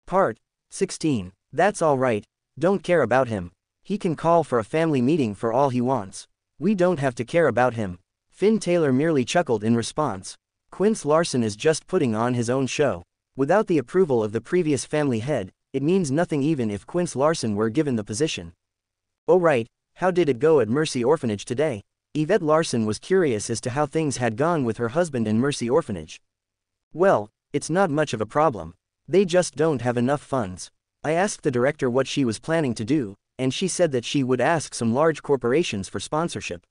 Part 16. That's all right. Don't care about him. He can call for a family meeting for all he wants. We don't have to care about him. Finn Taylor merely chuckled in response. Quince Larson is just putting on his own show. Without the approval of the previous family head, it means nothing even if Quince Larson were given the position. Oh right, how did it go at Mercy Orphanage today? Yvette Larson was curious as to how things had gone with her husband in Mercy Orphanage. Well, it's not much of a problem. They just don't have enough funds. I asked the director what she was planning to do, and she said that she would ask some large corporations for sponsorship.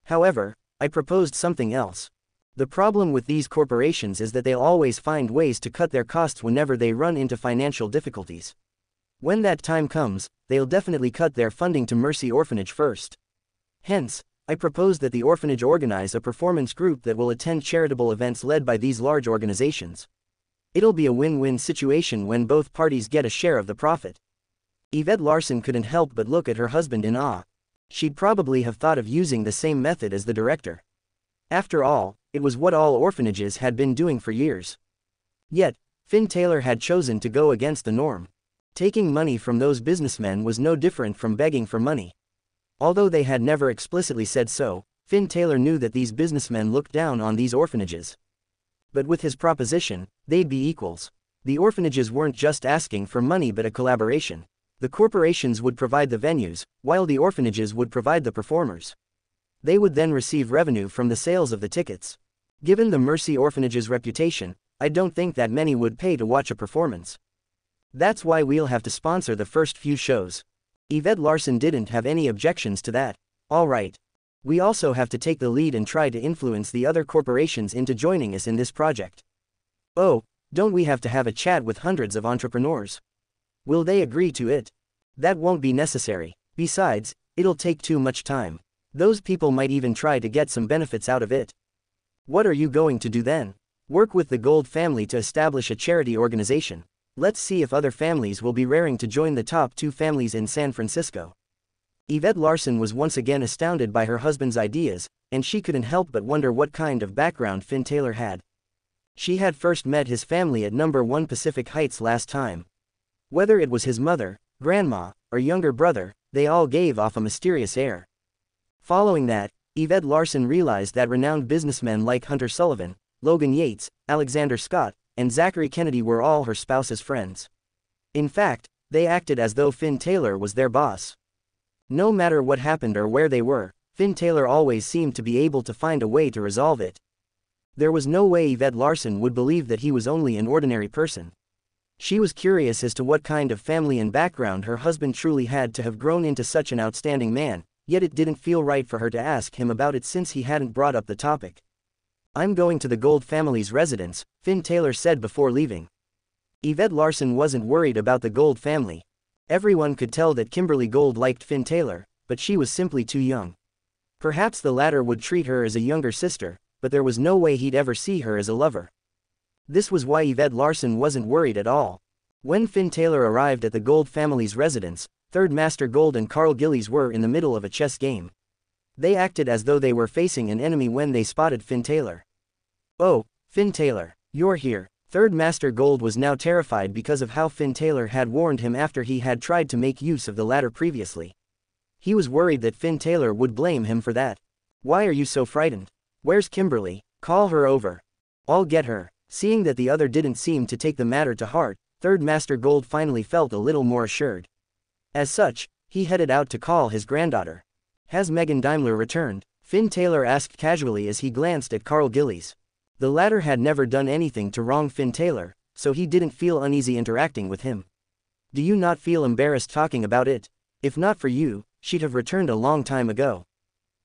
However, I proposed something else. The problem with these corporations is that they'll always find ways to cut their costs whenever they run into financial difficulties. When that time comes, they'll definitely cut their funding to Mercy Orphanage first. Hence, I propose that the orphanage organize a performance group that will attend charitable events led by these large organizations. It'll be a win-win situation when both parties get a share of the profit. Yvette Larson couldn't help but look at her husband in awe. She'd probably have thought of using the same method as the director. After all, it was what all orphanages had been doing for years. Yet, Finn Taylor had chosen to go against the norm. Taking money from those businessmen was no different from begging for money. Although they had never explicitly said so, Finn Taylor knew that these businessmen looked down on these orphanages. But with his proposition, they'd be equals. The orphanages weren't just asking for money but a collaboration. The corporations would provide the venues, while the orphanages would provide the performers. They would then receive revenue from the sales of the tickets. Given the Mercy Orphanage's reputation, I don't think that many would pay to watch a performance. That's why we'll have to sponsor the first few shows. Yvette Larson didn't have any objections to that. All right. We also have to take the lead and try to influence the other corporations into joining us in this project. Oh, don't we have to have a chat with hundreds of entrepreneurs? Will they agree to it? That won't be necessary. Besides, it'll take too much time. Those people might even try to get some benefits out of it. What are you going to do then? Work with the Gold family to establish a charity organization. Let's see if other families will be raring to join the top 2 families in San Francisco. Yvette Larson was once again astounded by her husband's ideas, and she couldn't help but wonder what kind of background Finn Taylor had. She had first met his family at No. 1 Pacific Heights last time. Whether it was his mother, grandma, or younger brother, they all gave off a mysterious air. Following that, Yvette Larson realized that renowned businessmen like Hunter Sullivan, Logan Yates, Alexander Scott, and Zachary Kennedy were all her spouse's friends. In fact, they acted as though Finn Taylor was their boss. No matter what happened or where they were, Finn Taylor always seemed to be able to find a way to resolve it. There was no way Yvette Larson would believe that he was only an ordinary person. She was curious as to what kind of family and background her husband truly had to have grown into such an outstanding man, yet it didn't feel right for her to ask him about it since he hadn't brought up the topic. I'm going to the Gold family's residence, Finn Taylor said before leaving. Yvette Larson wasn't worried about the Gold family. Everyone could tell that Kimberly Gold liked Finn Taylor, but she was simply too young. Perhaps the latter would treat her as a younger sister, but there was no way he'd ever see her as a lover. This was why Yvette Larson wasn't worried at all. When Finn Taylor arrived at the Gold family's residence, Third Master Gold and Carl Gillies were in the middle of a chess game. They acted as though they were facing an enemy when they spotted Finn Taylor. Oh, Finn Taylor, you're here. Third Master Gold was now terrified because of how Finn Taylor had warned him after he had tried to make use of the ladder previously. He was worried that Finn Taylor would blame him for that. Why are you so frightened? Where's Kimberly? Call her over. I'll get her. Seeing that the other didn't seem to take the matter to heart, Third Master Gold finally felt a little more assured. As such, he headed out to call his granddaughter. Has Megan Daimler returned? Finn Taylor asked casually as he glanced at Carl Gillies. The latter had never done anything to wrong Finn Taylor, so he didn't feel uneasy interacting with him. Do you not feel embarrassed talking about it? If not for you, she'd have returned a long time ago.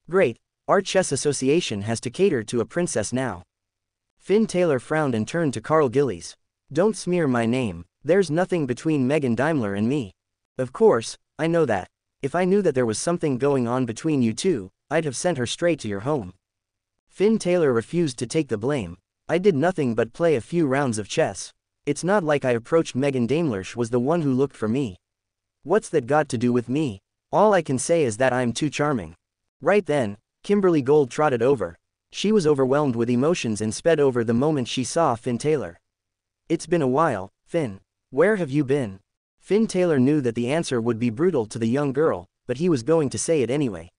Great, our chess association has to cater to a princess now. Finn Taylor frowned and turned to Carl Gillies. Don't smear my name. There's nothing between Megan Daimler and me. Of course, I know that. If I knew that there was something going on between you two, I'd have sent her straight to your home. Finn Taylor refused to take the blame. I did nothing but play a few rounds of chess. It's not like I approached Megan Daimler. She was the one who looked for me. What's that got to do with me? All I can say is that I'm too charming. Right then, Kimberly Gold trotted over. She was overwhelmed with emotions and sped over the moment she saw Finn Taylor. It's been a while, Finn. Where have you been? Finn Taylor knew that the answer would be brutal to the young girl, but he was going to say it anyway.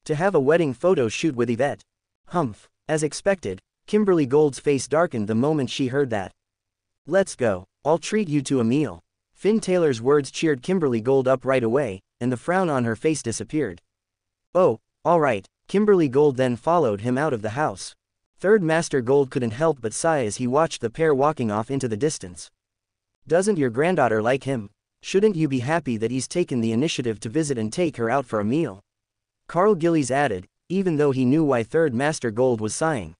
To have a wedding photo shoot with Yvette. Humph. As expected, Kimberly Gold's face darkened the moment she heard that. Let's go. I'll treat you to a meal. Finn Taylor's words cheered Kimberly Gold up right away, and the frown on her face disappeared. Oh, all right. Kimberly Gold then followed him out of the house. Third Master Gold couldn't help but sigh as he watched the pair walking off into the distance. Doesn't your granddaughter like him? Shouldn't you be happy that he's taken the initiative to visit and take her out for a meal? Carl Gillies added, even though he knew why Third Master Gold was sighing.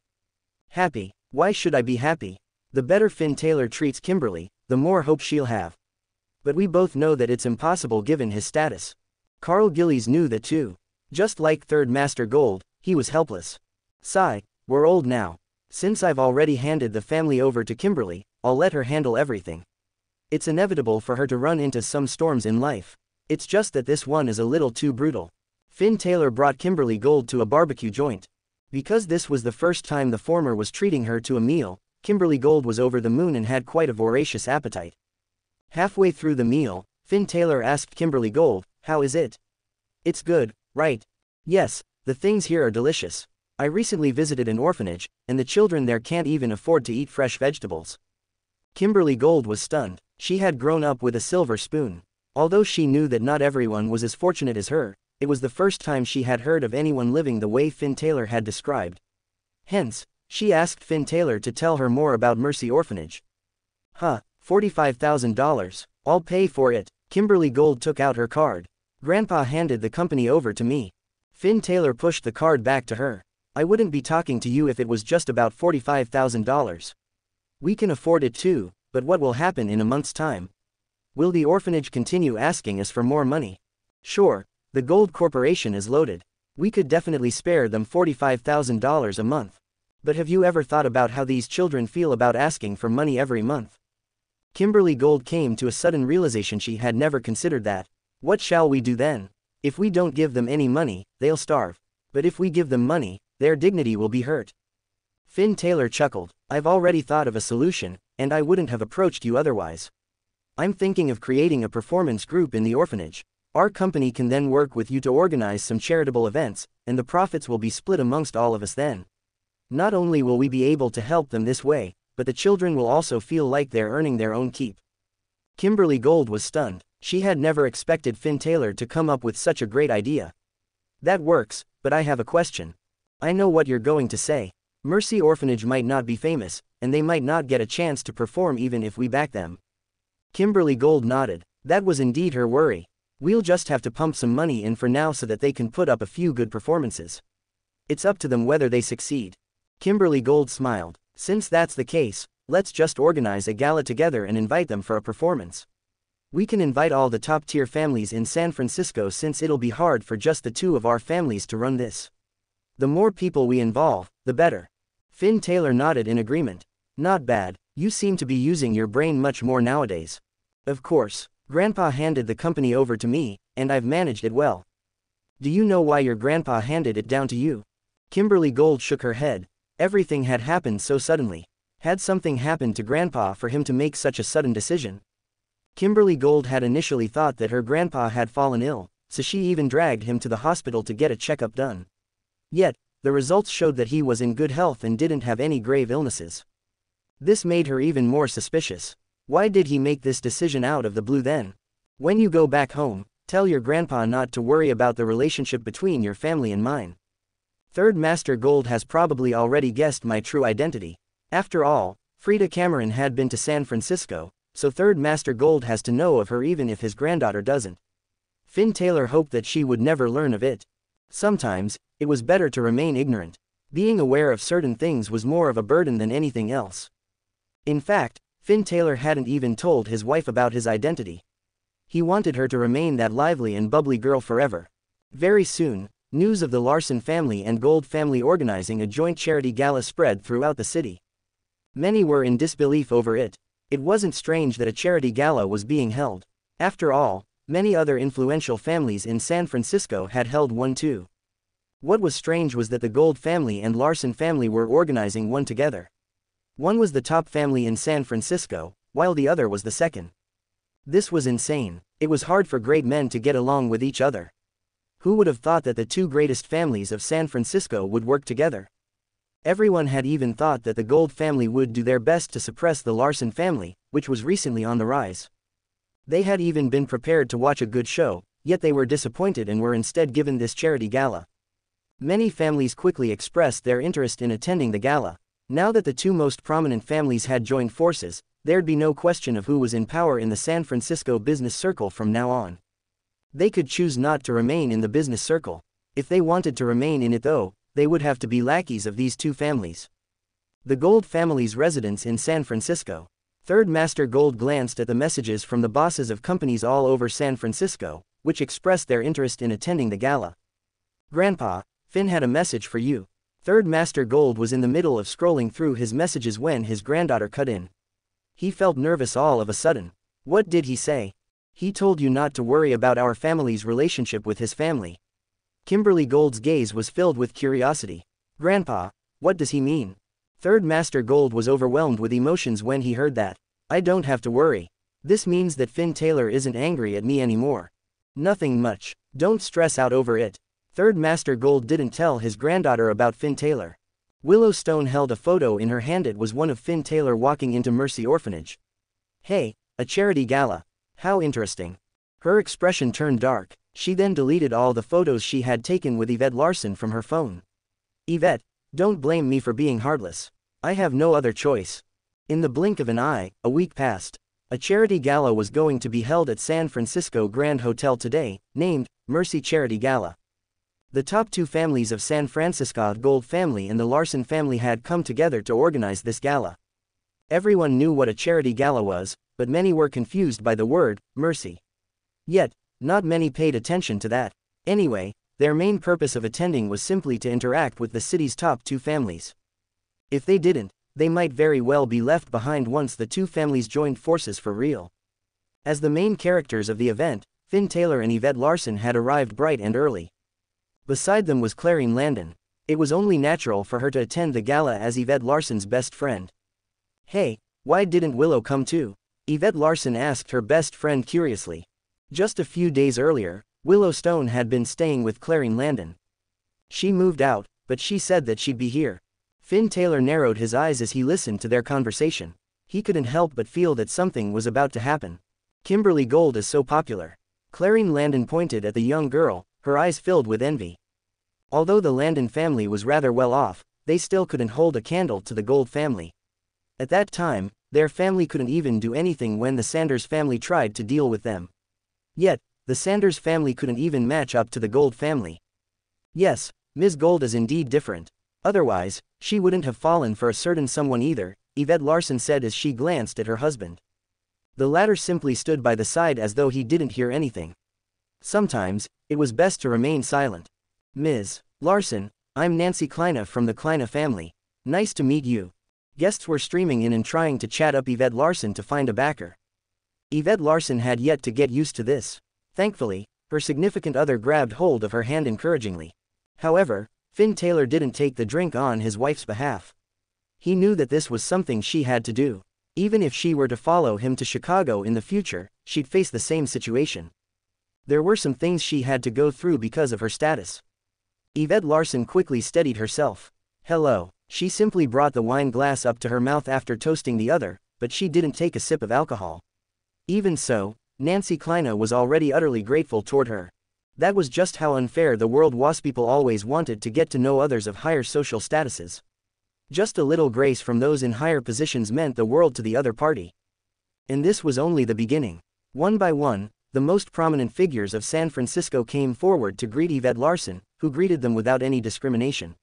Happy? Why should I be happy? The better Finn Taylor treats Kimberly, the more hope she'll have. But we both know that it's impossible given his status. Carl Gillies knew that too. Just like Third Master Gold, he was helpless. Sigh, we're old now. Since I've already handed the family over to Kimberly, I'll let her handle everything. It's inevitable for her to run into some storms in life. It's just that this one is a little too brutal. Finn Taylor brought Kimberly Gold to a barbecue joint. Because this was the first time the former was treating her to a meal, Kimberly Gold was over the moon and had quite a voracious appetite. Halfway through the meal, Finn Taylor asked Kimberly Gold, "How is it?" "It's good, right?" "Yes, the things here are delicious. I recently visited an orphanage, and the children there can't even afford to eat fresh vegetables." Kimberly Gold was stunned. She had grown up with a silver spoon. Although she knew that not everyone was as fortunate as her, it was the first time she had heard of anyone living the way Finn Taylor had described. Hence, she asked Finn Taylor to tell her more about Mercy Orphanage. "Huh, $45,000, I'll pay for it." Kimberly Gold took out her card. "Grandpa handed the company over to me." Finn Taylor pushed the card back to her. "I wouldn't be talking to you if it was just about $45,000. We can afford it too, but what will happen in a month's time? Will the orphanage continue asking us for more money?" "Sure, the Gold Corporation is loaded. We could definitely spare them $45,000 a month. But have you ever thought about how these children feel about asking for money every month?" Kimberly Gold came to a sudden realization she had never considered that. "What shall we do then? If we don't give them any money, they'll starve. But if we give them money, their dignity will be hurt." Finn Taylor chuckled. "I've already thought of a solution, and I wouldn't have approached you otherwise. I'm thinking of creating a performance group in the orphanage. Our company can then work with you to organize some charitable events, and the profits will be split amongst all of us then. Not only will we be able to help them this way, but the children will also feel like they're earning their own keep." Kimberly Gold was stunned. She had never expected Finn Taylor to come up with such a great idea. "That works, but I have a question." "I know what you're going to say. Mercy Orphanage might not be famous, and they might not get a chance to perform even if we back them." Kimberly Gold nodded. That was indeed her worry. "We'll just have to pump some money in for now so that they can put up a few good performances. It's up to them whether they succeed." Kimberly Gold smiled. "Since that's the case, let's just organize a gala together and invite them for a performance. We can invite all the top-tier families in San Francisco since it'll be hard for just the two of our families to run this. The more people we involve, the better." Finn Taylor nodded in agreement. "Not bad, you seem to be using your brain much more nowadays." "Of course, Grandpa handed the company over to me, and I've managed it well." "Do you know why your grandpa handed it down to you?" Kimberly Gold shook her head. Everything had happened so suddenly. Had something happened to Grandpa for him to make such a sudden decision? Kimberly Gold had initially thought that her grandpa had fallen ill, so she even dragged him to the hospital to get a checkup done. Yet, the results showed that he was in good health and didn't have any grave illnesses. This made her even more suspicious. Why did he make this decision out of the blue then? "When you go back home, tell your grandpa not to worry about the relationship between your family and mine. Third Master Gold has probably already guessed my true identity. After all, Frida Cameron had been to San Francisco, so Third Master Gold has to know of her even if his granddaughter doesn't." Finn Taylor hoped that she would never learn of it. Sometimes, it was better to remain ignorant. Being aware of certain things was more of a burden than anything else. In fact, Finn Taylor hadn't even told his wife about his identity. He wanted her to remain that lively and bubbly girl forever. Very soon, news of the Larson family and Gold family organizing a joint charity gala spread throughout the city. Many were in disbelief over it. It wasn't strange that a charity gala was being held. After all, many other influential families in San Francisco had held one too. What was strange was that the Gold family and Larson family were organizing one together. One was the top family in San Francisco, while the other was the second. This was insane. It was hard for great men to get along with each other. Who would have thought that the two greatest families of San Francisco would work together? Everyone had even thought that the Gold family would do their best to suppress the Larson family, which was recently on the rise. They had even been prepared to watch a good show, yet they were disappointed and were instead given this charity gala. Many families quickly expressed their interest in attending the gala. Now that the two most prominent families had joined forces, there'd be no question of who was in power in the San Francisco business circle from now on. They could choose not to remain in the business circle. If they wanted to remain in it though, they would have to be lackeys of these two families. The Gold family's residence in San Francisco. Third Master Gold glanced at the messages from the bosses of companies all over San Francisco, which expressed their interest in attending the gala. "Grandpa, Finn had a message for you." Third Master Gold was in the middle of scrolling through his messages when his granddaughter cut in. He felt nervous all of a sudden. "What did he say?" "He told you not to worry about our family's relationship with his family." Kimberly Gold's gaze was filled with curiosity. "Grandpa, what does he mean?" Third Master Gold was overwhelmed with emotions when he heard that. "I don't have to worry. This means that Finn Taylor isn't angry at me anymore." "Nothing much. Don't stress out over it." Third Master Gold didn't tell his granddaughter about Finn Taylor. Willow Stone held a photo in her hand. It was one of Finn Taylor walking into Mercy Orphanage. "Hey, a charity gala. How interesting." Her expression turned dark. She then deleted all the photos she had taken with Yvette Larson from her phone. "Yvette, don't blame me for being heartless. I have no other choice." In the blink of an eye, a week passed. A charity gala was going to be held at San Francisco Grand Hotel today, named Mercy Charity Gala. The top two families of San Francisco, the Gold family and the Larson family, had come together to organize this gala. Everyone knew what a charity gala was, but many were confused by the word mercy. Yet, not many paid attention to that. Anyway, their main purpose of attending was simply to interact with the city's top two families. If they didn't, they might very well be left behind once the two families joined forces for real. As the main characters of the event, Finn Taylor and Yvette Larson had arrived bright and early. Beside them was Clarine Landon. It was only natural for her to attend the gala as Yvette Larson's best friend. "Hey, why didn't Willow come too?" Yvette Larson asked her best friend curiously. Just a few days earlier, Willow Stone had been staying with Clarine Landon. She moved out, but she said that she'd be here. Finn Taylor narrowed his eyes as he listened to their conversation. He couldn't help but feel that something was about to happen. Kimberly Gold is so popular. Clarine Landon pointed at the young girl, her eyes filled with envy. Although the Landon family was rather well off, they still couldn't hold a candle to the Gold family. At that time, their family couldn't even do anything when the Sanders family tried to deal with them. Yet, the Sanders family couldn't even match up to the Gold family. Yes, Ms. Gold is indeed different. Otherwise, she wouldn't have fallen for a certain someone either, Yvette Larson said as she glanced at her husband. The latter simply stood by the side as though he didn't hear anything. Sometimes, it was best to remain silent. "Ms. Larson, I'm Nancy Kleina from the Kleina family. Nice to meet you." Guests were streaming in and trying to chat up Yvette Larson to find a backer. Yvette Larson had yet to get used to this. Thankfully, her significant other grabbed hold of her hand encouragingly. However, Finn Taylor didn't take the drink on his wife's behalf. He knew that this was something she had to do. Even if she were to follow him to Chicago in the future, she'd face the same situation. There were some things she had to go through because of her status. Yvette Larson quickly steadied herself. "Hello." She simply brought the wine glass up to her mouth after toasting the other, but she didn't take a sip of alcohol. Even so, Nancy Kleina was already utterly grateful toward her. That was just how unfair the world was. People always wanted to get to know others of higher social statuses. Just a little grace from those in higher positions meant the world to the other party. And this was only the beginning. One by one, the most prominent figures of San Francisco came forward to greet Yvette Larson, who greeted them without any discrimination.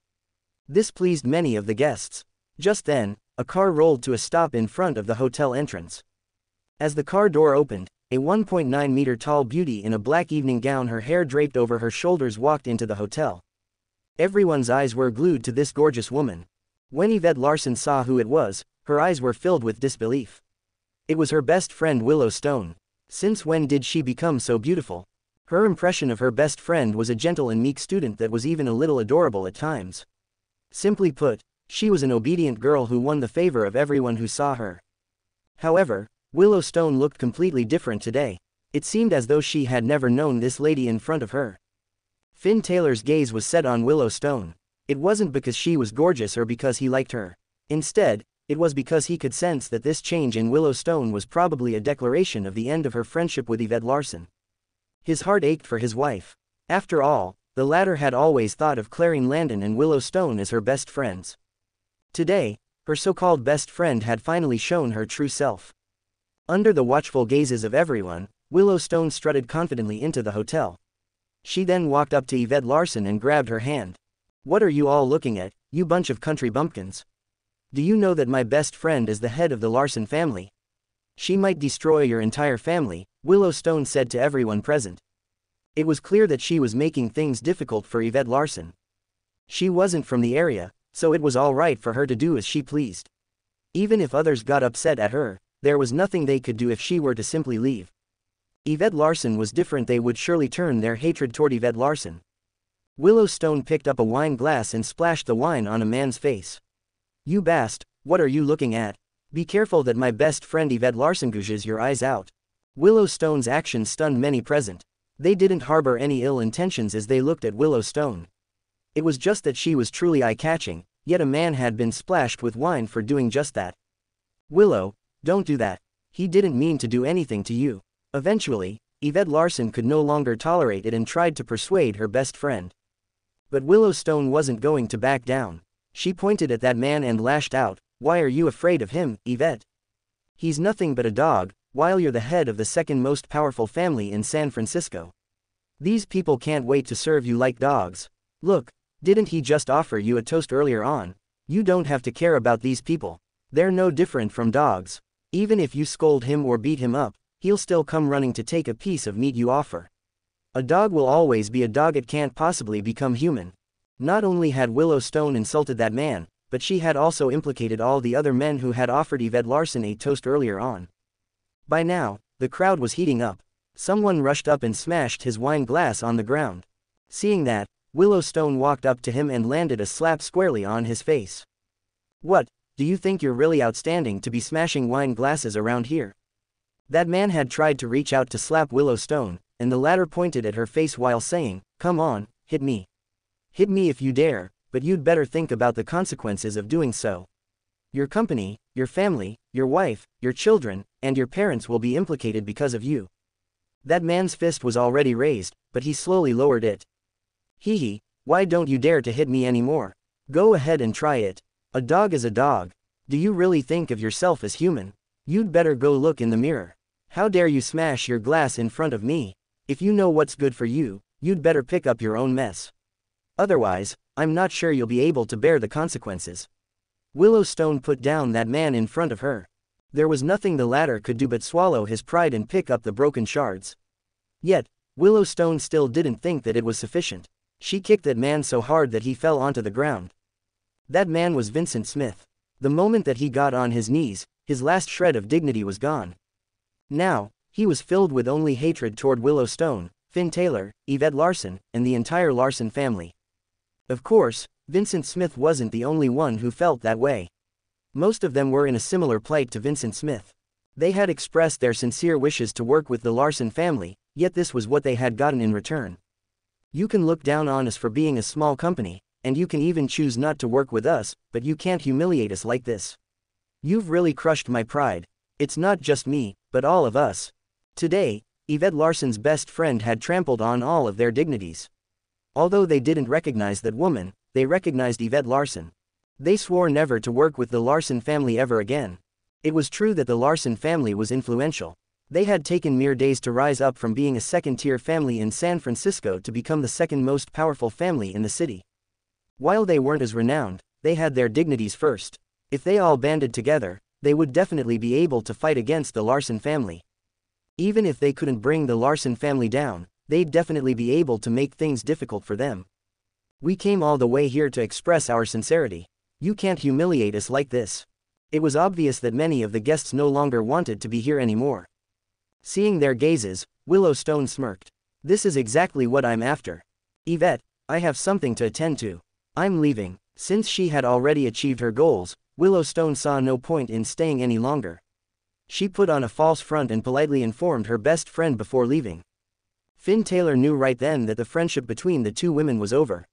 This pleased many of the guests. Just then, a car rolled to a stop in front of the hotel entrance. As the car door opened, a 1.9-meter tall beauty in a black evening gown, her hair draped over her shoulders, walked into the hotel. Everyone's eyes were glued to this gorgeous woman. When Yvette Larson saw who it was, her eyes were filled with disbelief. It was her best friend Willow Stone. Since when did she become so beautiful? Her impression of her best friend was a gentle and meek student that was even a little adorable at times. Simply put, she was an obedient girl who won the favor of everyone who saw her. However, Willowstone looked completely different today. It seemed as though she had never known this lady in front of her. Finn Taylor's gaze was set on Willowstone. It wasn't because she was gorgeous or because he liked her. Instead, it was because he could sense that this change in Willowstone was probably a declaration of the end of her friendship with Yvette Larson. His heart ached for his wife. After all, the latter had always thought of Clarine Landon and Willowstone as her best friends. Today, her so-called best friend had finally shown her true self. Under the watchful gazes of everyone, Willowstone strutted confidently into the hotel. She then walked up to Yvette Larson and grabbed her hand. "What are you all looking at, you bunch of country bumpkins? Do you know that my best friend is the head of the Larson family? She might destroy your entire family," Willowstone said to everyone present. It was clear that she was making things difficult for Yvette Larson. She wasn't from the area, so it was all right for her to do as she pleased. Even if others got upset at her, there was nothing they could do if she were to simply leave. Yvette Larson was different. They would surely turn their hatred toward Yvette Larson. Willowstone picked up a wine glass and splashed the wine on a man's face. "You bast, what are you looking at? Be careful that my best friend Yvette Larson gouges your eyes out." Willowstone's actions stunned many present. They didn't harbor any ill intentions as they looked at Willowstone. It was just that she was truly eye-catching, yet a man had been splashed with wine for doing just that. "Willow, don't do that. He didn't mean to do anything to you." Eventually, Yvette Larson could no longer tolerate it and tried to persuade her best friend. But Willowstone wasn't going to back down. She pointed at that man and lashed out, "Why are you afraid of him, Yvette? He's nothing but a dog, while you're the head of the second most powerful family in San Francisco. These people can't wait to serve you like dogs. Look, didn't he just offer you a toast earlier on? You don't have to care about these people. They're no different from dogs. Even if you scold him or beat him up, he'll still come running to take a piece of meat you offer. A dog will always be a dog. It can't possibly become human." Not only had Willowstone insulted that man, but she had also implicated all the other men who had offered Yvette Larson a toast earlier on. By now, the crowd was heating up. Someone rushed up and smashed his wine glass on the ground. Seeing that, Willowstone walked up to him and landed a slap squarely on his face. "What, do you think you're really outstanding to be smashing wine glasses around here?" That man had tried to reach out to slap Willowstone, and the latter pointed at her face while saying, "Come on, hit me. Hit me if you dare, but you'd better think about the consequences of doing so. Your company, your family, your wife, your children, and your parents will be implicated because of you." That man's fist was already raised, but he slowly lowered it. "Hee, why don't you dare to hit me anymore? Go ahead and try it. A dog is a dog. Do you really think of yourself as human? You'd better go look in the mirror. How dare you smash your glass in front of me? If you know what's good for you, you'd better pick up your own mess. Otherwise, I'm not sure you'll be able to bear the consequences." Willowstone put down that man in front of her. There was nothing the latter could do but swallow his pride and pick up the broken shards. Yet, Willowstone still didn't think that it was sufficient. She kicked that man so hard that he fell onto the ground. That man was Vincent Smith. The moment that he got on his knees, his last shred of dignity was gone. Now, he was filled with only hatred toward Willowstone, Finn Taylor, Yvette Larson, and the entire Larson family. Of course, Vincent Smith wasn't the only one who felt that way. Most of them were in a similar plight to Vincent Smith. They had expressed their sincere wishes to work with the Larson family, yet this was what they had gotten in return. "You can look down on us for being a small company, and you can even choose not to work with us, but you can't humiliate us like this. You've really crushed my pride. It's not just me, but all of us." Today, Yvette Larson's best friend had trampled on all of their dignities. Although they didn't recognize that woman, they recognized Yvette Larson. They swore never to work with the Larson family ever again. It was true that the Larson family was influential. They had taken mere days to rise up from being a second-tier family in San Francisco to become the second most powerful family in the city. While they weren't as renowned, they had their dignities first. If they all banded together, they would definitely be able to fight against the Larson family. Even if they couldn't bring the Larson family down, they'd definitely be able to make things difficult for them. "We came all the way here to express our sincerity. You can't humiliate us like this." It was obvious that many of the guests no longer wanted to be here anymore. Seeing their gazes, Willowstone smirked. "This is exactly what I'm after. Yvette, I have something to attend to. I'm leaving." Since she had already achieved her goals, Willowstone saw no point in staying any longer. She put on a false front and politely informed her best friend before leaving. Finn Taylor knew right then that the friendship between the two women was over.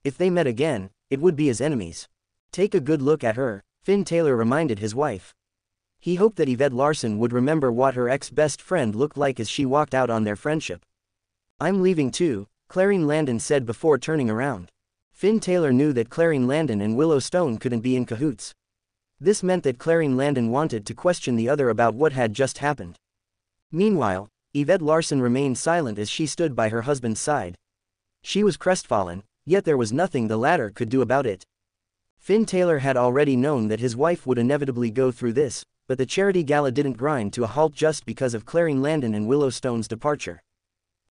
If they met again, it would be as enemies. Take a good look at her, Finn Taylor reminded his wife. He hoped that Yvette Larson would remember what her ex-best friend looked like as she walked out on their friendship. I'm leaving too, Clarine Landon said before turning around. Finn Taylor knew that Clarine Landon and Willow Stone couldn't be in cahoots. This meant that Clarine Landon wanted to question the other about what had just happened. Meanwhile, Yvette Larson remained silent as she stood by her husband's side. She was crestfallen, yet there was nothing the latter could do about it. Finn Taylor had already known that his wife would inevitably go through this, but the charity gala didn't grind to a halt just because of Clarine Landon and Willow Stone's departure.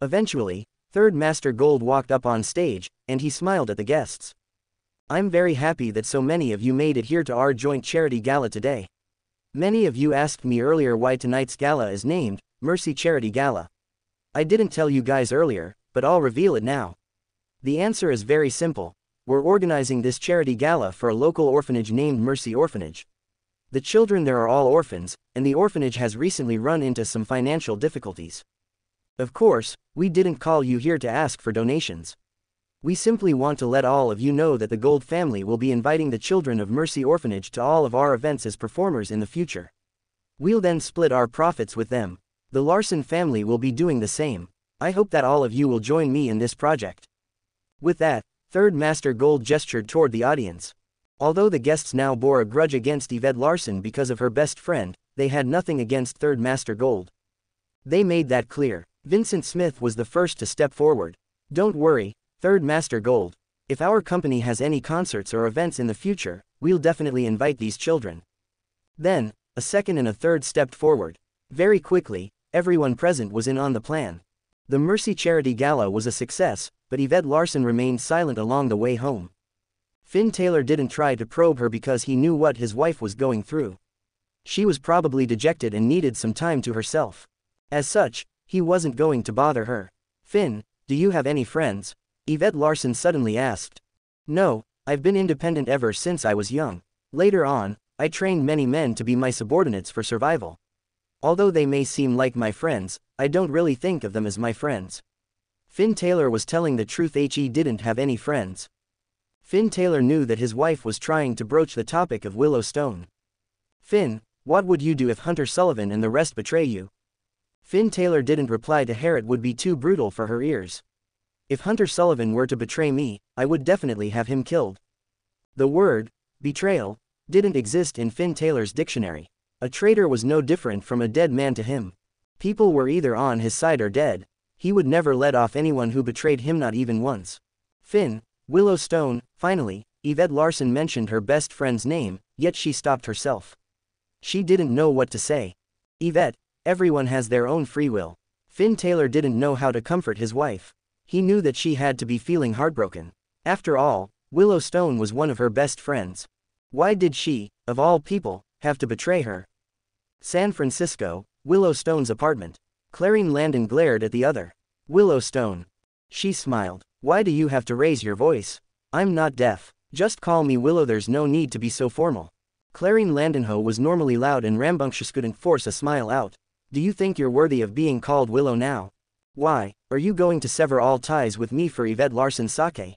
Eventually, Third Master Gold walked up on stage, and he smiled at the guests. I'm very happy that so many of you made it here to our joint charity gala today. Many of you asked me earlier why tonight's gala is named Mercy Charity Gala. I didn't tell you guys earlier, but I'll reveal it now. The answer is very simple. We're organizing this charity gala for a local orphanage named Mercy Orphanage. The children there are all orphans, and the orphanage has recently run into some financial difficulties. Of course, we didn't call you here to ask for donations. We simply want to let all of you know that the Gold family will be inviting the children of Mercy Orphanage to all of our events as performers in the future. We'll then split our profits with them. The Larson family will be doing the same. I hope that all of you will join me in this project. With that, Third Master Gold gestured toward the audience. Although the guests now bore a grudge against Yvette Larson because of her best friend, they had nothing against Third Master Gold. They made that clear. Vincent Smith was the first to step forward. Don't worry, Third Master Gold. If our company has any concerts or events in the future, we'll definitely invite these children. Then, a second and a third stepped forward. Very quickly, everyone present was in on the plan. The Mercy Charity Gala was a success, but Yvette Larson remained silent along the way home. Finn Taylor didn't try to probe her because he knew what his wife was going through. She was probably dejected and needed some time to herself. As such, he wasn't going to bother her. Finn, do you have any friends? Yvette Larson suddenly asked. No, I've been independent ever since I was young. Later on, I trained many men to be my subordinates for survival. Although they may seem like my friends, I don't really think of them as my friends. Finn Taylor was telling the truth. He didn't have any friends. Finn Taylor knew that his wife was trying to broach the topic of Willow Stone. Finn, what would you do if Hunter Sullivan and the rest betray you? Finn Taylor didn't reply to her. It would be too brutal for her ears. If Hunter Sullivan were to betray me, I would definitely have him killed. The word, betrayal, didn't exist in Finn Taylor's dictionary. A traitor was no different from a dead man to him. People were either on his side or dead. He would never let off anyone who betrayed him, not even once. Finn, Willow Stone. Finally, Yvette Larson mentioned her best friend's name, yet she stopped herself. She didn't know what to say. Yvette, everyone has their own free will. Finn Taylor didn't know how to comfort his wife. He knew that she had to be feeling heartbroken. After all, Willow Stone was one of her best friends. Why did she, of all people, have to betray her? San Francisco, Willow Stone's apartment. Clarine Landon glared at the other. Willow Stone. She smiled. Why do you have to raise your voice? I'm not deaf. Just call me Willow. There's no need to be so formal. Clarine Landon was normally loud and rambunctious, couldn't force a smile out. Do you think you're worthy of being called Willow now? Why, are you going to sever all ties with me for Yvette Larson sake?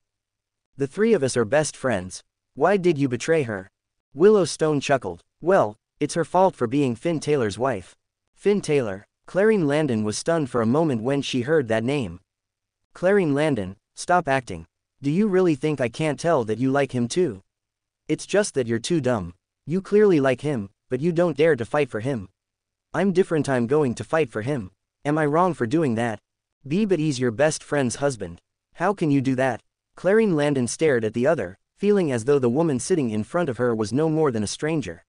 The three of us are best friends. Why did you betray her? Willow Stone chuckled. Well, it's her fault for being Finn Taylor's wife. Finn Taylor. Clarine Landon was stunned for a moment when she heard that name. Clarine Landon, stop acting. Do you really think I can't tell that you like him too? It's just that you're too dumb. You clearly like him, but you don't dare to fight for him. I'm different. I'm going to fight for him. Am I wrong for doing that? But he's your best friend's husband. How can you do that? Clarine Landon stared at the other, feeling as though the woman sitting in front of her was no more than a stranger.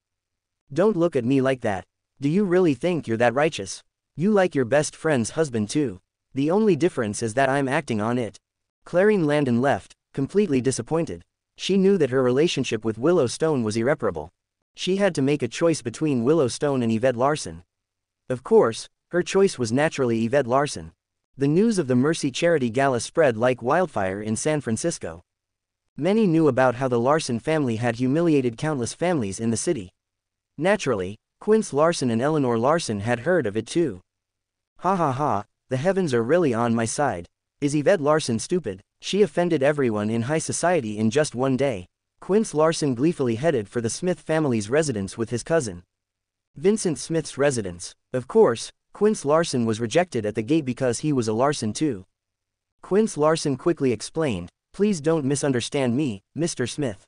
Don't look at me like that. Do you really think you're that righteous? You like your best friend's husband too. The only difference is that I'm acting on it. Clarine Landon left, completely disappointed. She knew that her relationship with Willow Stone was irreparable. She had to make a choice between Willow Stone and Yvette Larson. Of course, her choice was naturally Yvette Larson. The news of the Mercy Charity Gala spread like wildfire in San Francisco. Many knew about how the Larson family had humiliated countless families in the city. Naturally, Quince Larson and Eleanor Larson had heard of it too. Ha ha ha, the heavens are really on my side. Is Yvette Larson stupid? She offended everyone in high society in just one day. Quince Larson gleefully headed for the Smith family's residence with his cousin. Vincent Smith's residence. Of course, Quince Larson was rejected at the gate because he was a Larson too. Quince Larson quickly explained, "Please don't misunderstand me, Mr. Smith.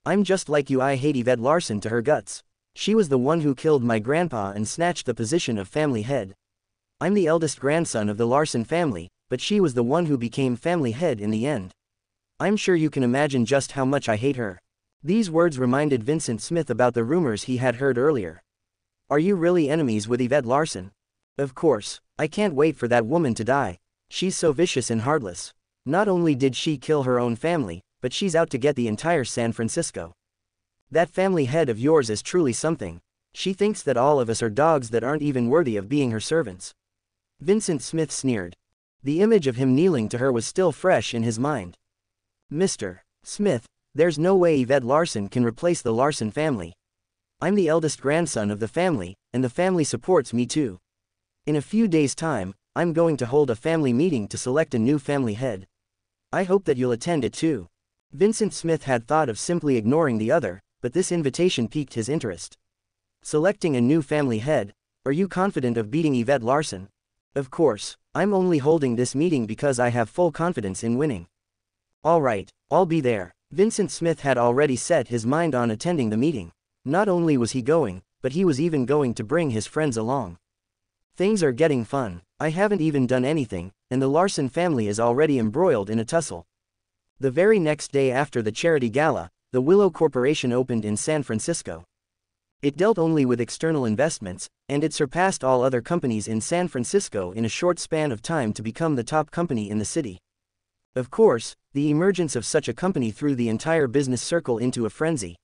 I'm just like you. I hate Yvette Larson to her guts. She was the one who killed my grandpa and snatched the position of family head. I'm the eldest grandson of the Larson family, but she was the one who became family head in the end. I'm sure you can imagine just how much I hate her." These words reminded Vincent Smith about the rumors he had heard earlier. "Are you really enemies with Yvette Larson?" "Of course. I can't wait for that woman to die. She's so vicious and heartless. Not only did she kill her own family, but she's out to get the entire San Francisco. That family head of yours is truly something. She thinks that all of us are dogs that aren't even worthy of being her servants." Vincent Smith sneered. The image of him kneeling to her was still fresh in his mind. "Mr. Smith, there's no way Yvette Larson can replace the Larson family. I'm the eldest grandson of the family, and the family supports me too. In a few days' time, I'm going to hold a family meeting to select a new family head. I hope that you'll attend it too." Vincent Smith had thought of simply ignoring the other, but this invitation piqued his interest. "Selecting a new family head? Are you confident of beating Yvette Larson?" "Of course, I'm only holding this meeting because I have full confidence in winning." "All right, I'll be there." Vincent Smith had already set his mind on attending the meeting. Not only was he going, but he was even going to bring his friends along. Things are getting fun. I haven't even done anything, and the Larson family is already embroiled in a tussle. The very next day after the charity gala, the Willow Corporation opened in San Francisco. It dealt only with external investments, and it surpassed all other companies in San Francisco in a short span of time to become the top company in the city. Of course, the emergence of such a company threw the entire business circle into a frenzy.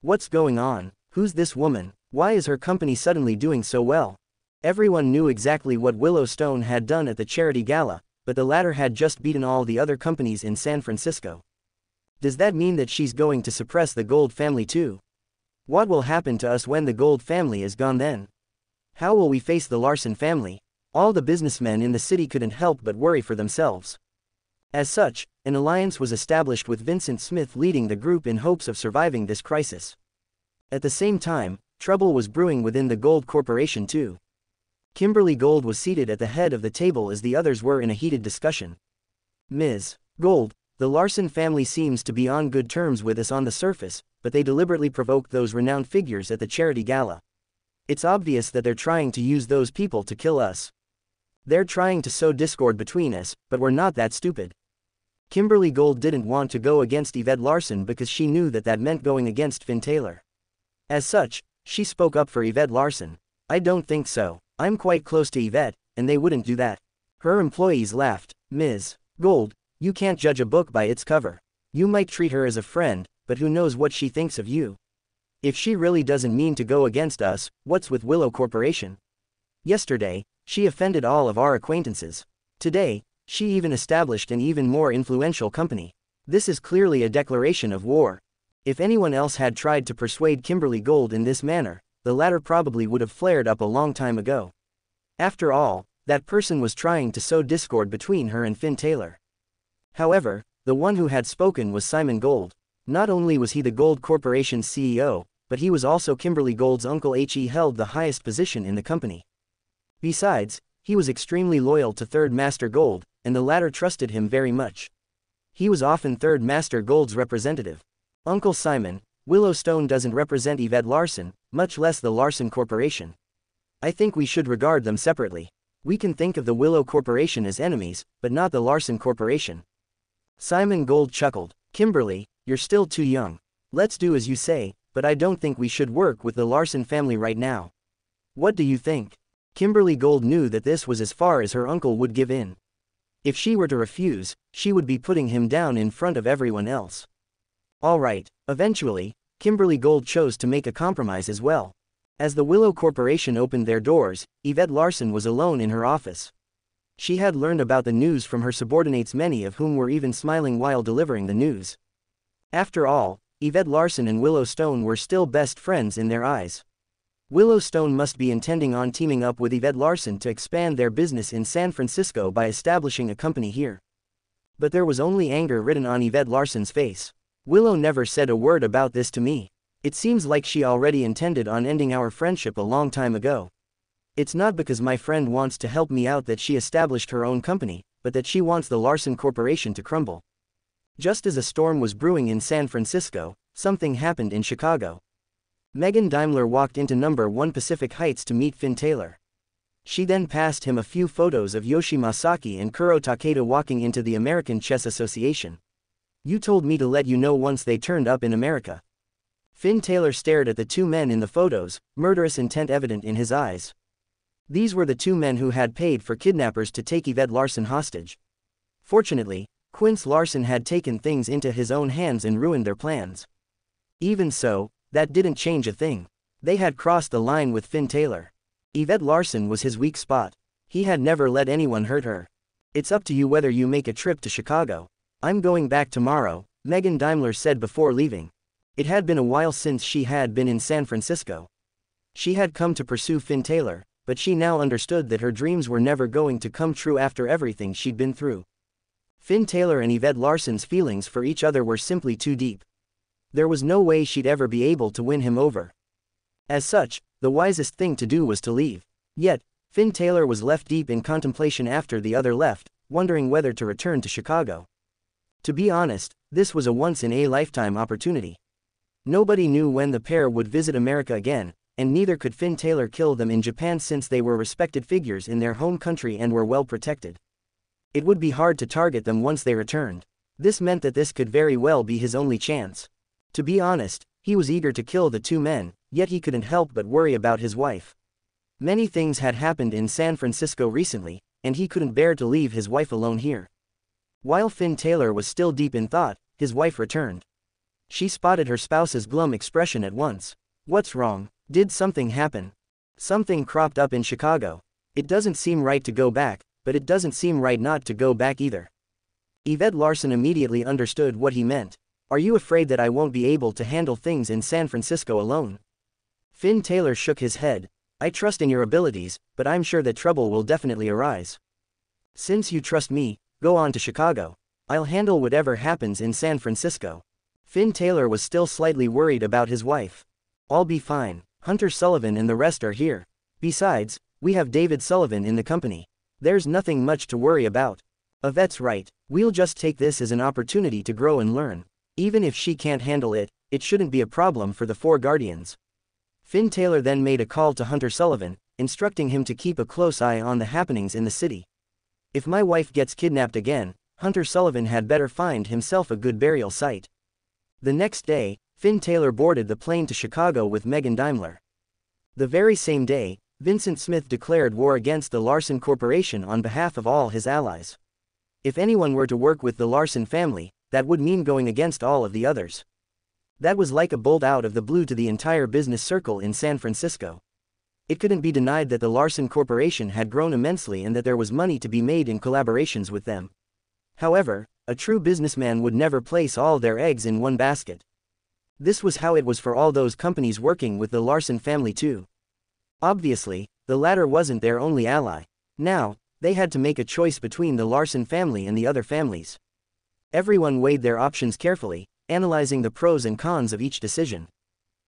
What's going on? Who's this woman? Why is her company suddenly doing so well? Everyone knew exactly what Willow Stone had done at the charity gala, but the latter had just beaten all the other companies in San Francisco. Does that mean that she's going to suppress the Gold family too? What will happen to us when the Gold family is gone then? How will we face the Larson family? All the businessmen in the city couldn't help but worry for themselves. As such, an alliance was established with Vincent Smith leading the group in hopes of surviving this crisis. At the same time, trouble was brewing within the Gold Corporation too. Kimberly Gold was seated at the head of the table as the others were in a heated discussion. "Ms. Gold, the Larson family seems to be on good terms with us on the surface, but they deliberately provoked those renowned figures at the charity gala. It's obvious that they're trying to use those people to kill us. They're trying to sow discord between us, but we're not that stupid." Kimberly Gold didn't want to go against Yvette Larson because she knew that that meant going against Finn Taylor. As such, she spoke up for Yvette Larson. "I don't think so. I'm quite close to Yvette, and they wouldn't do that." Her employees laughed. "Ms. Gold, you can't judge a book by its cover. You might treat her as a friend, but who knows what she thinks of you. If she really doesn't mean to go against us, what's with Willow Corporation? Yesterday, she offended all of our acquaintances. Today, she even established an even more influential company. This is clearly a declaration of war." If anyone else had tried to persuade Kimberly Gold in this manner, the latter probably would have flared up a long time ago. After all, that person was trying to sow discord between her and Finn Taylor. However, the one who had spoken was Simon Gold. Not only was he the Gold Corporation's CEO, but he was also Kimberly Gold's uncle. He held the highest position in the company. Besides, he was extremely loyal to Third Master Gold, and the latter trusted him very much. He was often Third Master Gold's representative. "Uncle Simon, Willow Stone doesn't represent Yvette Larson, much less the Larson Corporation. I think we should regard them separately. We can think of the Willow Corporation as enemies, but not the Larson Corporation." Simon Gold chuckled. "Kimberly, you're still too young. Let's do as you say, but I don't think we should work with the Larson family right now. What do you think?" Kimberly Gold knew that this was as far as her uncle would give in. If she were to refuse, she would be putting him down in front of everyone else. All right, eventually, Kimberly Gold chose to make a compromise as well. As the Willow Corporation opened their doors, Yvette Larson was alone in her office. She had learned about the news from her subordinates, many of whom were even smiling while delivering the news. After all, Yvette Larson and Willow Stone were still best friends in their eyes. Willowstone must be intending on teaming up with Yvette Larson to expand their business in San Francisco by establishing a company here. But there was only anger written on Yvette Larson's face. Willow never said a word about this to me. It seems like she already intended on ending our friendship a long time ago. It's not because my friend wants to help me out that she established her own company, but that she wants the Larson Corporation to crumble. Just as a storm was brewing in San Francisco, something happened in Chicago. Megan Daimler walked into number 1 Pacific Heights to meet Finn Taylor. She then passed him a few photos of Yoshi Masaki and Kuro Takeda walking into the American Chess Association. You told me to let you know once they turned up in America. Finn Taylor stared at the two men in the photos, murderous intent evident in his eyes. These were the two men who had paid for kidnappers to take Yvette Larson hostage. Fortunately, Quince Larson had taken things into his own hands and ruined their plans. Even so, that didn't change a thing. They had crossed the line with Finn Taylor. Yvette Larson was his weak spot. He had never let anyone hurt her. It's up to you whether you make a trip to Chicago. I'm going back tomorrow, Megan Daimler said before leaving. It had been a while since she had been in San Francisco. She had come to pursue Finn Taylor, but she now understood that her dreams were never going to come true after everything she'd been through. Finn Taylor and Yvette Larson's feelings for each other were simply too deep. There was no way she'd ever be able to win him over. As such, the wisest thing to do was to leave. Yet, Finn Taylor was left deep in contemplation after the other left, wondering whether to return to Chicago. To be honest, this was a once-in-a-lifetime opportunity. Nobody knew when the pair would visit America again, and neither could Finn Taylor kill them in Japan since they were respected figures in their home country and were well protected. It would be hard to target them once they returned. This meant that this could very well be his only chance. To be honest, he was eager to kill the two men, yet he couldn't help but worry about his wife. Many things had happened in San Francisco recently, and he couldn't bear to leave his wife alone here. While Finn Taylor was still deep in thought, his wife returned. She spotted her spouse's glum expression at once. What's wrong? Did something happen? Something cropped up in Chicago. It doesn't seem right to go back, but it doesn't seem right not to go back either. Yvette Larson immediately understood what he meant. Are you afraid that I won't be able to handle things in San Francisco alone? Finn Taylor shook his head. I trust in your abilities, but I'm sure that trouble will definitely arise. Since you trust me, go on to Chicago. I'll handle whatever happens in San Francisco. Finn Taylor was still slightly worried about his wife. I'll be fine. Hunter Sullivan and the rest are here. Besides, we have David Sullivan in the company. There's nothing much to worry about. Yvette's right. We'll just take this as an opportunity to grow and learn. Even if she can't handle it, it shouldn't be a problem for the four guardians. Finn Taylor then made a call to Hunter Sullivan, instructing him to keep a close eye on the happenings in the city. If my wife gets kidnapped again, Hunter Sullivan had better find himself a good burial site. The next day, Finn Taylor boarded the plane to Chicago with Megan Daimler. The very same day, Vincent Smith declared war against the Larson Corporation on behalf of all his allies. If anyone were to work with the Larson family, that would mean going against all of the others. That was like a bolt out of the blue to the entire business circle in San Francisco. It couldn't be denied that the Larson Corporation had grown immensely and that there was money to be made in collaborations with them. However, a true businessman would never place all their eggs in one basket. This was how it was for all those companies working with the Larson family too. Obviously, the latter wasn't their only ally. Now, they had to make a choice between the Larson family and the other families. Everyone weighed their options carefully, analyzing the pros and cons of each decision.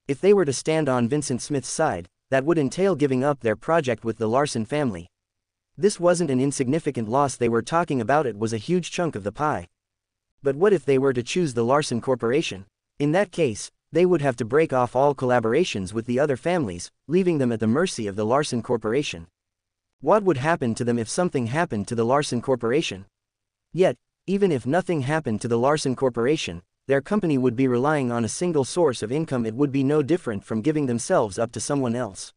If they were to stand on Vincent Smith's side, that would entail giving up their project with the Larson family. This wasn't an insignificant loss they were talking about, it was a huge chunk of the pie. But what if they were to choose the Larson Corporation? In that case, they would have to break off all collaborations with the other families, leaving them at the mercy of the Larson Corporation. What would happen to them if something happened to the Larson Corporation? Yet, even if nothing happened to the Larson Corporation, their company would be relying on a single source of income. It would be no different from giving themselves up to someone else.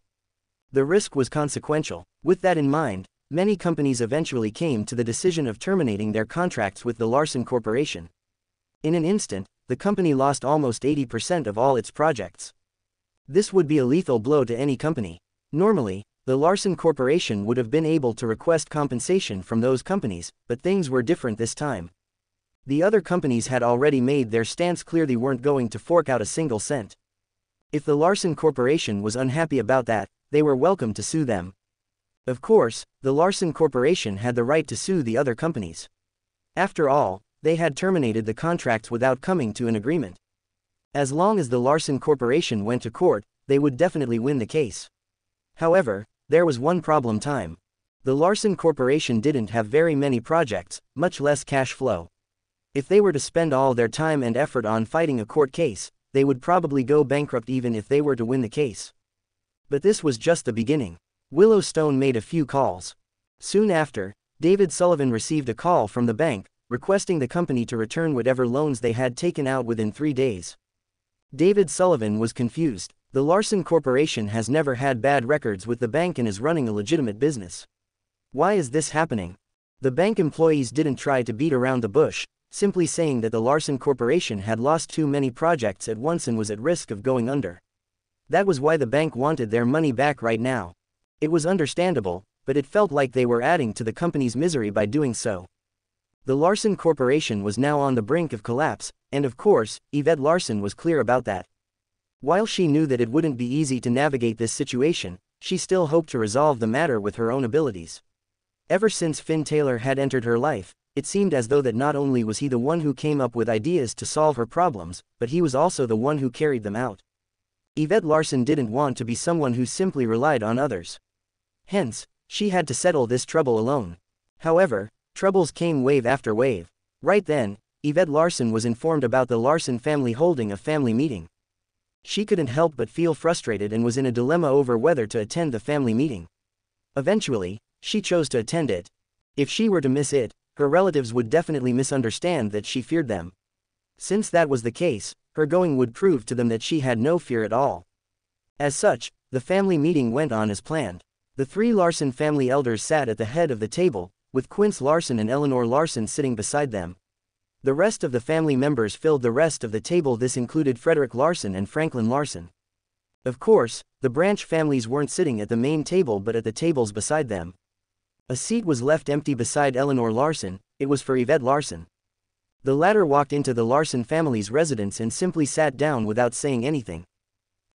The risk was consequential. With that in mind, many companies eventually came to the decision of terminating their contracts with the Larson Corporation. In an instant, the company lost almost 80% of all its projects. This would be a lethal blow to any company. Normally, the Larson Corporation would have been able to request compensation from those companies, but things were different this time. The other companies had already made their stance clear. They weren't going to fork out a single cent. If the Larson Corporation was unhappy about that, they were welcome to sue them. Of course, the Larson Corporation had the right to sue the other companies. After all, they had terminated the contracts without coming to an agreement. As long as the Larson Corporation went to court, they would definitely win the case. However, there was one problem time. The Larson Corporation didn't have very many projects, much less cash flow. If they were to spend all their time and effort on fighting a court case, they would probably go bankrupt even if they were to win the case. But this was just the beginning. Willowstone made a few calls. Soon after, David Sullivan received a call from the bank, requesting the company to return whatever loans they had taken out within 3 days. David Sullivan was confused. The Larson Corporation has never had bad records with the bank and is running a legitimate business. Why is this happening? The bank employees didn't try to beat around the bush, simply saying that the Larson Corporation had lost too many projects at once and was at risk of going under. That was why the bank wanted their money back right now. It was understandable, but it felt like they were adding to the company's misery by doing so. The Larson Corporation was now on the brink of collapse, and of course, Yvette Larson was clear about that. While she knew that it wouldn't be easy to navigate this situation, she still hoped to resolve the matter with her own abilities. Ever since Finn Taylor had entered her life, it seemed as though that not only was he the one who came up with ideas to solve her problems, but he was also the one who carried them out. Yvette Larson didn't want to be someone who simply relied on others. Hence, she had to settle this trouble alone. However, troubles came wave after wave. Right then, Yvette Larson was informed about the Larson family holding a family meeting. She couldn't help but feel frustrated and was in a dilemma over whether to attend the family meeting. Eventually, she chose to attend it. If she were to miss it, her relatives would definitely misunderstand that she feared them. Since that was the case, her going would prove to them that she had no fear at all. As such, the family meeting went on as planned. The 3 Larson family elders sat at the head of the table, with Quince Larson and Eleanor Larson sitting beside them. The rest of the family members filled the rest of the table. This included Frederick Larson and Franklin Larson. Of course, the branch families weren't sitting at the main table but at the tables beside them. A seat was left empty beside Eleanor Larson. It was for Yvette Larson. The latter walked into the Larson family's residence and simply sat down without saying anything.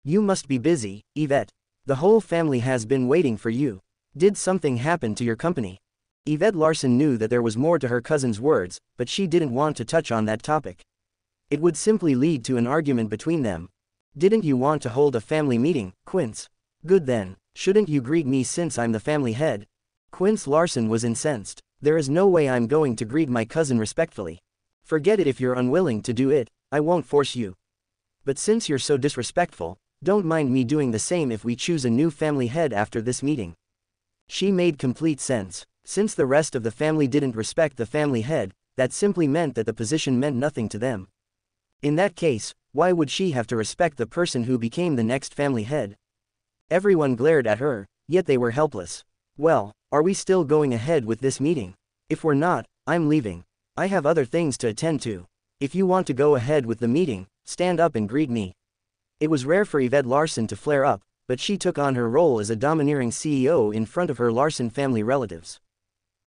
"You must be busy, Yvette. The whole family has been waiting for you. Did something happen to your company?" Yvette Larson knew that there was more to her cousin's words, but she didn't want to touch on that topic. It would simply lead to an argument between them. "Didn't you want to hold a family meeting, Quince? Good then, shouldn't you greet me since I'm the family head?" Quince Larson was incensed. "There is no way I'm going to greet my cousin respectfully. Forget it. If you're unwilling to do it, I won't force you. But since you're so disrespectful, don't mind me doing the same if we choose a new family head after this meeting." She made complete sense. Since the rest of the family didn't respect the family head, that simply meant that the position meant nothing to them. In that case, why would she have to respect the person who became the next family head? Everyone glared at her, yet they were helpless. "Well, are we still going ahead with this meeting? If we're not, I'm leaving. I have other things to attend to. If you want to go ahead with the meeting, stand up and greet me." It was rare for Yvette Larson to flare up, but she took on her role as a domineering CEO in front of her Larson family relatives.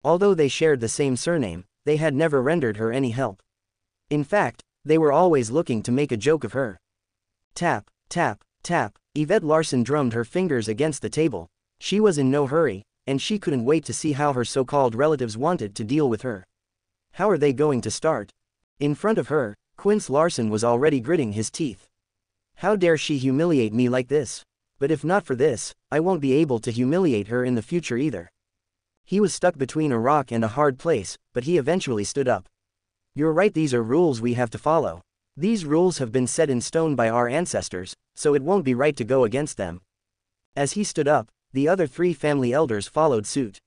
Although they shared the same surname, they had never rendered her any help. In fact, they were always looking to make a joke of her. Tap, tap, tap. Yvette Larson drummed her fingers against the table. She was in no hurry, and she couldn't wait to see how her so-called relatives wanted to deal with her. How are they going to start? In front of her, Quince Larson was already gritting his teeth. How dare she humiliate me like this? But if not for this, I won't be able to humiliate her in the future either. He was stuck between a rock and a hard place, but he eventually stood up. "You're right, these are rules we have to follow. These rules have been set in stone by our ancestors, so it won't be right to go against them." As he stood up, the other 3 family elders followed suit.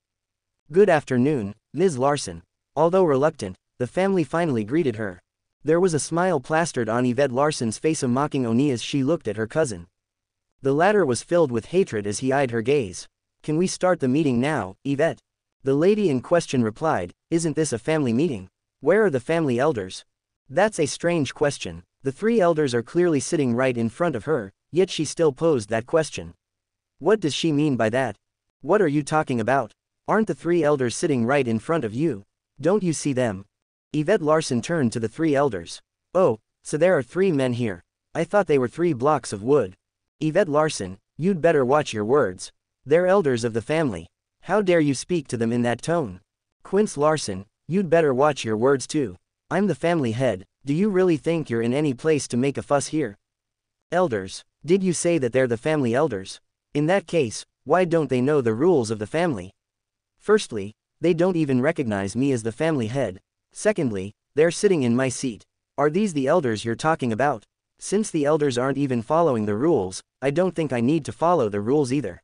"Good afternoon, Ms. Larson." Although reluctant, the family finally greeted her. There was a smile plastered on Yvette Larson's face, a mocking oni as she looked at her cousin. The latter was filled with hatred as he eyed her gaze. "Can we start the meeting now, Yvette?" The lady in question replied, "Isn't this a family meeting? Where are the family elders?" That's a strange question. The 3 elders are clearly sitting right in front of her, yet she still posed that question. What does she mean by that? What are you talking about? Aren't the 3 elders sitting right in front of you? Don't you see them? Yvette Larson turned to the 3 elders. "Oh, so there are 3 men here. I thought they were 3 blocks of wood." Yvette Larson, you'd better watch your words. They're elders of the family. How dare you speak to them in that tone? Quince Larson, you'd better watch your words too. I'm the family head, do you really think you're in any place to make a fuss here? Elders, did you say that they're the family elders? In that case, why don't they know the rules of the family? Firstly, they don't even recognize me as the family head. Secondly, they're sitting in my seat. Are these the elders you're talking about? Since the elders aren't even following the rules, I don't think I need to follow the rules either.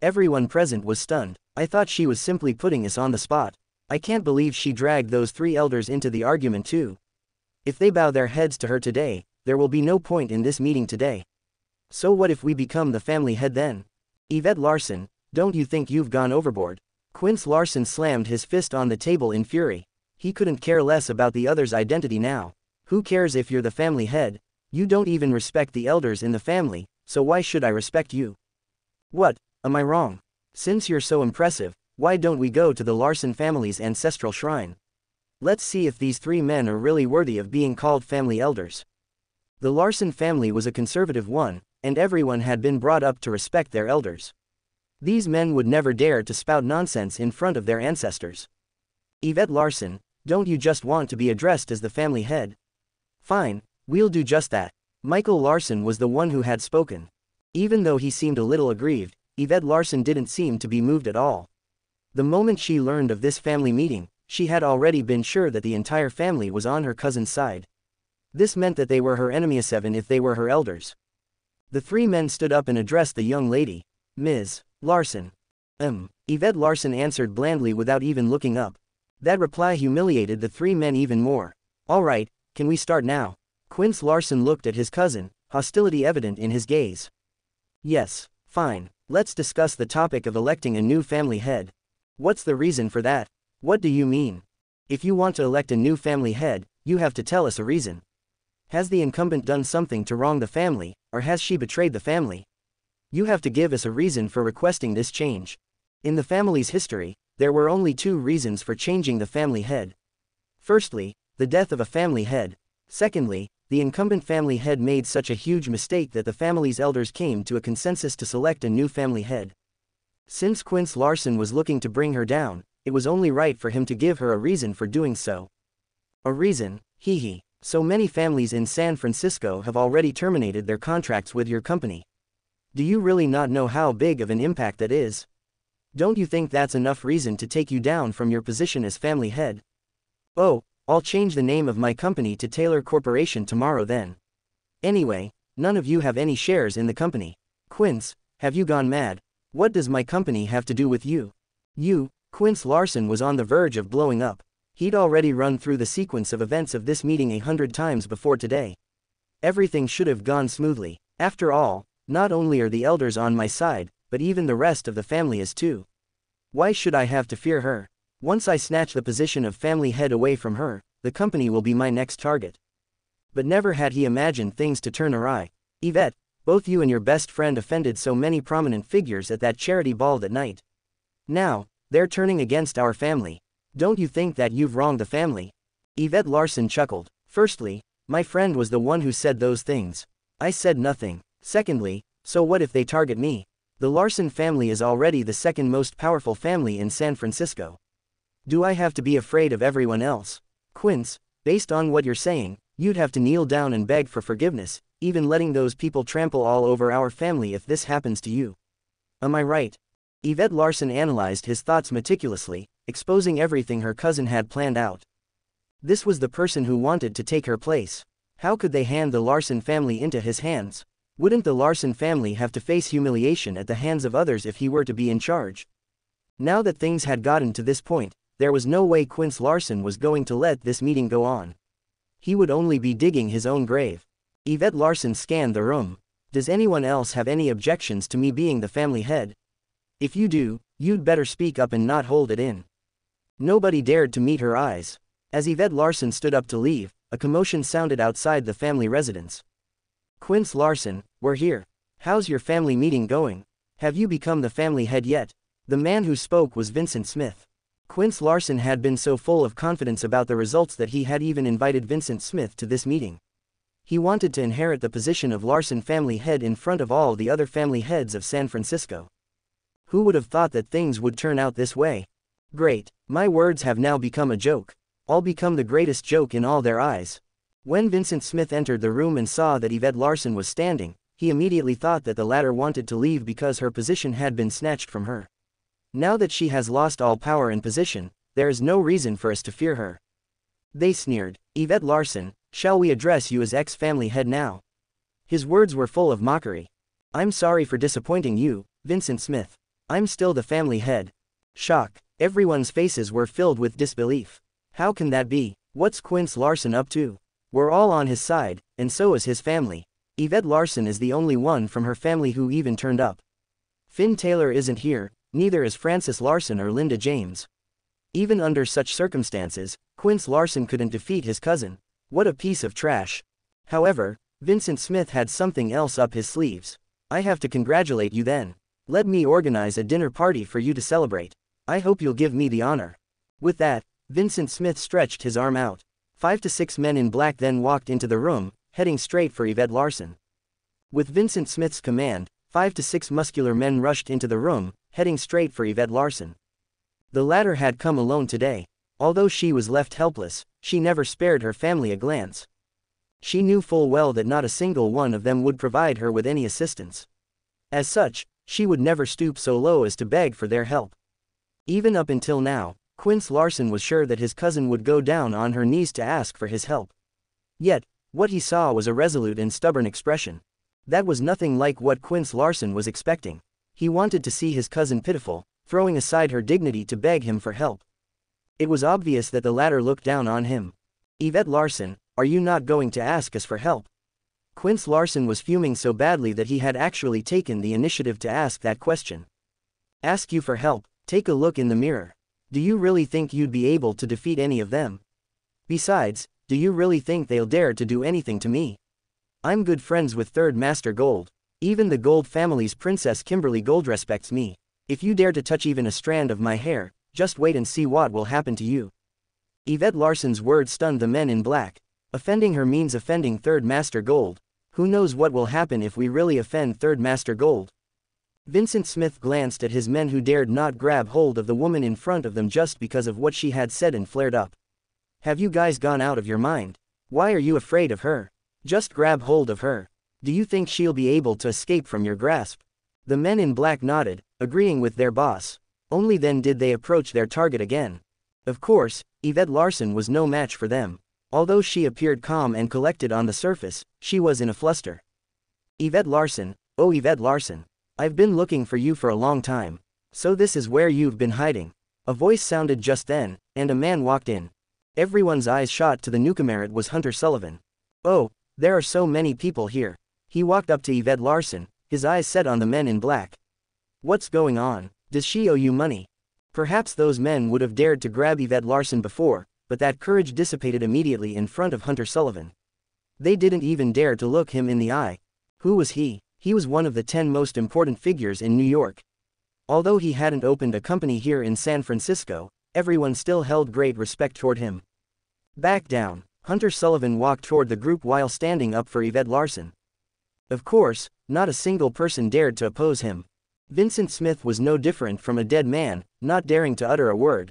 Everyone present was stunned. I thought she was simply putting us on the spot. I can't believe she dragged those three elders into the argument too. If they bow their heads to her today, there will be no point in this meeting today. So what if we become the family head then? Yvette Larson, don't you think you've gone overboard? Quince Larson slammed his fist on the table in fury. He couldn't care less about the other's identity now. Who cares if you're the family head? You don't even respect the elders in the family, so why should I respect you? What, am I wrong? Since you're so impressive, why don't we go to the Larson family's ancestral shrine? Let's see if these three men are really worthy of being called family elders. The Larson family was a conservative one, and everyone had been brought up to respect their elders. These men would never dare to spout nonsense in front of their ancestors. Yvette Larson, don't you just want to be addressed as the family head? Fine, we'll do just that. Michael Larson was the one who had spoken. Even though he seemed a little aggrieved, Yvette Larson didn't seem to be moved at all. The moment she learned of this family meeting, she had already been sure that the entire family was on her cousin's side. This meant that they were her enemies even if they were her elders. The three men stood up and addressed the young lady. Ms. Larson. Yvette Larson answered blandly without even looking up. That reply humiliated the three men even more. All right, can we start now? Quince Larson looked at his cousin, hostility evident in his gaze. Yes, fine, let's discuss the topic of electing a new family head. What's the reason for that? What do you mean? If you want to elect a new family head, you have to tell us a reason. Has the incumbent done something to wrong the family, or has she betrayed the family? You have to give us a reason for requesting this change. In the family's history, there were only two reasons for changing the family head. Firstly, the death of a family head. Secondly, the incumbent family head made such a huge mistake that the family's elders came to a consensus to select a new family head. Since Quince Larson was looking to bring her down, it was only right for him to give her a reason for doing so. A reason? Hee. So many families in San Francisco have already terminated their contracts with your company. Do you really not know how big of an impact that is? Don't you think that's enough reason to take you down from your position as family head? Oh, I'll change the name of my company to Taylor Corporation tomorrow then. Anyway, none of you have any shares in the company. Quince, have you gone mad? What does my company have to do with you? Quince Larson was on the verge of blowing up. He'd already run through the sequence of events of this meeting 100 times before today. Everything should have gone smoothly. After all, not only are the elders on my side, but even the rest of the family is too. Why should I have to fear her? Once I snatch the position of family head away from her, the company will be my next target. But never had he imagined things to turn awry. Yvette, both you and your best friend offended so many prominent figures at that charity ball that night. Now, they're turning against our family. Don't you think that you've wronged the family? Yvette Larson chuckled. Firstly, my friend was the one who said those things. I said nothing. Secondly, so what if they target me? The Larson family is already the second most powerful family in San Francisco. Do I have to be afraid of everyone else? Quince, based on what you're saying, you'd have to kneel down and beg for forgiveness, even letting those people trample all over our family if this happens to you. Am I right? Yvette Larson analyzed his thoughts meticulously, exposing everything her cousin had planned out. This was the person who wanted to take her place. How could they hand the Larson family into his hands? Wouldn't the Larson family have to face humiliation at the hands of others if he were to be in charge? Now that things had gotten to this point, there was no way Quince Larson was going to let this meeting go on. He would only be digging his own grave. Yvette Larson scanned the room. Does anyone else have any objections to me being the family head? If you do, you'd better speak up and not hold it in. Nobody dared to meet her eyes. As Yvette Larson stood up to leave, a commotion sounded outside the family residence. Quince Larson, we're here. How's your family meeting going? Have you become the family head yet? The man who spoke was Vincent Smith. Quince Larson had been so full of confidence about the results that he had even invited Vincent Smith to this meeting. He wanted to inherit the position of Larson family head in front of all the other family heads of San Francisco. Who would have thought that things would turn out this way? Great, my words have now become a joke. I'll become the greatest joke in all their eyes. When Vincent Smith entered the room and saw that Yvette Larson was standing, he immediately thought that the latter wanted to leave because her position had been snatched from her. Now that she has lost all power and position, there is no reason for us to fear her. They sneered. Yvette Larson, shall we address you as ex-family head now? His words were full of mockery. I'm sorry for disappointing you, Vincent Smith. I'm still the family head. Shock. Everyone's faces were filled with disbelief. How can that be? What's Quince Larson up to? We're all on his side, and so is his family. Yvette Larson is the only one from her family who even turned up. Finn Taylor isn't here, neither is Frances Larson or Linda James. Even under such circumstances, Quince Larson couldn't defeat his cousin. What a piece of trash. However, Vincent Smith had something else up his sleeves. I have to congratulate you then. Let me organize a dinner party for you to celebrate. I hope you'll give me the honor. With that, Vincent Smith stretched his arm out. 5 to 6 men in black then walked into the room, heading straight for Yvette Larson. With Vincent Smith's command, 5 to 6 muscular men rushed into the room, heading straight for Yvette Larson. The latter had come alone today. Although she was left helpless, she never spared her family a glance. She knew full well that not a single one of them would provide her with any assistance. As such, she would never stoop so low as to beg for their help. Even up until now, Quince Larson was sure that his cousin would go down on her knees to ask for his help. Yet, what he saw was a resolute and stubborn expression. That was nothing like what Quince Larson was expecting. He wanted to see his cousin pitiful, throwing aside her dignity to beg him for help. It was obvious that the latter looked down on him. Yvette Larson, are you not going to ask us for help? Quince Larson was fuming so badly that he had actually taken the initiative to ask that question. Ask you for help? Take a look in the mirror. Do you really think you'd be able to defeat any of them? Besides, do you really think they'll dare to do anything to me? I'm good friends with Third Master Gold. Even the Gold family's Princess Kimberly Gold respects me. If you dare to touch even a strand of my hair, just wait and see what will happen to you. Yvette Larson's words stunned the men in black. Offending her means offending Third Master Gold. Who knows what will happen if we really offend Third Master Gold? Vincent Smith glanced at his men who dared not grab hold of the woman in front of them just because of what she had said and flared up. Have you guys gone out of your mind? Why are you afraid of her? Just grab hold of her. Do you think she'll be able to escape from your grasp? The men in black nodded, agreeing with their boss. Only then did they approach their target again. Of course, Yvette Larson was no match for them. Although she appeared calm and collected on the surface, she was in a fluster. Yvette Larson, oh Yvette Larson. I've been looking for you for a long time. So this is where you've been hiding. A voice sounded just then, and a man walked in. Everyone's eyes shot to the newcomer. It was Hunter Sullivan. Oh, there are so many people here. He walked up to Yvette Larson, his eyes set on the men in black. What's going on? Does she owe you money? Perhaps those men would have dared to grab Yvette Larson before, but that courage dissipated immediately in front of Hunter Sullivan. They didn't even dare to look him in the eye. Who was he? He was one of the 10 most important figures in New York. Although he hadn't opened a company here in San Francisco, everyone still held great respect toward him. Back down. Hunter Sullivan walked toward the group while standing up for Yvette Larson. Of course, not a single person dared to oppose him. Vincent Smith was no different from a dead man, not daring to utter a word.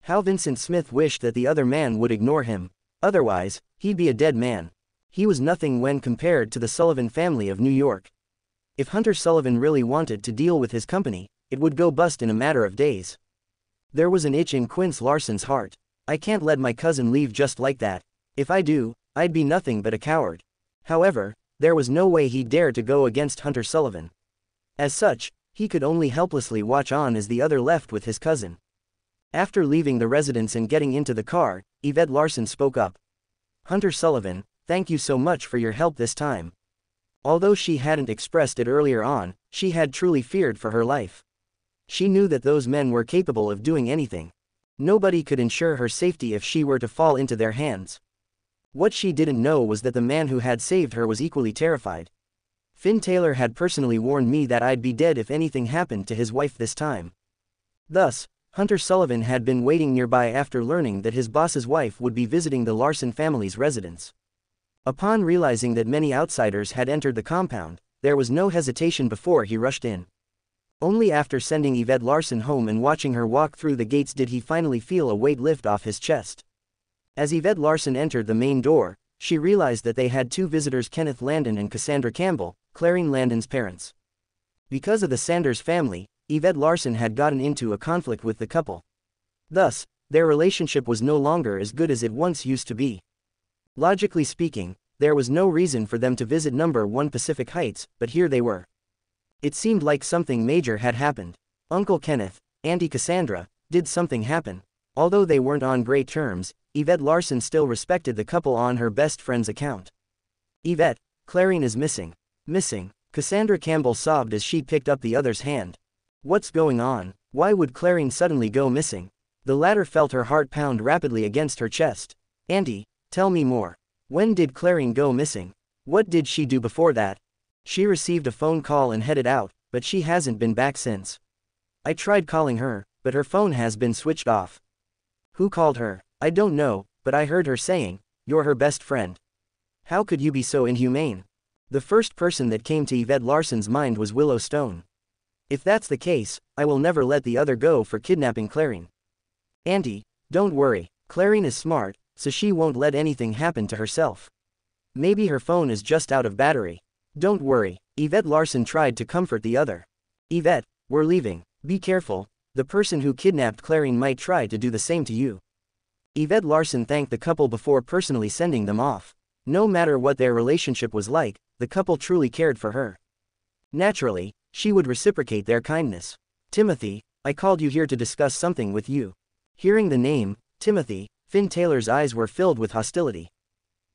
How Vincent Smith wished that the other man would ignore him. Otherwise, he'd be a dead man. He was nothing when compared to the Sullivan family of New York. If Hunter Sullivan really wanted to deal with his company, it would go bust in a matter of days. There was an itch in Quince Larson's heart. I can't let my cousin leave just like that. If I do, I'd be nothing but a coward. However, there was no way he dared to go against Hunter Sullivan. As such, he could only helplessly watch on as the other left with his cousin. After leaving the residence and getting into the car, Yvette Larson spoke up. Hunter Sullivan, thank you so much for your help this time. Although she hadn't expressed it earlier on, she had truly feared for her life. She knew that those men were capable of doing anything. Nobody could ensure her safety if she were to fall into their hands. What she didn't know was that the man who had saved her was equally terrified. Finn Taylor had personally warned me that I'd be dead if anything happened to his wife this time. Thus, Hunter Sullivan had been waiting nearby after learning that his boss's wife would be visiting the Larson family's residence. Upon realizing that many outsiders had entered the compound, there was no hesitation before he rushed in. Only after sending Yvette Larson home and watching her walk through the gates did he finally feel a weight lift off his chest. As Yvette Larson entered the main door, she realized that they had two visitors, Kenneth Landon and Cassandra Campbell, Clarine Landon's parents. Because of the Sanders family, Yvette Larson had gotten into a conflict with the couple. Thus, their relationship was no longer as good as it once used to be. Logically speaking, there was no reason for them to visit number 1 Pacific Heights, but here they were. It seemed like something major had happened. Uncle Kenneth, Auntie Cassandra, did something happen? Although they weren't on great terms, Yvette Larson still respected the couple on her best friend's account. Yvette, Clarine is missing. Missing, Cassandra Campbell sobbed as she picked up the other's hand. What's going on? Why would Clarine suddenly go missing? The latter felt her heart pound rapidly against her chest. Auntie, tell me more. When did Clarine go missing? What did she do before that? She received a phone call and headed out, but she hasn't been back since. I tried calling her, but her phone has been switched off. Who called her? I don't know, but I heard her saying, "You're her best friend." How could you be so inhumane? The first person that came to Yvette Larson's mind was Willow Stone. If that's the case, I will never let the other go for kidnapping Clarine. Auntie, don't worry, Clarine is smart, so she won't let anything happen to herself. Maybe her phone is just out of battery. Don't worry, Yvette Larson tried to comfort the other. Yvette, we're leaving, be careful, the person who kidnapped Clarine might try to do the same to you. Yvette Larson thanked the couple before personally sending them off. No matter what their relationship was like, the couple truly cared for her. Naturally, she would reciprocate their kindness. Timothy, I called you here to discuss something with you. Hearing the name, Timothy, Finn Taylor's eyes were filled with hostility.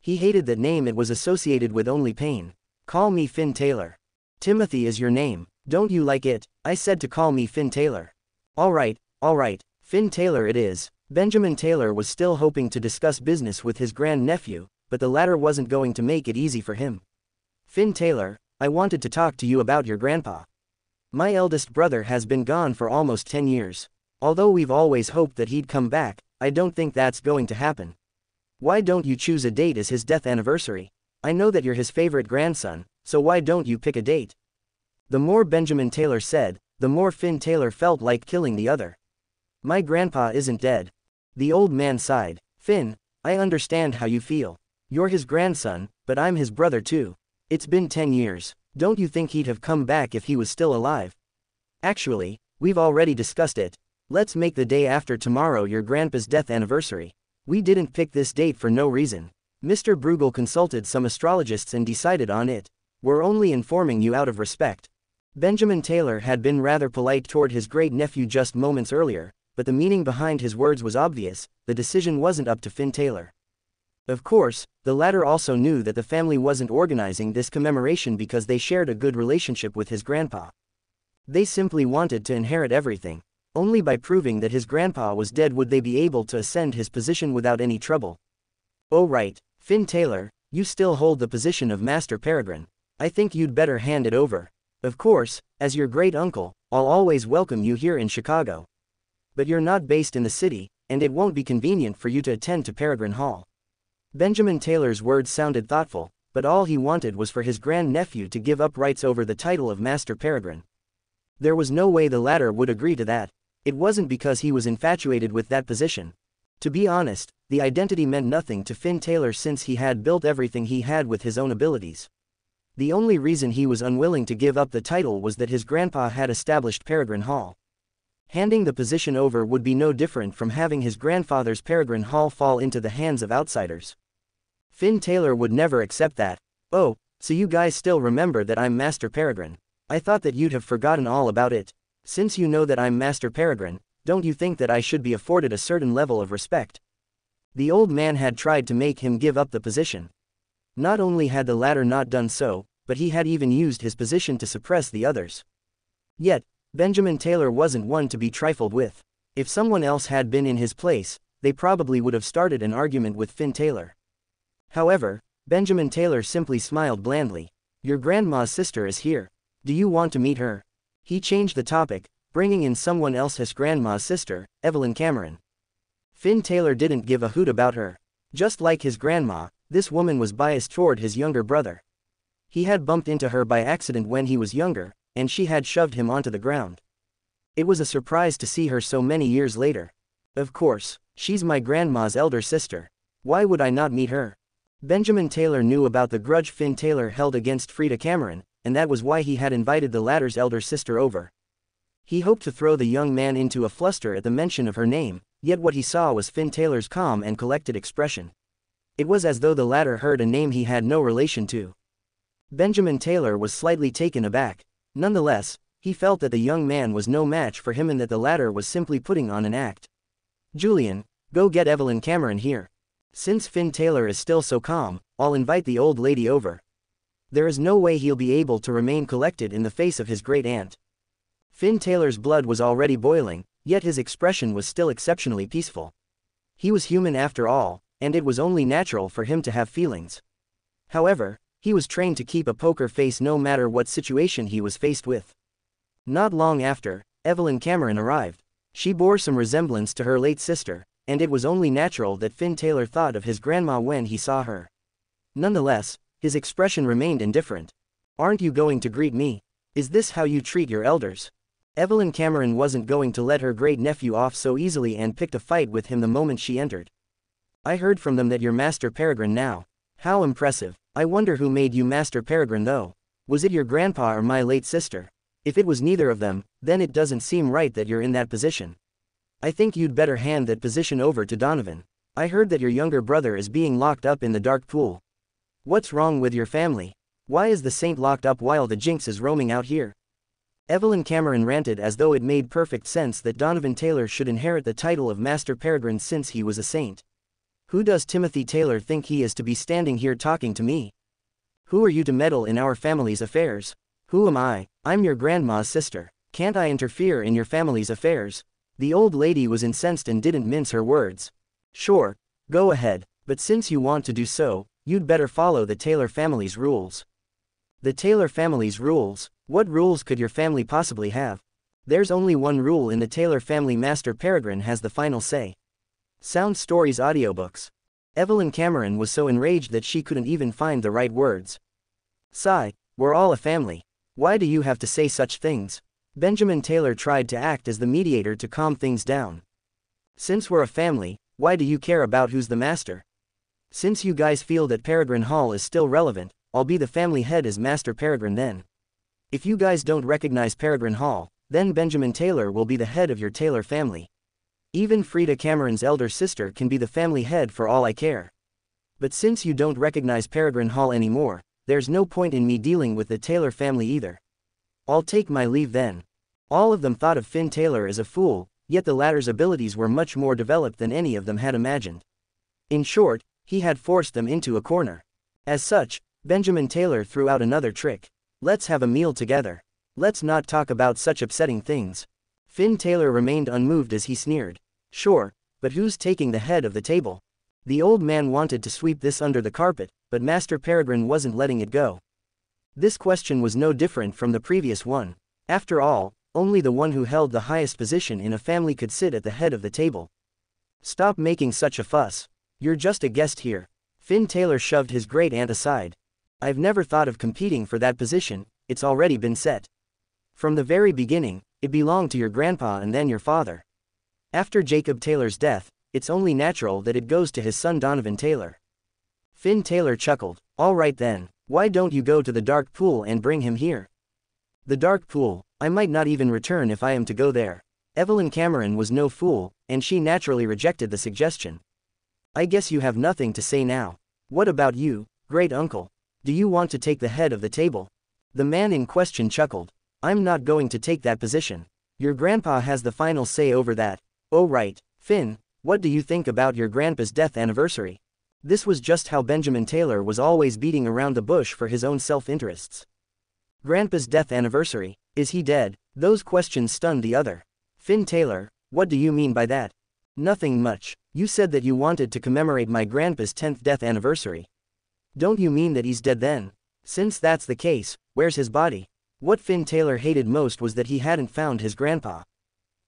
He hated that name, it was associated with only pain. Call me Finn Taylor. Timothy is your name, don't you like it? I said to call me Finn Taylor. All right, Finn Taylor it is. Benjamin Taylor was still hoping to discuss business with his grandnephew, but the latter wasn't going to make it easy for him. Finn Taylor, I wanted to talk to you about your grandpa. My eldest brother has been gone for almost 10 years. Although we've always hoped that he'd come back, I don't think that's going to happen. Why don't you choose a date as his death anniversary? I know that you're his favorite grandson, so why don't you pick a date? The more Benjamin Taylor said, the more Finn Taylor felt like killing the other. My grandpa isn't dead. The old man sighed. Finn, I understand how you feel. You're his grandson, but I'm his brother too. It's been 10 years. Don't you think he'd have come back if he was still alive? Actually, we've already discussed it. Let's make the day after tomorrow your grandpa's death anniversary. We didn't pick this date for no reason. Mr. Bruegel consulted some astrologists and decided on it. We're only informing you out of respect. Benjamin Taylor had been rather polite toward his great-nephew just moments earlier, but the meaning behind his words was obvious. The decision wasn't up to Finn Taylor. Of course, the latter also knew that the family wasn't organizing this commemoration because they shared a good relationship with his grandpa. They simply wanted to inherit everything. Only by proving that his grandpa was dead would they be able to ascend his position without any trouble. Oh right, Finn Taylor, you still hold the position of Master Peregrine. I think you'd better hand it over. Of course, as your great-uncle, I'll always welcome you here in Chicago. But you're not based in the city, and it won't be convenient for you to attend to Peregrine Hall. Benjamin Taylor's words sounded thoughtful, but all he wanted was for his grandnephew to give up rights over the title of Master Peregrine. There was no way the latter would agree to that. It wasn't because he was infatuated with that position. To be honest, the identity meant nothing to Finn Taylor since he had built everything he had with his own abilities. The only reason he was unwilling to give up the title was that his grandpa had established Peregrine Hall. Handing the position over would be no different from having his grandfather's Peregrine Hall fall into the hands of outsiders. Finn Taylor would never accept that. Oh, so you guys still remember that I'm Master Peregrine. I thought that you'd have forgotten all about it. Since you know that I'm Master Peregrine, don't you think that I should be afforded a certain level of respect? The old man had tried to make him give up the position. Not only had the latter not done so, but he had even used his position to suppress the others. Yet, Benjamin Taylor wasn't one to be trifled with. If someone else had been in his place, they probably would have started an argument with Finn Taylor. However, Benjamin Taylor simply smiled blandly. Your grandma's sister is here. Do you want to meet her? He changed the topic, bringing in someone else, his grandma's sister, Evelyn Cameron. Finn Taylor didn't give a hoot about her. Just like his grandma, This woman was biased toward his younger brother. He had bumped into her by accident when he was younger, and she had shoved him onto the ground. It was a surprise to see her so many years later. Of course, she's my grandma's elder sister. Why would I not meet her? Benjamin Taylor knew about the grudge Finn Taylor held against Frida Cameron, and that was why he had invited the latter's elder sister over. He hoped to throw the young man into a fluster at the mention of her name, yet what he saw was Finn Taylor's calm and collected expression. It was as though the latter heard a name he had no relation to. Benjamin Taylor was slightly taken aback. Nonetheless, he felt that the young man was no match for him and that the latter was simply putting on an act. Julian, go get Evelyn Cameron here. Since Finn Taylor is still so calm, I'll invite the old lady over. There is no way he'll be able to remain collected in the face of his great aunt. Finn Taylor's blood was already boiling, yet his expression was still exceptionally peaceful. He was human after all, and it was only natural for him to have feelings. However, he was trained to keep a poker face no matter what situation he was faced with. Not long after, Evelyn Cameron arrived. She bore some resemblance to her late sister, and it was only natural that Finn Taylor thought of his grandma when he saw her. Nonetheless, his expression remained indifferent. Aren't you going to greet me? Is this how you treat your elders? Evelyn Cameron wasn't going to let her great-nephew off so easily and picked a fight with him the moment she entered. I heard from them that you're Master Peregrine now. How impressive. I wonder who made you Master Peregrine though. Was it your grandpa or my late sister? If it was neither of them, then it doesn't seem right that you're in that position. I think you'd better hand that position over to Donovan. I heard that your younger brother is being locked up in the dark pool. What's wrong with your family? Why is the saint locked up while the jinx is roaming out here? Evelyn Cameron ranted as though it made perfect sense that Donovan Taylor should inherit the title of Master Peregrine since he was a saint. Who does Timothy Taylor think he is to be standing here talking to me? Who are you to meddle in our family's affairs? Who am I? I'm your grandma's sister. Can't I interfere in your family's affairs? The old lady was incensed and didn't mince her words. Sure, go ahead, but since you want to do so, you'd better follow the Taylor family's rules. The Taylor family's rules? What rules could your family possibly have? There's only one rule in the Taylor family: Master Peregrine has the final say. SoundStories audiobooks. Evelyn Cameron was so enraged that she couldn't even find the right words. Sigh, we're all a family. Why do you have to say such things? Benjamin Taylor tried to act as the mediator to calm things down. Since we're a family, why do you care about who's the master? Since you guys feel that Peregrine Hall is still relevant, I'll be the family head as Master Peregrine then. If you guys don't recognize Peregrine Hall, then Benjamin Taylor will be the head of your Taylor family. Even Frida Cameron's elder sister can be the family head for all I care. But since you don't recognize Peregrine Hall anymore, there's no point in me dealing with the Taylor family either. I'll take my leave then. All of them thought of Finn Taylor as a fool, yet the latter's abilities were much more developed than any of them had imagined. In short, he had forced them into a corner. As such, Benjamin Taylor threw out another trick. Let's have a meal together. Let's not talk about such upsetting things. Finn Taylor remained unmoved as he sneered. Sure, but who's taking the head of the table? The old man wanted to sweep this under the carpet, but Master Peregrine wasn't letting it go. This question was no different from the previous one. After all, only the one who held the highest position in a family could sit at the head of the table. Stop making such a fuss. You're just a guest here. Finn Taylor shoved his great aunt aside. I've never thought of competing for that position, it's already been set. From the very beginning, it belonged to your grandpa and then your father. After Jacob Taylor's death, it's only natural that it goes to his son Donovan Taylor. Finn Taylor chuckled. All right then, why don't you go to the dark pool and bring him here? The dark pool? I might not even return if I am to go there. Evelyn Cameron was no fool, and she naturally rejected the suggestion. I guess you have nothing to say now. What about you, great uncle? Do you want to take the head of the table? The man in question chuckled. I'm not going to take that position. Your grandpa has the final say over that. Oh right, Finn, what do you think about your grandpa's death anniversary? This was just how Benjamin Taylor was always beating around the bush for his own self-interests. Grandpa's death anniversary? Is he dead? Those questions stunned the other. Finn Taylor, what do you mean by that? Nothing much. You said that you wanted to commemorate my grandpa's 10th death anniversary. Don't you mean that he's dead then? Since that's the case, where's his body? What Finn Taylor hated most was that he hadn't found his grandpa.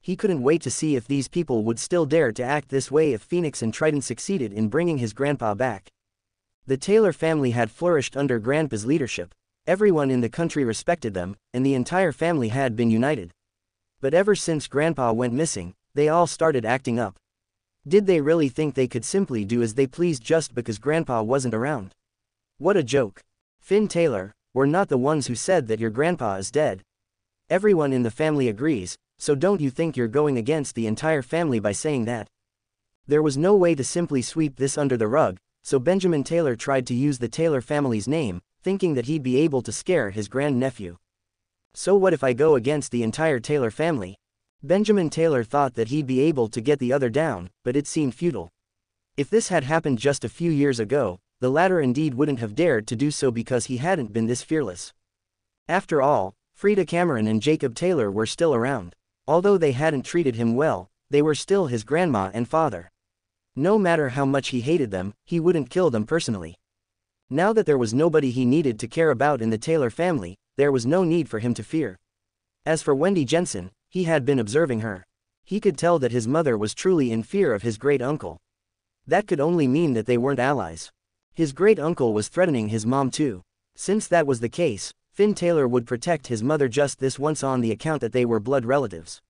He couldn't wait to see if these people would still dare to act this way if Phoenix and Triton succeeded in bringing his grandpa back. The Taylor family had flourished under Grandpa's leadership. Everyone in the country respected them, and the entire family had been united. But ever since Grandpa went missing, they all started acting up. Did they really think they could simply do as they pleased just because Grandpa wasn't around? What a joke. Finn Taylor, we're not the ones who said that your grandpa is dead. Everyone in the family agrees, so don't you think you're going against the entire family by saying that? There was no way to simply sweep this under the rug, so Benjamin Taylor tried to use the Taylor family's name, thinking that he'd be able to scare his grandnephew. So what if I go against the entire Taylor family? Benjamin Taylor thought that he'd be able to get the other down, but it seemed futile. If this had happened just a few years ago, the latter indeed wouldn't have dared to do so because he hadn't been this fearless. After all, Frida Cameron and Jacob Taylor were still around. Although they hadn't treated him well, they were still his grandma and father. No matter how much he hated them, he wouldn't kill them personally. Now that there was nobody he needed to care about in the Taylor family, there was no need for him to fear. As for Wendy Jensen, he had been observing her. He could tell that his mother was truly in fear of his great-uncle. That could only mean that they weren't allies. His great-uncle was threatening his mom too. Since that was the case, Finn Taylor would protect his mother just this once on the account that they were blood relatives.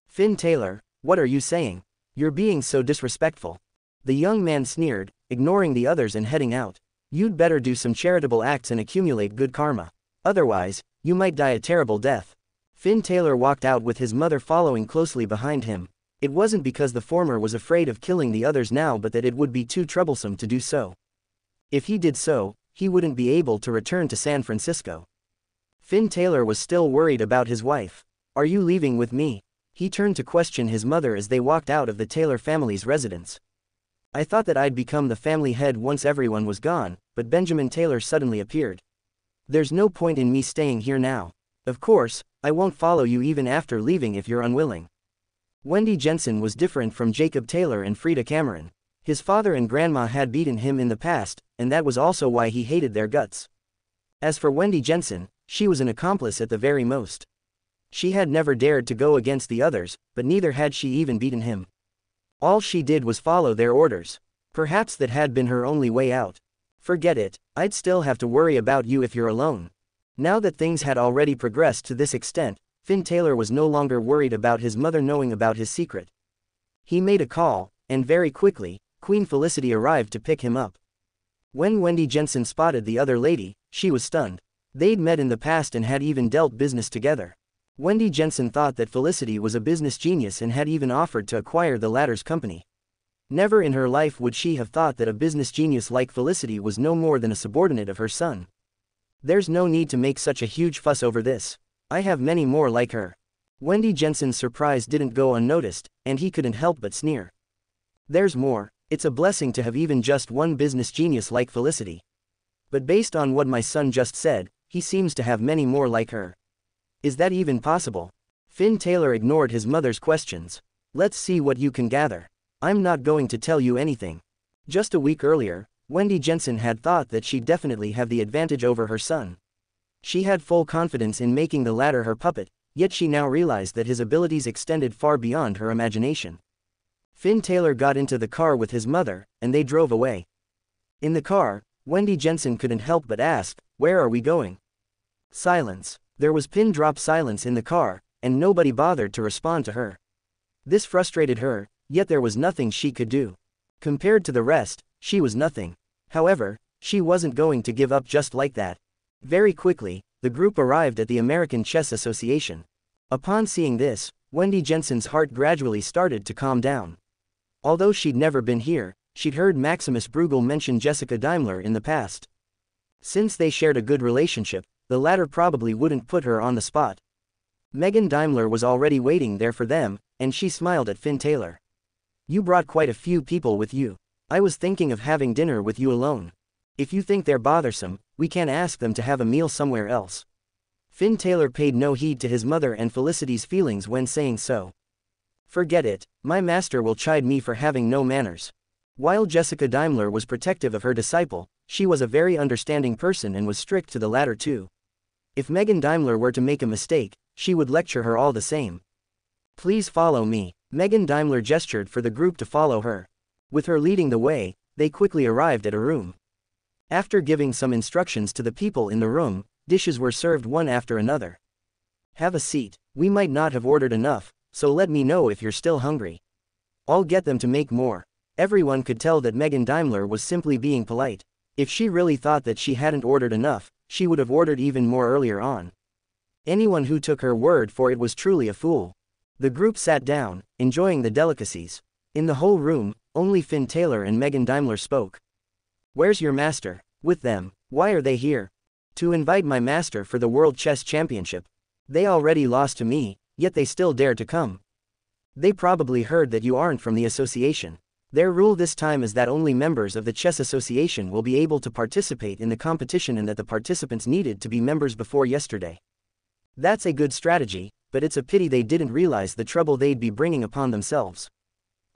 Finn Taylor, what are you saying? You're being so disrespectful. The young man sneered, ignoring the others and heading out. You'd better do some charitable acts and accumulate good karma. Otherwise, you might die a terrible death. Finn Taylor walked out with his mother following closely behind him. It wasn't because the former was afraid of killing the others now but that it would be too troublesome to do so. If he did so, he wouldn't be able to return to San Francisco. Finn Taylor was still worried about his wife. Are you leaving with me? He turned to question his mother as they walked out of the Taylor family's residence. I thought that I'd become the family head once everyone was gone, but Benjamin Taylor suddenly appeared. There's no point in me staying here now. Of course, I won't follow you even after leaving if you're unwilling. Wendy Jensen was different from Jacob Taylor and Frida Cameron. His father and grandma had beaten him in the past, and that was also why he hated their guts. As for Wendy Jensen, she was an accomplice at the very most. She had never dared to go against the others, but neither had she even beaten him. All she did was follow their orders. Perhaps that had been her only way out. Forget it, I'd still have to worry about you if you're alone. Now that things had already progressed to this extent, Finn Taylor was no longer worried about his mother knowing about his secret. He made a call, and very quickly, Queen Felicity arrived to pick him up. When Wendy Jensen spotted the other lady, she was stunned. They'd met in the past and had even dealt business together. Wendy Jensen thought that Felicity was a business genius and had even offered to acquire the latter's company. Never in her life would she have thought that a business genius like Felicity was no more than a subordinate of her son. There's no need to make such a huge fuss over this. I have many more like her. Wendy Jensen's surprise didn't go unnoticed, and he couldn't help but sneer. There's more. It's a blessing to have even just one business genius like Felicity. But based on what my son just said, he seems to have many more like her. Is that even possible? Finn Taylor ignored his mother's questions. Let's see what you can gather. I'm not going to tell you anything. Just a week earlier, Wendy Jensen had thought that she'd definitely have the advantage over her son. She had full confidence in making the latter her puppet, yet she now realized that his abilities extended far beyond her imagination. Finn Taylor got into the car with his mother, and they drove away. In the car, Wendy Jensen couldn't help but ask, "Where are we going?" Silence. There was pin-drop silence in the car, and nobody bothered to respond to her. This frustrated her, yet there was nothing she could do. Compared to the rest, she was nothing. However, she wasn't going to give up just like that. Very quickly, the group arrived at the American Chess Association. Upon seeing this, Wendy Jensen's heart gradually started to calm down. Although she'd never been here, she'd heard Maximus Bruegel mention Jessica Daimler in the past. Since they shared a good relationship, the latter probably wouldn't put her on the spot. Megan Daimler was already waiting there for them, and she smiled at Finn Taylor. You brought quite a few people with you. I was thinking of having dinner with you alone. If you think they're bothersome, we can ask them to have a meal somewhere else. Finn Taylor paid no heed to his mother and Felicity's feelings when saying so. Forget it, my master will chide me for having no manners. While Jessica Daimler was protective of her disciple, she was a very understanding person and was strict to the latter too. If Megan Daimler were to make a mistake, she would lecture her all the same. Please follow me. Megan Daimler gestured for the group to follow her. With her leading the way, they quickly arrived at a room. After giving some instructions to the people in the room, dishes were served one after another. Have a seat. We might not have ordered enough, so let me know if you're still hungry. I'll get them to make more. Everyone could tell that Megan Daimler was simply being polite. If she really thought that she hadn't ordered enough, she would have ordered even more earlier on. Anyone who took her word for it was truly a fool. The group sat down, enjoying the delicacies. In the whole room, only Finn Taylor and Megan Daimler spoke. Where's your master? With them. Why are they here? To invite my master for the World Chess Championship. They already lost to me, yet they still dare to come. They probably heard that you aren't from the association. Their rule this time is that only members of the chess association will be able to participate in the competition and that the participants needed to be members before yesterday. That's a good strategy, but it's a pity they didn't realize the trouble they'd be bringing upon themselves.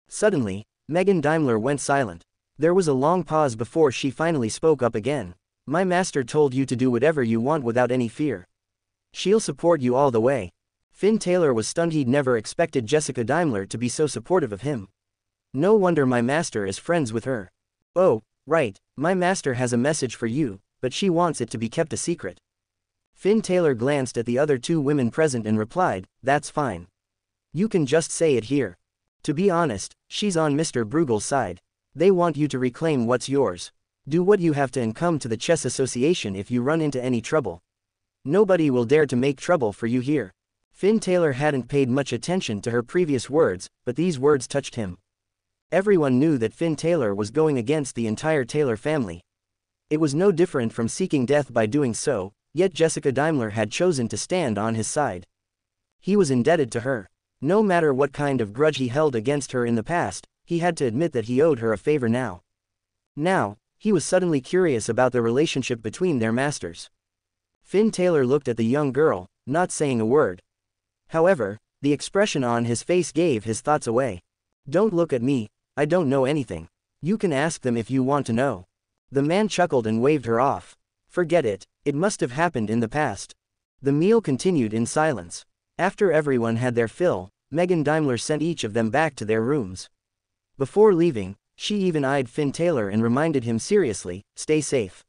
Suddenly, Megan Daimler went silent. There was a long pause before she finally spoke up again. My master told you to do whatever you want without any fear. She'll support you all the way. Finn Taylor was stunned. He'd never expected Jessica Daimler to be so supportive of him. No wonder my master is friends with her. Oh, right, my master has a message for you, but she wants it to be kept a secret. Finn Taylor glanced at the other two women present and replied, that's fine. You can just say it here. To be honest, she's on Mr. Bruegel's side. They want you to reclaim what's yours. Do what you have to and come to the chess association if you run into any trouble. Nobody will dare to make trouble for you here. Finn Taylor hadn't paid much attention to her previous words, but these words touched him. Everyone knew that Finn Taylor was going against the entire Taylor family. It was no different from seeking death by doing so, yet Jessica Daimler had chosen to stand on his side. He was indebted to her. No matter what kind of grudge he held against her in the past, he had to admit that he owed her a favor now. Now, he was suddenly curious about the relationship between their masters. Finn Taylor looked at the young girl, not saying a word. However, the expression on his face gave his thoughts away. Don't look at me, I don't know anything. You can ask them if you want to know. The man chuckled and waved her off. Forget it, it must have happened in the past. The meal continued in silence. After everyone had their fill, Megan Daimler sent each of them back to their rooms. Before leaving, she even eyed Finn Taylor and reminded him seriously, stay safe.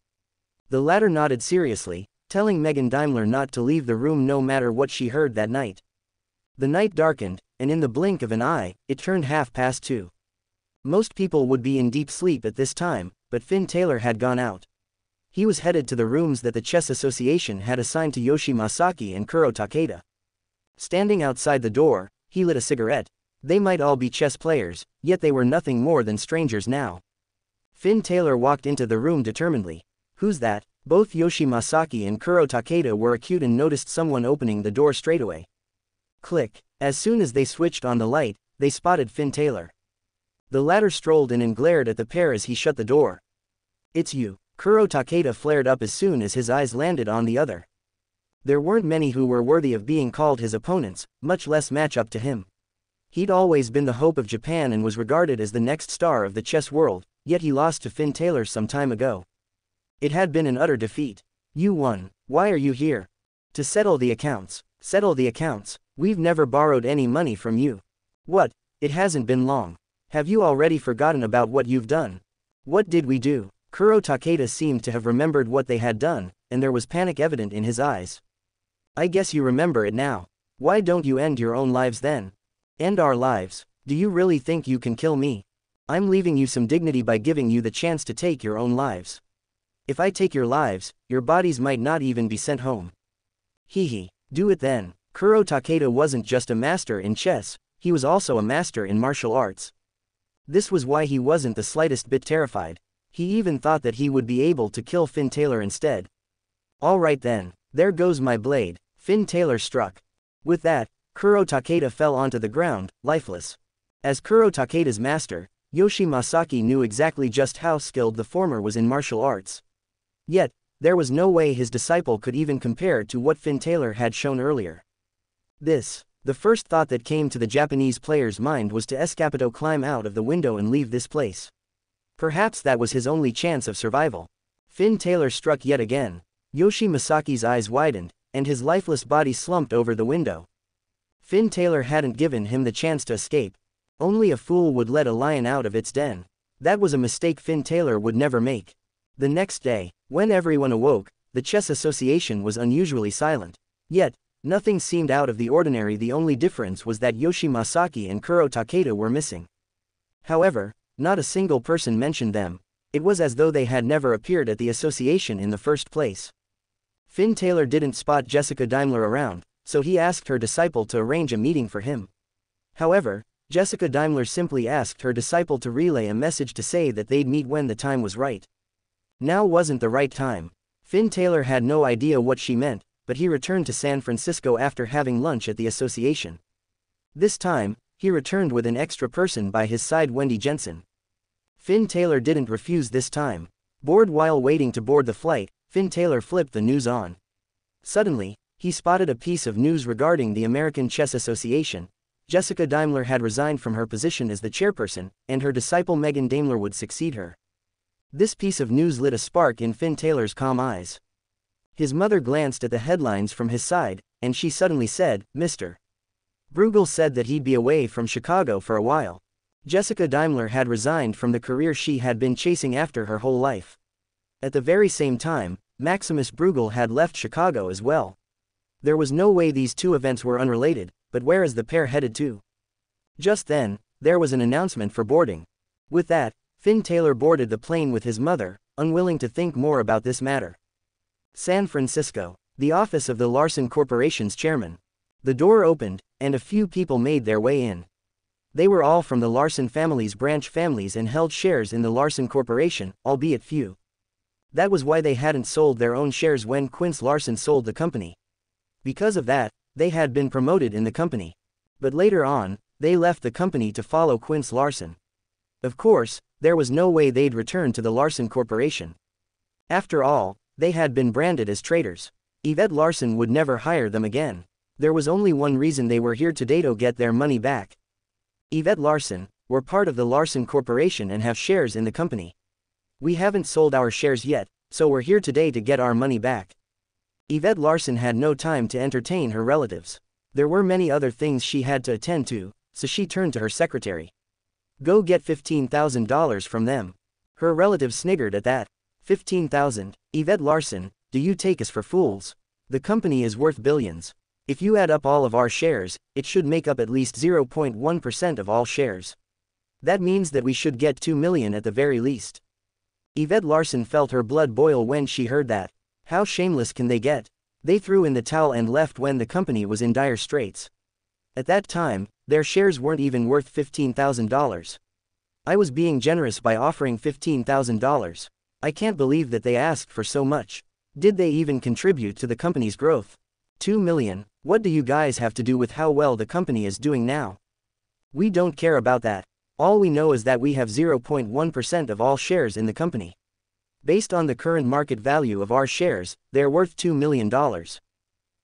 The latter nodded seriously, telling Megan Daimler not to leave the room no matter what she heard that night. The night darkened, and in the blink of an eye, it turned 2:30. Most people would be in deep sleep at this time, but Finn Taylor had gone out. He was headed to the rooms that the chess association had assigned to Yoshi Masaki and Kuro Takeda. Standing outside the door, he lit a cigarette. They might all be chess players, yet they were nothing more than strangers now. Finn Taylor walked into the room determinedly. Who's that? Both Yoshi Masaki and Kuro Takeda were acute and noticed someone opening the door straightaway. Click. As soon as they switched on the light, they spotted Finn Taylor. The latter strolled in and glared at the pair as he shut the door. It's you. Kuro Takeda flared up as soon as his eyes landed on the other. There weren't many who were worthy of being called his opponents, much less match up to him. He'd always been the hope of Japan and was regarded as the next star of the chess world, yet he lost to Finn Taylor some time ago. It had been an utter defeat. You won. Why are you here? To settle the accounts. Settle the accounts. We've never borrowed any money from you. What? It hasn't been long. Have you already forgotten about what you've done? What did we do? Kuro Takeda seemed to have remembered what they had done, and there was panic evident in his eyes. I guess you remember it now. Why don't you end your own lives then? End our lives? Do you really think you can kill me? I'm leaving you some dignity by giving you the chance to take your own lives. If I take your lives, your bodies might not even be sent home. Hee, do it then. Kuro Takeda wasn't just a master in chess, he was also a master in martial arts. This was why he wasn't the slightest bit terrified. He even thought that he would be able to kill Finn Taylor instead. All right then, there goes my blade. Finn Taylor struck. With that, Kuro Takeda fell onto the ground, lifeless. As Kuro Takeda's master, Yoshi Masaki knew exactly just how skilled the former was in martial arts. Yet, there was no way his disciple could even compare to what Finn Taylor had shown earlier. The first thought that came to the Japanese player's mind was to escapado, climb out of the window and leave this place. Perhaps that was his only chance of survival. Finn Taylor struck yet again. Yoshi Masaki's eyes widened, and his lifeless body slumped over the window. Finn Taylor hadn't given him the chance to escape. Only a fool would let a lion out of its den. That was a mistake Finn Taylor would never make. The next day, when everyone awoke, the chess association was unusually silent. Yet, nothing seemed out of the ordinary. The only difference was that Yoshi Masaki and Kuro Takeda were missing. However, not a single person mentioned them. It was as though they had never appeared at the association in the first place. Finn Taylor didn't spot Jessica Daimler around, so he asked her disciple to arrange a meeting for him. However, Jessica Daimler simply asked her disciple to relay a message to say that they'd meet when the time was right. Now wasn't the right time. Finn Taylor had no idea what she meant, but he returned to San Francisco after having lunch at the association. This time, he returned with an extra person by his side, Wendy Jensen. Finn Taylor didn't refuse this time. Bored while waiting to board the flight, Finn Taylor flipped the news on. Suddenly, he spotted a piece of news regarding the American Chess Association. Jessica Daimler had resigned from her position as the chairperson, and her disciple Megan Daimler would succeed her. This piece of news lit a spark in Finn Taylor's calm eyes. His mother glanced at the headlines from his side, and she suddenly said, "Mr. Bruegel said that he'd be away from Chicago for a while." Jessica Daimler had resigned from the career she had been chasing after her whole life. At the very same time, Maximus Bruegel had left Chicago as well. There was no way these two events were unrelated, but where is the pair headed to? Just then, there was an announcement for boarding. With that, Finn Taylor boarded the plane with his mother, unwilling to think more about this matter. San Francisco, the office of the Larson Corporation's chairman. The door opened, and a few people made their way in. They were all from the Larson family's branch families and held shares in the Larson Corporation, albeit few. That was why they hadn't sold their own shares when Quince Larson sold the company. Because of that, they had been promoted in the company. But later on, they left the company to follow Quince Larson. Of course, there was no way they'd return to the Larson Corporation. After all, they had been branded as traitors. Yvette Larson would never hire them again. There was only one reason they were here today: to get their money back. Yvette Larson, we're part of the Larson Corporation and have shares in the company. We haven't sold our shares yet, so we're here today to get our money back. Yvette Larson had no time to entertain her relatives. There were many other things she had to attend to, so she turned to her secretary. Go get $15,000 from them. Her relatives sniggered at that. 15,000, Yvette Larson, do you take us for fools? The company is worth billions. If you add up all of our shares, it should make up at least 0.1% of all shares. That means that we should get 2 million at the very least. Yvette Larson felt her blood boil when she heard that. How shameless can they get? They threw in the towel and left when the company was in dire straits. At that time, their shares weren't even worth $15,000. I was being generous by offering $15,000. I can't believe that they asked for so much. Did they even contribute to the company's growth? 2 million, what do you guys have to do with how well the company is doing now? We don't care about that. All we know is that we have 0.1% of all shares in the company. Based on the current market value of our shares, they're worth $2 million.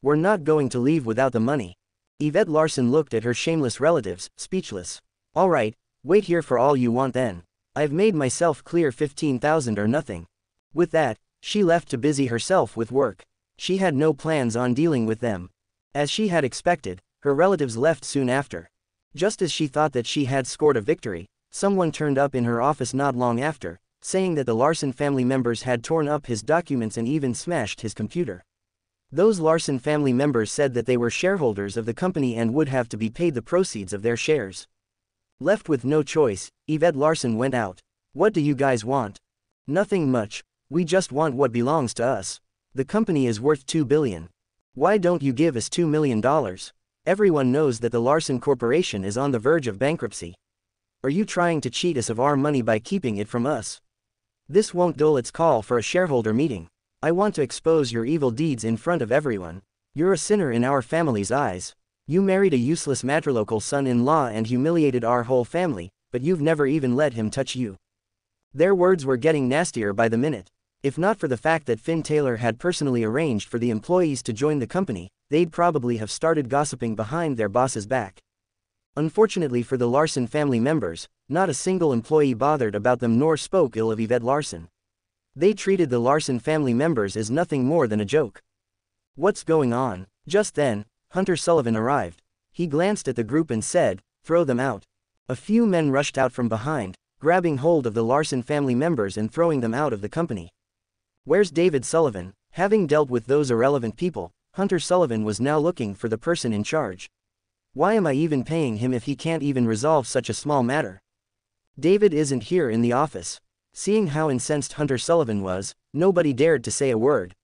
We're not going to leave without the money. Yvette Larson looked at her shameless relatives, speechless. All right, wait here for all you want then. I've made myself clear, 15,000 or nothing. With that, she left to busy herself with work. She had no plans on dealing with them. As she had expected, her relatives left soon after. Just as she thought that she had scored a victory, someone turned up in her office not long after, saying that the Larson family members had torn up his documents and even smashed his computer. Those Larson family members said that they were shareholders of the company and would have to be paid the proceeds of their shares. Left with no choice, Yvette Larson went out. What do you guys want? Nothing much. We just want what belongs to us. The company is worth $2 billion. Why don't you give us $2 million? Everyone knows that the Larson Corporation is on the verge of bankruptcy. Are you trying to cheat us of our money by keeping it from us? This won't dull its call for a shareholder meeting. I want to expose your evil deeds in front of everyone. You're a sinner in our family's eyes. You married a useless matrilocal son-in-law and humiliated our whole family, but you've never even let him touch you. Their words were getting nastier by the minute. If not for the fact that Finn Taylor had personally arranged for the employees to join the company, they'd probably have started gossiping behind their boss's back. Unfortunately for the Larson family members, not a single employee bothered about them nor spoke ill of Yvette Larson. They treated the Larson family members as nothing more than a joke. What's going on? Just then, Hunter Sullivan arrived. He glanced at the group and said, "Throw them out." A few men rushed out from behind, grabbing hold of the Larson family members and throwing them out of the company. Where's David Sullivan? Having dealt with those irrelevant people, Hunter Sullivan was now looking for the person in charge. Why am I even paying him if he can't even resolve such a small matter? David isn't here in the office. Seeing how incensed Hunter Sullivan was, nobody dared to say a word.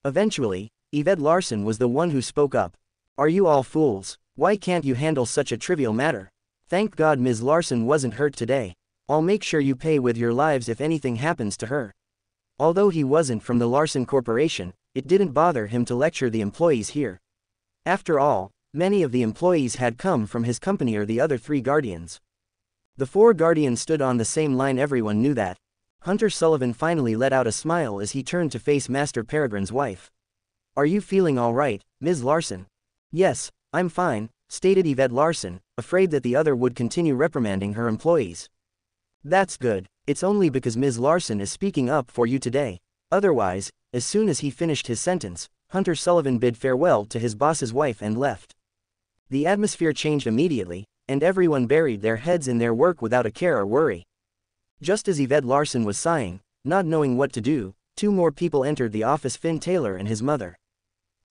Eventually, Yvette Larson was the one who spoke up. Are you all fools? Why can't you handle such a trivial matter? Thank God Ms. Larson wasn't hurt today. I'll make sure you pay with your lives if anything happens to her. Although he wasn't from the Larson Corporation, it didn't bother him to lecture the employees here. After all, many of the employees had come from his company or the other 3 guardians. The 4 guardians stood on the same line. Everyone knew that. Hunter Sullivan finally let out a smile as he turned to face Master Peregrine's wife. Are you feeling all right, Ms. Larson? Yes, I'm fine, stated Yvette Larson, afraid that the other would continue reprimanding her employees. That's good. It's only because Ms. Larson is speaking up for you today. Otherwise, as soon as he finished his sentence, Hunter Sullivan bid farewell to his boss's wife and left. The atmosphere changed immediately, and everyone buried their heads in their work without a care or worry. Just as Yvette Larson was sighing, not knowing what to do, 2 more people entered the office: Finn Taylor and his mother.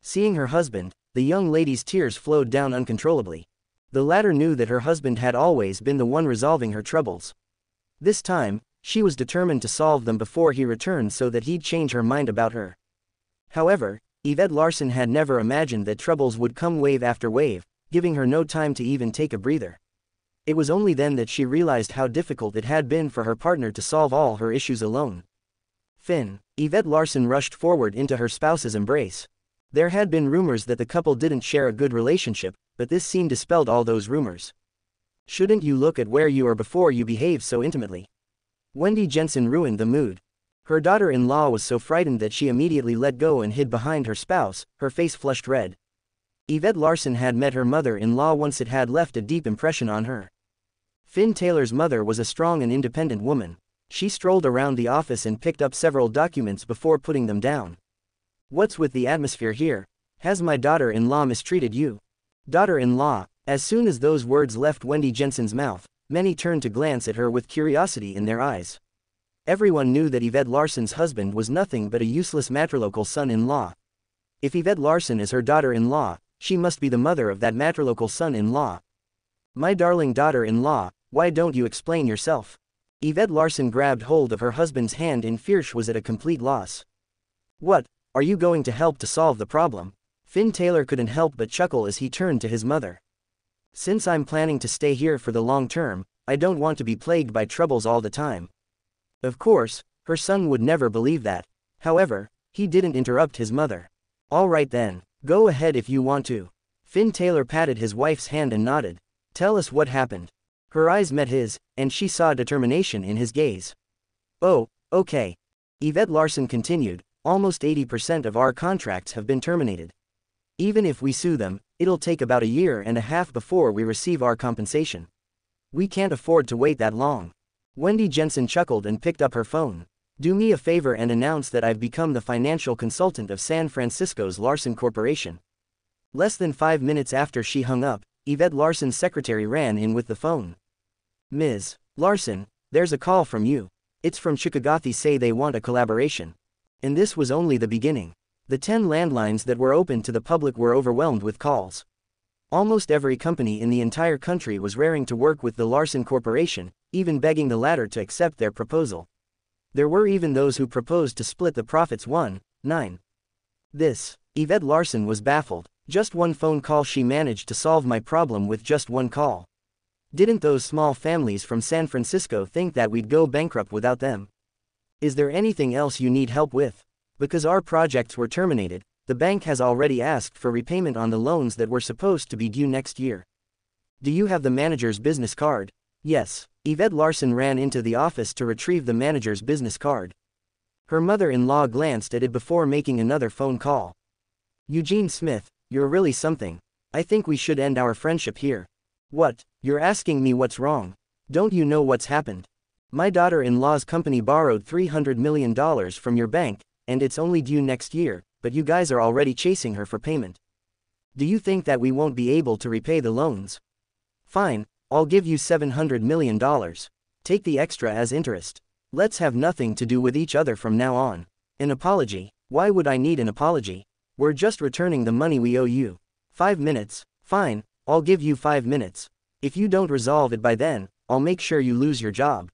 Seeing her husband, the young lady's tears flowed down uncontrollably. The latter knew that her husband had always been the one resolving her troubles. This time, she was determined to solve them before he returned so that he'd change her mind about her. However, Yvette Larson had never imagined that troubles would come wave after wave, giving her no time to even take a breather. It was only then that she realized how difficult it had been for her partner to solve all her issues alone. Finn, Yvette Larson rushed forward into her spouse's embrace. There had been rumors that the couple didn't share a good relationship, but this scene dispelled all those rumors. Shouldn't you look at where you are before you behave so intimately? Wendy Jensen ruined the mood. Her daughter-in-law was so frightened that she immediately let go and hid behind her spouse, her face flushed red. Yvette Larson had met her mother-in-law once. It had left a deep impression on her. Finn Taylor's mother was a strong and independent woman. She strolled around the office and picked up several documents before putting them down. What's with the atmosphere here? Has my daughter-in-law mistreated you? Daughter-in-law. As soon as those words left Wendy Jensen's mouth, many turned to glance at her with curiosity in their eyes. Everyone knew that Yvette Larson's husband was nothing but a useless matrilocal son-in-law. If Yvette Larson is her daughter-in-law, she must be the mother of that matrilocal son-in-law. My darling daughter-in-law, why don't you explain yourself? Yvette Larson grabbed hold of her husband's hand in fear. She was at a complete loss. What, are you going to help to solve the problem? Finn Taylor couldn't help but chuckle as he turned to his mother. Since I'm planning to stay here for the long term, I don't want to be plagued by troubles all the time. Of course, her son would never believe that. However, he didn't interrupt his mother. All right then, go ahead if you want to. Finn Taylor patted his wife's hand and nodded. Tell us what happened. Her eyes met his, and she saw determination in his gaze. Oh, okay. Yvette Larson continued, almost 80% of our contracts have been terminated. Even if we sue them, it'll take about 1.5 years before we receive our compensation. We can't afford to wait that long. Wendy Jensen chuckled and picked up her phone. Do me a favor and announce that I've become the financial consultant of San Francisco's Larson Corporation. Less than 5 minutes after she hung up, Yvette Larson's secretary ran in with the phone. Ms. Larson, there's a call from you. It's from Chicagothy. Say they want a collaboration. And this was only the beginning. The 10 landlines that were open to the public were overwhelmed with calls. Almost every company in the entire country was raring to work with the Larson Corporation, even begging the latter to accept their proposal. There were even those who proposed to split the profits 1/9. This, Yvette Larson was baffled. Just one phone call. She managed to solve my problem with just one call. Didn't those small families from San Francisco think that we'd go bankrupt without them? Is there anything else you need help with? Because our projects were terminated, the bank has already asked for repayment on the loans that were supposed to be due next year. Do you have the manager's business card? Yes. Yvette Larson ran into the office to retrieve the manager's business card. Her mother-in-law glanced at it before making another phone call. Eugene Smith, you're really something. I think we should end our friendship here. What? You're asking me what's wrong? Don't you know what's happened? My daughter-in-law's company borrowed $300 million from your bank, and it's only due next year, but you guys are already chasing her for payment. Do you think that we won't be able to repay the loans? Fine, I'll give you $700 million. Take the extra as interest. Let's have nothing to do with each other from now on. An apology? Why would I need an apology? We're just returning the money we owe you. 5 minutes? Fine, I'll give you 5 minutes. If you don't resolve it by then, I'll make sure you lose your job.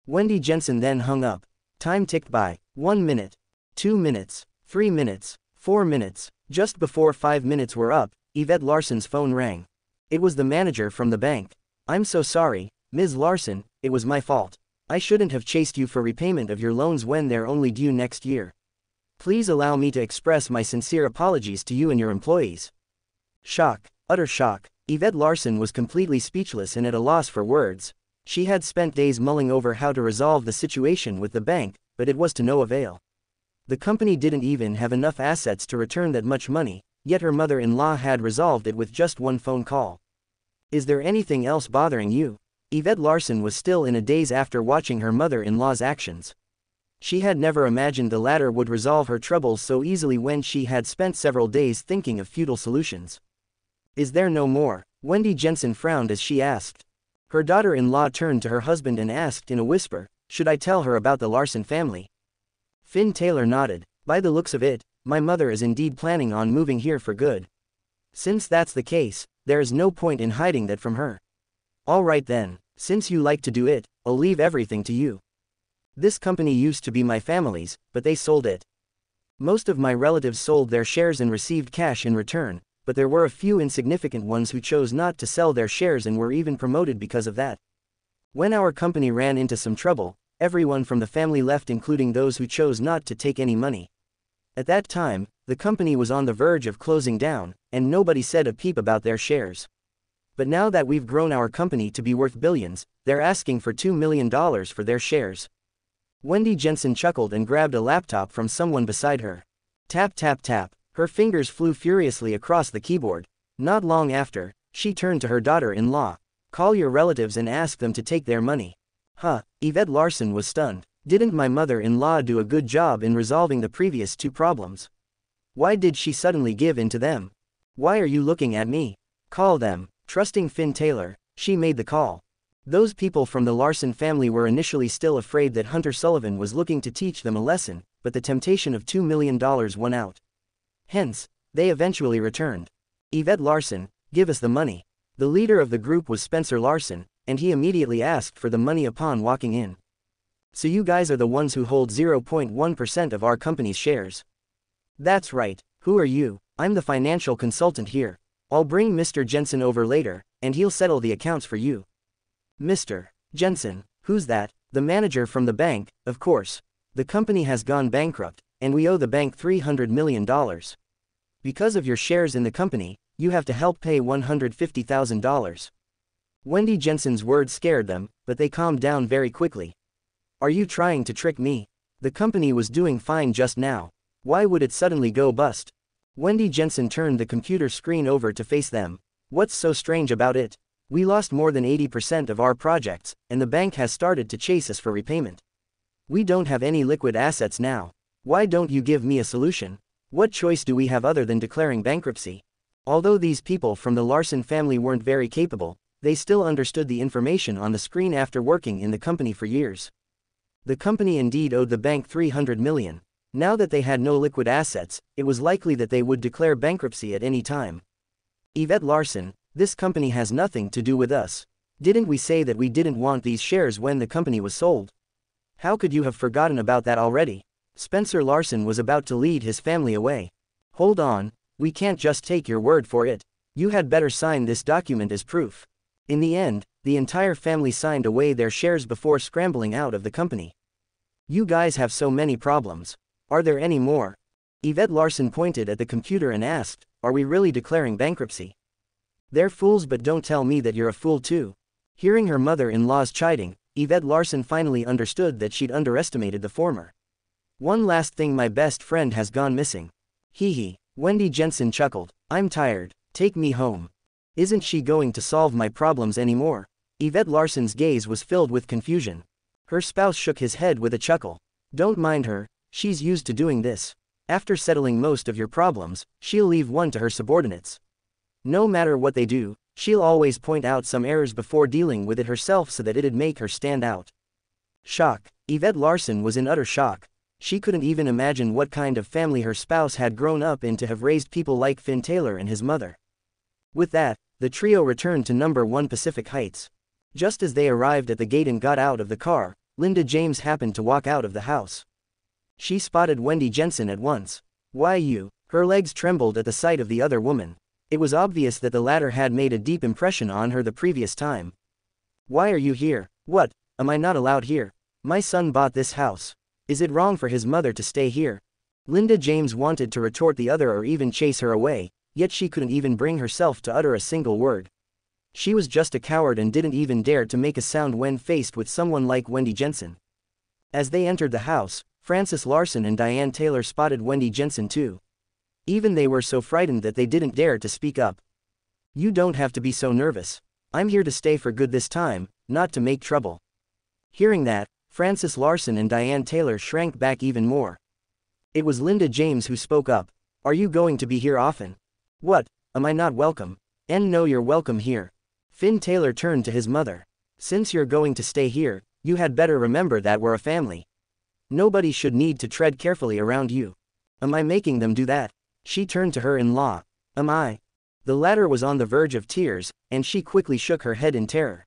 Wendy Jensen then hung up. Time ticked by. 1 minute. 2 minutes. 3 minutes. 4 minutes. Just before 5 minutes were up, Yvette Larson's phone rang. It was the manager from the bank. I'm so sorry, Ms. Larson, it was my fault. I shouldn't have chased you for repayment of your loans when they're only due next year. Please allow me to express my sincere apologies to you and your employees. Shock, utter shock. Yvette Larson was completely speechless and at a loss for words. She had spent days mulling over how to resolve the situation with the bank, but it was to no avail. The company didn't even have enough assets to return that much money, yet her mother-in-law had resolved it with just one phone call. Is there anything else bothering you? Yvette Larson was still in a daze after watching her mother-in-law's actions. She had never imagined the latter would resolve her troubles so easily when she had spent several days thinking of futile solutions. Is there no more? Wendy Jensen frowned as she asked. Her daughter-in-law turned to her husband and asked in a whisper, should I tell her about the Larson family? Finn Taylor nodded. By the looks of it, my mother is indeed planning on moving here for good. Since that's the case, there is no point in hiding that from her. All right then, since you like to do it, I'll leave everything to you. This company used to be my family's, but they sold it. Most of my relatives sold their shares and received cash in return, but there were a few insignificant ones who chose not to sell their shares and were even promoted because of that. When our company ran into some trouble, everyone from the family left, including those who chose not to take any money. At that time, the company was on the verge of closing down, and nobody said a peep about their shares. But now that we've grown our company to be worth billions, they're asking for $2 million for their shares. Wendy Jensen chuckled and grabbed a laptop from someone beside her. Tap tap tap, her fingers flew furiously across the keyboard. Not long after, she turned to her daughter-in-law. Call your relatives and ask them to take their money. Huh, Yvette Larson was stunned. Didn't my mother-in-law do a good job in resolving the previous two problems? Why did she suddenly give in to them? Why are you looking at me? Call them. Trusting Finn Taylor, she made the call. Those people from the Larson family were initially still afraid that Hunter Sullivan was looking to teach them a lesson, but the temptation of $2 million won out. Hence, they eventually returned. Yvette Larson, give us the money. The leader of the group was Spencer Larson, and he immediately asked for the money upon walking in. So you guys are the ones who hold 0.1% of our company's shares. That's right. Who are you? I'm the financial consultant here. I'll bring Mr. Jensen over later, and he'll settle the accounts for you. Mr. Jensen, who's that? The manager from the bank, of course. The company has gone bankrupt, and we owe the bank $300 million. Because of your shares in the company, you have to help pay $150,000. Wendy Jensen's words scared them, but they calmed down very quickly. Are you trying to trick me? The company was doing fine just now. Why would it suddenly go bust? Wendy Jensen turned the computer screen over to face them. What's so strange about it? We lost more than 80% of our projects, and the bank has started to chase us for repayment. We don't have any liquid assets now. Why don't you give me a solution? What choice do we have other than declaring bankruptcy? Although these people from the Larson family weren't very capable, they still understood the information on the screen after working in the company for years. The company indeed owed the bank $300 million. Now that they had no liquid assets, it was likely that they would declare bankruptcy at any time. Yvette Larson, this company has nothing to do with us. Didn't we say that we didn't want these shares when the company was sold? How could you have forgotten about that already? Spencer Larson was about to lead his family away. Hold on, we can't just take your word for it. You had better sign this document as proof. In the end, the entire family signed away their shares before scrambling out of the company. You guys have so many problems. Are there any more? Yvette Larson pointed at the computer and asked, are we really declaring bankruptcy? They're fools, but don't tell me that you're a fool too. Hearing her mother-in-law's chiding, Yvette Larson finally understood that she'd underestimated the former. One last thing, my best friend has gone missing. Hee hee. Wendy Jensen chuckled. I'm tired. Take me home. Isn't she going to solve my problems anymore? Yvette Larson's gaze was filled with confusion. Her spouse shook his head with a chuckle. Don't mind her, she's used to doing this. After settling most of your problems, she'll leave one to her subordinates. No matter what they do, she'll always point out some errors before dealing with it herself so that it'd make her stand out. Shock. Yvette Larson was in utter shock. She couldn't even imagine what kind of family her spouse had grown up in to have raised people like Finn Taylor and his mother. With that, the trio returned to number 1 Pacific Heights. Just as they arrived at the gate and got out of the car, Linda James happened to walk out of the house. She spotted Wendy Jensen at once. "Why you?" Her legs trembled at the sight of the other woman. It was obvious that the latter had made a deep impression on her the previous time. "Why are you here?" "What, am I not allowed here? My son bought this house. Is it wrong for his mother to stay here?" Linda James wanted to retort the other or even chase her away, yet she couldn't even bring herself to utter a single word. She was just a coward and didn't even dare to make a sound when faced with someone like Wendy Jensen. As they entered the house, Frances Larson and Diane Taylor spotted Wendy Jensen too. Even they were so frightened that they didn't dare to speak up. "You don't have to be so nervous. I'm here to stay for good this time, not to make trouble." Hearing that, Frances Larson and Diane Taylor shrank back even more. It was Linda James who spoke up. "Are you going to be here often?" "What, am I not welcome?" "And no, you're welcome here." Finn Taylor turned to his mother. "Since you're going to stay here, you had better remember that we're a family. Nobody should need to tread carefully around you." "Am I making them do that?" She turned to her in-law. "Am I?" The latter was on the verge of tears, and she quickly shook her head in terror.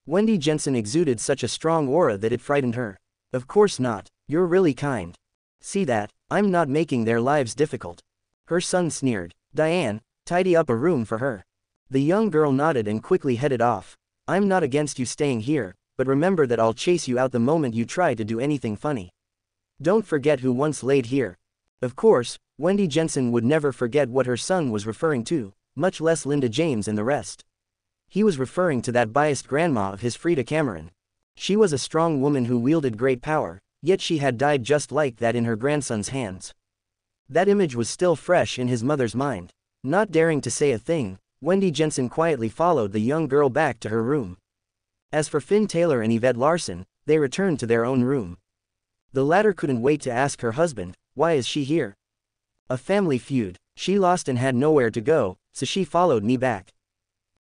Wendy Jensen exuded such a strong aura that it frightened her. "Of course not, you're really kind. See that, I'm not making their lives difficult." Her son sneered. "Diane, tidy up a room for her." The young girl nodded and quickly headed off. "I'm not against you staying here, but remember that I'll chase you out the moment you try to do anything funny. Don't forget who once laid here." Of course, Wendy Jensen would never forget what her son was referring to, much less Linda James and the rest. He was referring to that biased grandma of his, Frida Cameron. She was a strong woman who wielded great power, yet she had died just like that in her grandson's hands. That image was still fresh in his mother's mind. Not daring to say a thing, Wendy Jensen quietly followed the young girl back to her room. As for Finn Taylor and Yvette Larson, they returned to their own room. The latter couldn't wait to ask her husband, "Why is she here?" "A family feud. She lost and had nowhere to go, so she followed me back."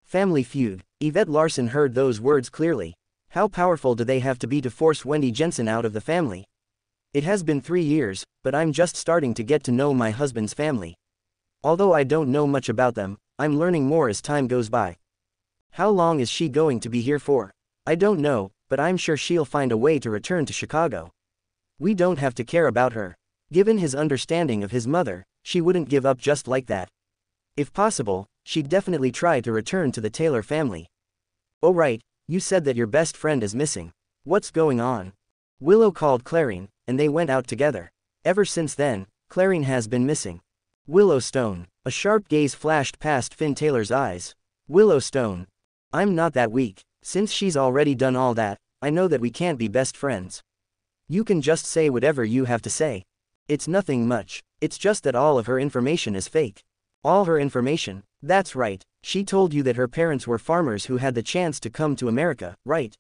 Family feud. Yvette Larson heard those words clearly. How powerful do they have to be to force Wendy Jensen out of the family? "It has been 3 years, but I'm just starting to get to know my husband's family. Although I don't know much about them, I'm learning more as time goes by." "How long is she going to be here for?" "I don't know, but I'm sure she'll find a way to return to Chicago. We don't have to care about her." Given his understanding of his mother, she wouldn't give up just like that. If possible, she'd definitely try to return to the Taylor family. "Oh right, you said that your best friend is missing. What's going on?" Willow called Clarine, and they went out together. Ever since then, Clarine has been missing. Willowstone. A sharp gaze flashed past Finn Taylor's eyes. "Willowstone. I'm not that weak. Since she's already done all that, I know that we can't be best friends. You can just say whatever you have to say. It's nothing much, it's just that all of her information is fake." "All her information?" "That's right, she told you that her parents were farmers who had the chance to come to America, right?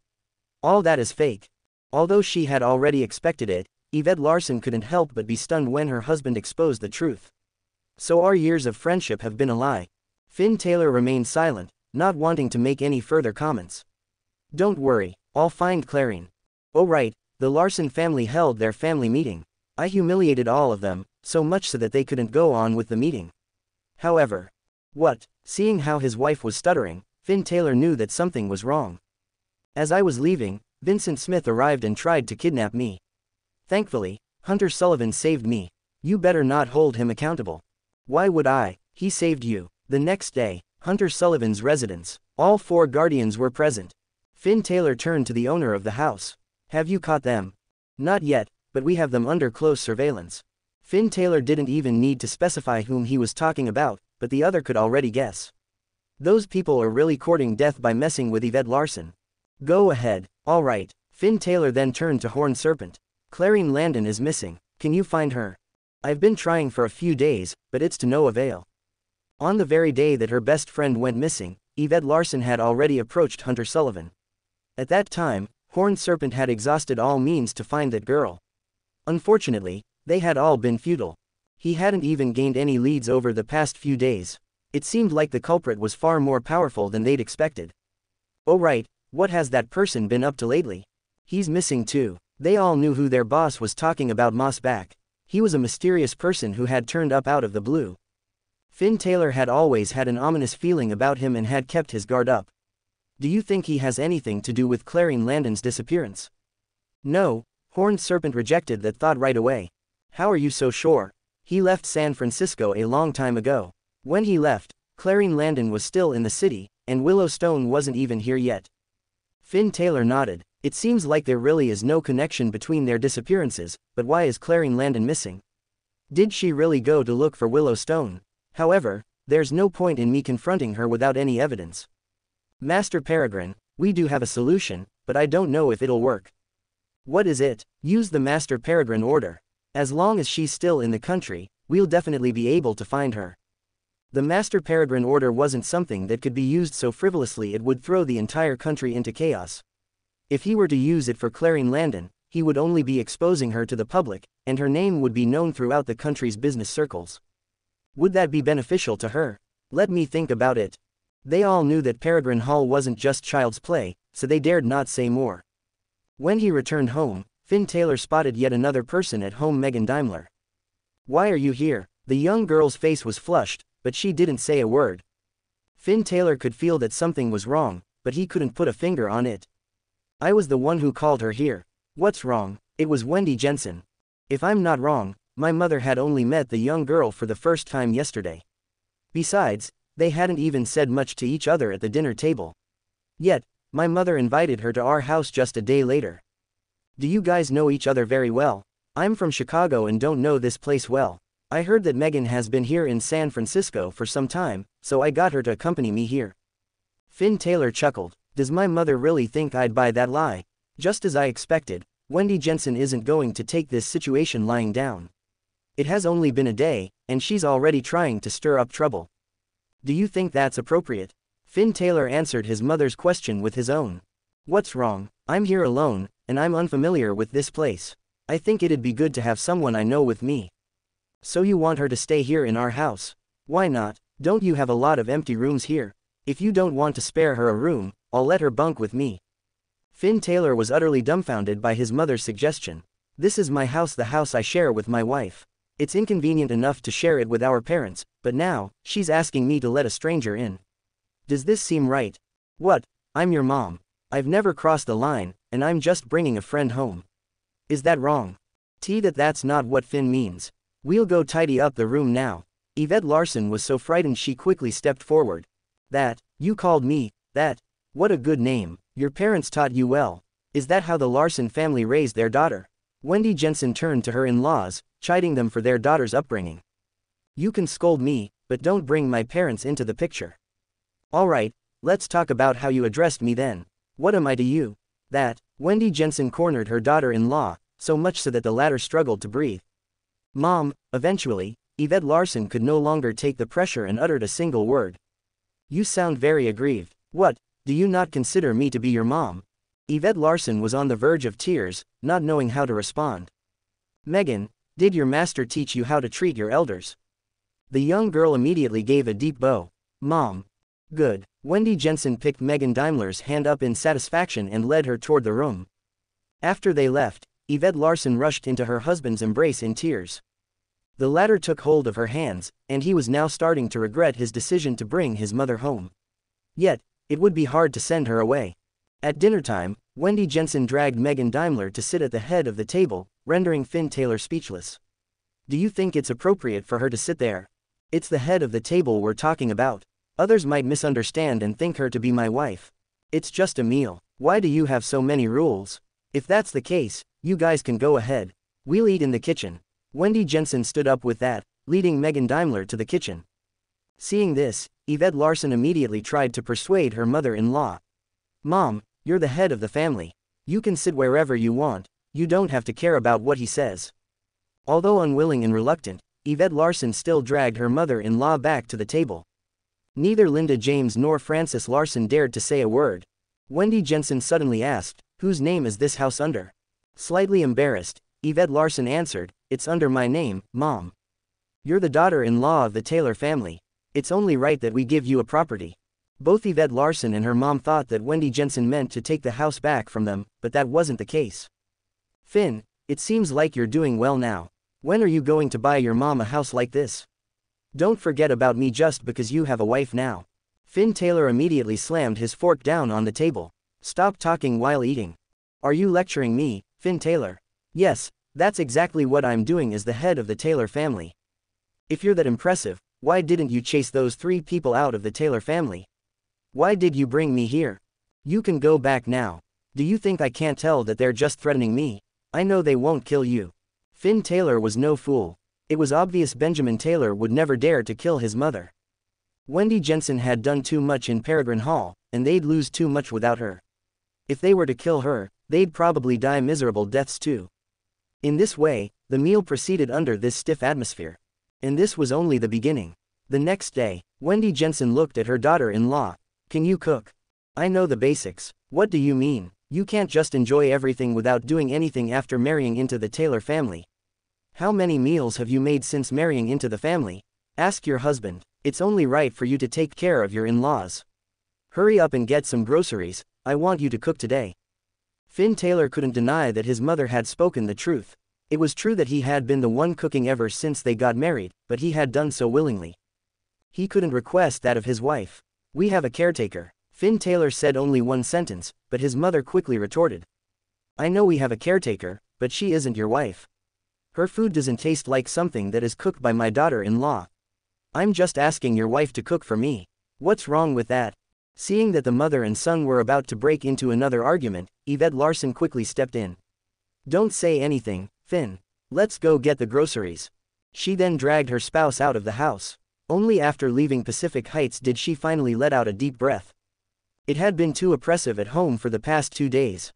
All that is fake." Although she had already expected it, Yvette Larson couldn't help but be stunned when her husband exposed the truth. "So our years of friendship have been a lie." Finn Taylor remained silent, not wanting to make any further comments. "Don't worry, I'll find Clarine." "Oh right, the Larson family held their family meeting. I humiliated all of them, so much so that they couldn't go on with the meeting. However." "What?" Seeing how his wife was stuttering, Finn Taylor knew that something was wrong. "As I was leaving, Vincent Smith arrived and tried to kidnap me. Thankfully, Hunter Sullivan saved me." "You better not hold him accountable." "Why would I? He saved you." The next day, Hunter Sullivan's residence. All 4 guardians were present. Finn Taylor turned to the owner of the house. "Have you caught them?" "Not yet, but we have them under close surveillance." Finn Taylor didn't even need to specify whom he was talking about, but the other could already guess. Those people are really courting death by messing with Yvette Larson. "Go ahead." "All right." Finn Taylor then turned to Horned Serpent. "Clarine Landon is missing. Can you find her?" "I've been trying for a few days, but it's to no avail." On the very day that her best friend went missing, Yvette Larson had already approached Hunter Sullivan. At that time, Horned Serpent had exhausted all means to find that girl. Unfortunately, they had all been futile. He hadn't even gained any leads over the past few days. It seemed like the culprit was far more powerful than they'd expected. "Oh right, what has that person been up to lately?" "He's missing too." They all knew who their boss was talking about Moss back. He was a mysterious person who had turned up out of the blue. Finn Taylor had always had an ominous feeling about him and had kept his guard up. Do you think he has anything to do with Clarine Landon's disappearance? No, Horned Serpent rejected that thought right away. How are you so sure? He left San Francisco a long time ago. When he left, Clarine Landon was still in the city, and Willow Stone wasn't even here yet. Finn Taylor nodded. It seems like there really is no connection between their disappearances, but why is Clarine Landon missing? Did she really go to look for Willow Stone? However, there's no point in me confronting her without any evidence. Master Peregrine, we do have a solution, but I don't know if it'll work. What is it? Use the Master Peregrine order. As long as she's still in the country, we'll definitely be able to find her. The Master Peregrine order wasn't something that could be used so frivolously it would throw the entire country into chaos. If he were to use it for Clarine Landon, he would only be exposing her to the public, and her name would be known throughout the country's business circles. Would that be beneficial to her? Let me think about it. They all knew that Peregrine Hall wasn't just child's play, so they dared not say more. When he returned home, Finn Taylor spotted yet another person at home, Megan Daimler. Why are you here? The young girl's face was flushed, but she didn't say a word. Finn Taylor could feel that something was wrong, but he couldn't put a finger on it. I was the one who called her here. What's wrong? It was Wendy Jensen. If I'm not wrong, my mother had only met the young girl for the first time yesterday. Besides, they hadn't even said much to each other at the dinner table. Yet, my mother invited her to our house just a day later. Do you guys know each other very well? I'm from Chicago and don't know this place well. I heard that Megan has been here in San Francisco for some time, so I got her to accompany me here. Finn Taylor chuckled. Does my mother really think I'd buy that lie? Just as I expected, Wendy Jensen isn't going to take this situation lying down. It has only been a day, and she's already trying to stir up trouble. Do you think that's appropriate? Finn Taylor answered his mother's question with his own. What's wrong? I'm here alone, and I'm unfamiliar with this place. I think it'd be good to have someone I know with me. So you want her to stay here in our house? Why not? Don't you have a lot of empty rooms here? If you don't want to spare her a room, I'll let her bunk with me. Finn Taylor was utterly dumbfounded by his mother's suggestion. This is my house, the house I share with my wife. It's inconvenient enough to share it with our parents, but now, she's asking me to let a stranger in. Does this seem right? What? I'm your mom. I've never crossed the line, and I'm just bringing a friend home. Is that wrong? That's not what Finn means. We'll go tidy up the room now. Yvette Larson was so frightened she quickly stepped forward. You called me, that? What a good name. Your parents taught you well. Is that how the Larson family raised their daughter? Wendy Jensen turned to her in-laws, chiding them for their daughter's upbringing. You can scold me, but don't bring my parents into the picture. All right, let's talk about how you addressed me then. What am I to you? Wendy Jensen cornered her daughter-in-law, so much so that the latter struggled to breathe. Mom, eventually, Yvette Larson could no longer take the pressure and uttered a single word. You sound very aggrieved. What, do you not consider me to be your mom? Yvette Larson was on the verge of tears, not knowing how to respond. Megan, did your master teach you how to treat your elders? The young girl immediately gave a deep bow. Mom. Good. Wendy Jensen picked Megan Daimler's hand up in satisfaction and led her toward the room. After they left, Yvette Larson rushed into her husband's embrace in tears. The latter took hold of her hands, and he was now starting to regret his decision to bring his mother home. Yet, it would be hard to send her away. At dinner time, Wendy Jensen dragged Megan Daimler to sit at the head of the table, rendering Finn Taylor speechless. Do you think it's appropriate for her to sit there? It's the head of the table we're talking about. Others might misunderstand and think her to be my wife. It's just a meal. Why do you have so many rules? If that's the case, you guys can go ahead. We'll eat in the kitchen. Wendy Jensen stood up with that, leading Megan Daimler to the kitchen. Seeing this, Yvette Larson immediately tried to persuade her mother-in-law. Mom, you're the head of the family. You can sit wherever you want, you don't have to care about what he says. Although unwilling and reluctant, Yvette Larson still dragged her mother-in-law back to the table. Neither Linda James nor Frances Larson dared to say a word. Wendy Jensen suddenly asked, whose name is this house under? Slightly embarrassed, Yvette Larson answered, it's under my name, Mom. You're the daughter-in-law of the Taylor family. It's only right that we give you a property. Both Yvette Larson and her mom thought that Wendy Jensen meant to take the house back from them, but that wasn't the case. Finn, it seems like you're doing well now. When are you going to buy your mom a house like this? Don't forget about me just because you have a wife now. Finn Taylor immediately slammed his fork down on the table. Stop talking while eating. Are you lecturing me, Finn Taylor? Yes, that's exactly what I'm doing as the head of the Taylor family. If you're that impressive, why didn't you chase those 3 people out of the Taylor family? Why did you bring me here? You can go back now. Do you think I can't tell that they're just threatening me? I know they won't kill you. Finn Taylor was no fool. It was obvious Benjamin Taylor would never dare to kill his mother. Wendy Jensen had done too much in Peregrine Hall, and they'd lose too much without her. If they were to kill her, they'd probably die miserable deaths too. In this way, the meal proceeded under this stiff atmosphere. And this was only the beginning. The next day, Wendy Jensen looked at her daughter-in-law. Can you cook? I know the basics. What do you mean? You can't just enjoy everything without doing anything after marrying into the Taylor family. How many meals have you made since marrying into the family? Ask your husband. It's only right for you to take care of your in-laws. Hurry up and get some groceries, I want you to cook today. Finn Taylor couldn't deny that his mother had spoken the truth. It was true that he had been the one cooking ever since they got married, but he had done so willingly. He couldn't request that of his wife. We have a caretaker. Finn Taylor said only one sentence, but his mother quickly retorted. I know we have a caretaker, but she isn't your wife. Her food doesn't taste like something that is cooked by my daughter-in-law. I'm just asking your wife to cook for me. What's wrong with that? Seeing that the mother and son were about to break into another argument, Yvette Larson quickly stepped in. Don't say anything, Finn. Let's go get the groceries. She then dragged her spouse out of the house. Only after leaving Pacific Heights did she finally let out a deep breath. It had been too oppressive at home for the past 2 days.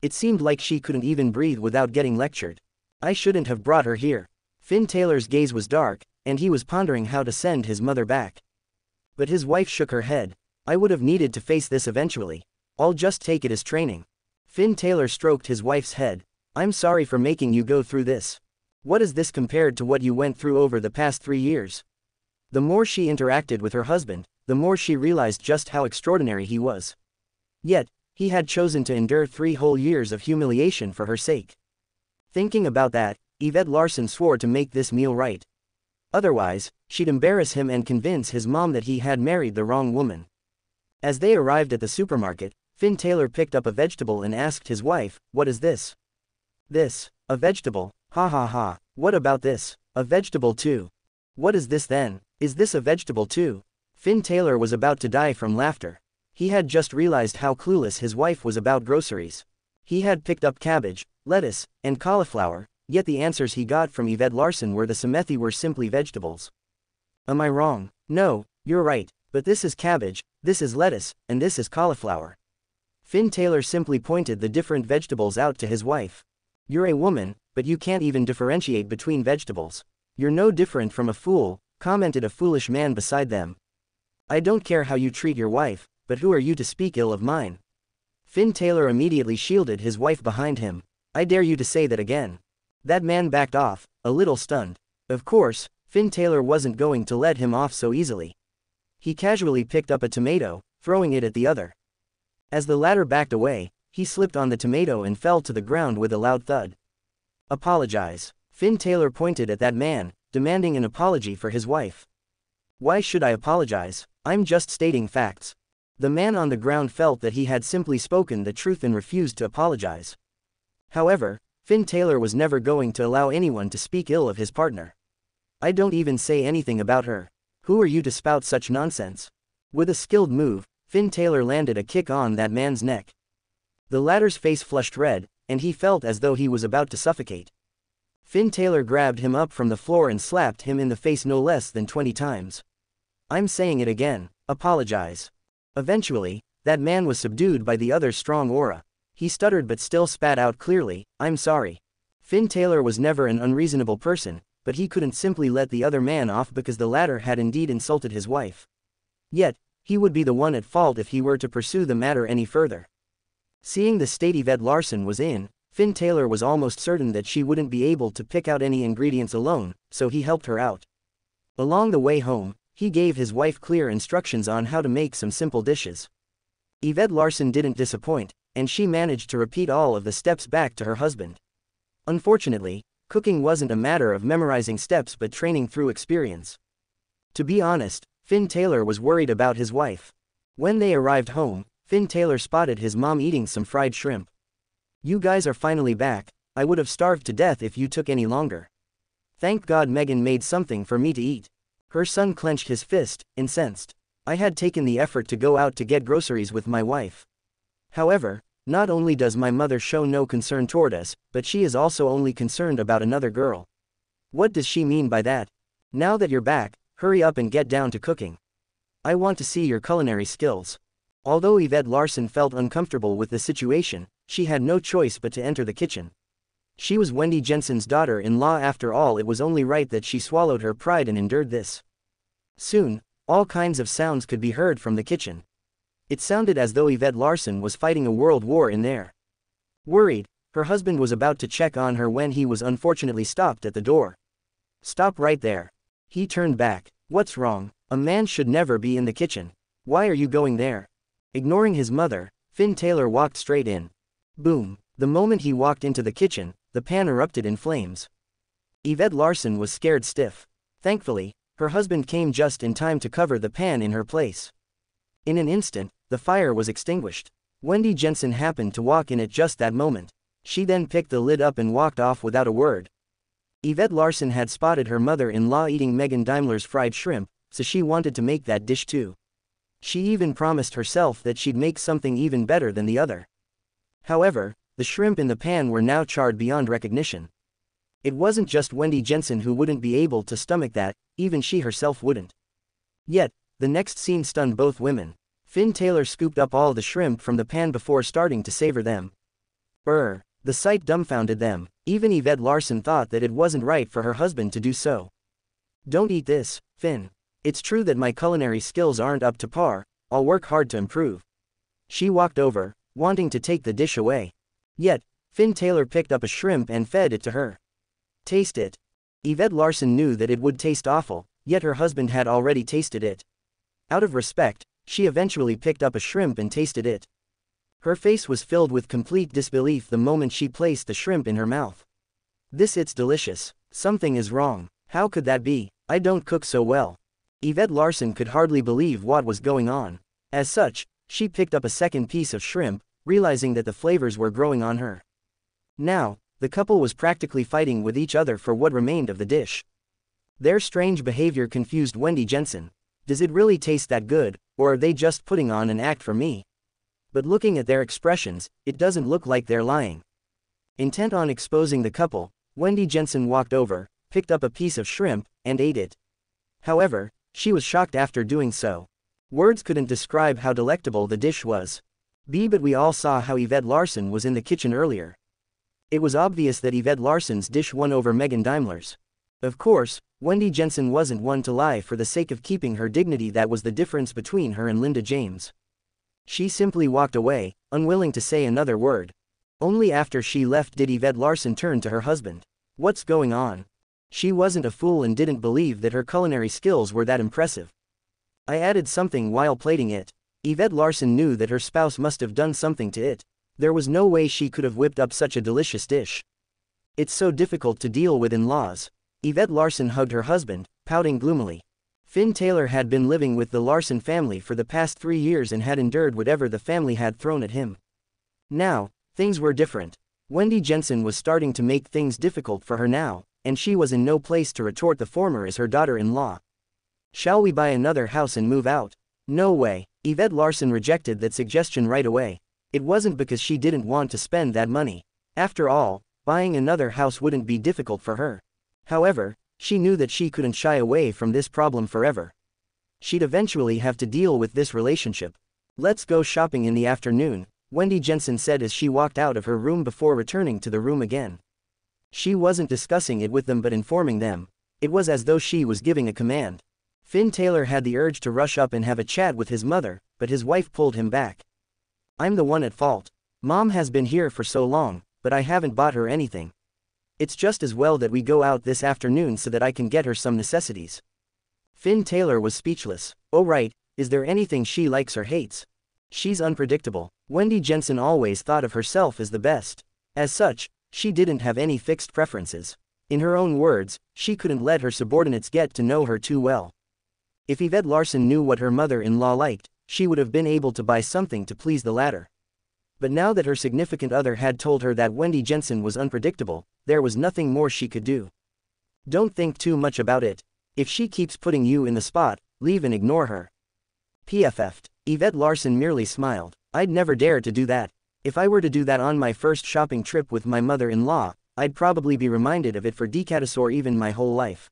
It seemed like she couldn't even breathe without getting lectured. I shouldn't have brought her here. Finn Taylor's gaze was dark, and he was pondering how to send his mother back. But his wife shook her head. I would have needed to face this eventually. I'll just take it as training. Finn Taylor stroked his wife's head. I'm sorry for making you go through this. What is this compared to what you went through over the past 3 years? The more she interacted with her husband, the more she realized just how extraordinary he was. Yet, he had chosen to endure 3 whole years of humiliation for her sake. Thinking about that, Yvette Larson swore to make this meal right. Otherwise, she'd embarrass him and convince his mom that he had married the wrong woman. As they arrived at the supermarket, Finn Taylor picked up a vegetable and asked his wife, "What is this?" "This? A vegetable? Ha ha ha. What about this? A vegetable too. What is this then? Is this a vegetable too?" Finn Taylor was about to die from laughter. He had just realized how clueless his wife was about groceries. He had picked up cabbage, lettuce, and cauliflower, yet the answers he got from Yvette Larson were were simply vegetables. Am I wrong? No, you're right, but this is cabbage, this is lettuce, and this is cauliflower. Finn Taylor simply pointed the different vegetables out to his wife. You're a woman, but you can't even differentiate between vegetables. You're no different from a fool, commented a foolish man beside them. I don't care how you treat your wife, but who are you to speak ill of mine? Finn Taylor immediately shielded his wife behind him. I dare you to say that again. That man backed off, a little stunned. Of course, Finn Taylor wasn't going to let him off so easily. He casually picked up a tomato, throwing it at the other. As the latter backed away, he slipped on the tomato and fell to the ground with a loud thud. Apologize. Finn Taylor pointed at that man, demanding an apology for his wife. Why should I apologize? I'm just stating facts. The man on the ground felt that he had simply spoken the truth and refused to apologize. However, Finn Taylor was never going to allow anyone to speak ill of his partner. I don't even say anything about her. Who are you to spout such nonsense? With a skilled move, Finn Taylor landed a kick on that man's neck. The latter's face flushed red, and he felt as though he was about to suffocate. Finn Taylor grabbed him up from the floor and slapped him in the face no less than 20 times. I'm saying it again, apologize. Eventually, that man was subdued by the other's strong aura. He stuttered but still spat out clearly, I'm sorry. Finn Taylor was never an unreasonable person, but he couldn't simply let the other man off because the latter had indeed insulted his wife. Yet, he would be the one at fault if he were to pursue the matter any further. Seeing the state Yvette Larson was in, Finn Taylor was almost certain that she wouldn't be able to pick out any ingredients alone, so he helped her out. Along the way home, he gave his wife clear instructions on how to make some simple dishes. Yvette Larson didn't disappoint, and she managed to repeat all of the steps back to her husband. Unfortunately, cooking wasn't a matter of memorizing steps but training through experience. To be honest, Finn Taylor was worried about his wife. When they arrived home, Finn Taylor spotted his mom eating some fried shrimp. "You guys are finally back. I would have starved to death if you took any longer. Thank God Megan made something for me to eat." Her son clenched his fist, incensed. "I had taken the effort to go out to get groceries with my wife. However, not only does my mother show no concern toward us, but she is also only concerned about another girl. What does she mean by that? Now that you're back, hurry up and get down to cooking. I want to see your culinary skills." Although Yvette Larson felt uncomfortable with the situation, she had no choice but to enter the kitchen. She was Wendy Jensen's daughter-in-law after all. It was only right that she swallowed her pride and endured this. Soon, all kinds of sounds could be heard from the kitchen. It sounded as though Yvette Larson was fighting a world war in there. Worried, her husband was about to check on her when he was unfortunately stopped at the door. "Stop right there." He turned back. "What's wrong? A man should never be in the kitchen. Why are you going there?" Ignoring his mother, Finn Taylor walked straight in. Boom! The moment he walked into the kitchen, the pan erupted in flames. Yvette Larson was scared stiff. Thankfully, her husband came just in time to cover the pan in her place. In an instant, the fire was extinguished. Wendy Jensen happened to walk in at just that moment. She then picked the lid up and walked off without a word. Yvette Larson had spotted her mother-in-law eating Megan Daimler's fried shrimp, so she wanted to make that dish too. She even promised herself that she'd make something even better than the other. However, the shrimp in the pan were now charred beyond recognition. It wasn't just Wendy Jensen who wouldn't be able to stomach that, even she herself wouldn't. Yet, the next scene stunned both women. Finn Taylor scooped up all the shrimp from the pan before starting to savor them. The sight dumbfounded them. Even Yvette Larson thought that it wasn't right for her husband to do so. "Don't eat this, Finn. It's true that my culinary skills aren't up to par. I'll work hard to improve." She walked over, wanting to take the dish away. Yet, Finn Taylor picked up a shrimp and fed it to her. "Taste it." Yvette Larson knew that it would taste awful, yet her husband had already tasted it. Out of respect, she eventually picked up a shrimp and tasted it. Her face was filled with complete disbelief the moment she placed the shrimp in her mouth. It's delicious. Something is wrong. How could that be? I don't cook so well." Yvette Larson could hardly believe what was going on. As such, she picked up a second piece of shrimp, realizing that the flavors were growing on her. Now, the couple was practically fighting with each other for what remained of the dish. Their strange behavior confused Wendy Jensen. Does it really taste that good, or are they just putting on an act for me? But looking at their expressions, it doesn't look like they're lying. Intent on exposing the couple, Wendy Jensen walked over, picked up a piece of shrimp, and ate it. However, she was shocked after doing so. Words couldn't describe how delectable the dish was. But we all saw how Yvette Larson was in the kitchen earlier. It was obvious that Yvette Larson's dish won over Megan Daimler's. Of course, Wendy Jensen wasn't one to lie for the sake of keeping her dignity. That was the difference between her and Linda James. She simply walked away, unwilling to say another word. Only after she left did Yvette Larson turn to her husband. "What's going on?" She wasn't a fool and didn't believe that her culinary skills were that impressive. "I added something while plating it." Yvette Larson knew that her spouse must have done something to it. There was no way she could have whipped up such a delicious dish. It's so difficult to deal with in-laws. Yvette Larson hugged her husband, pouting gloomily. Finn Taylor had been living with the Larson family for the past 3 years and had endured whatever the family had thrown at him. Now, things were different. Wendy Jensen was starting to make things difficult for her now, and she was in no place to retort the former as her daughter-in-law. "Shall we buy another house and move out?" "No way." Yvette Larson rejected that suggestion right away. It wasn't because she didn't want to spend that money. After all, buying another house wouldn't be difficult for her. However, she knew that she couldn't shy away from this problem forever. She'd eventually have to deal with this relationship. "Let's go shopping in the afternoon," Wendy Jensen said as she walked out of her room before returning to the room again. She wasn't discussing it with them but informing them. It was as though she was giving a command. Finn Taylor had the urge to rush up and have a chat with his mother, but his wife pulled him back. "I'm the one at fault. Mom has been here for so long, but I haven't bought her anything. It's just as well that we go out this afternoon so that I can get her some necessities." Finn Taylor was speechless. "Oh right, is there anything she likes or hates?" "She's unpredictable." Wendy Jensen always thought of herself as the best. As such, She didn't have any fixed preferences. In her own words, she couldn't let her subordinates get to know her too well. If Yvette Larson knew what her mother-in-law liked, she would have been able to buy something to please the latter. But now that her significant other had told her that Wendy Jensen was unpredictable, there was nothing more she could do. Don't think too much about it. If she keeps putting you in the spot, leave and ignore her. PFF'd. Yvette Larson merely smiled. I'd never dare to do that. If I were to do that on my first shopping trip with my mother-in-law, I'd probably be reminded of it for decades or even my whole life.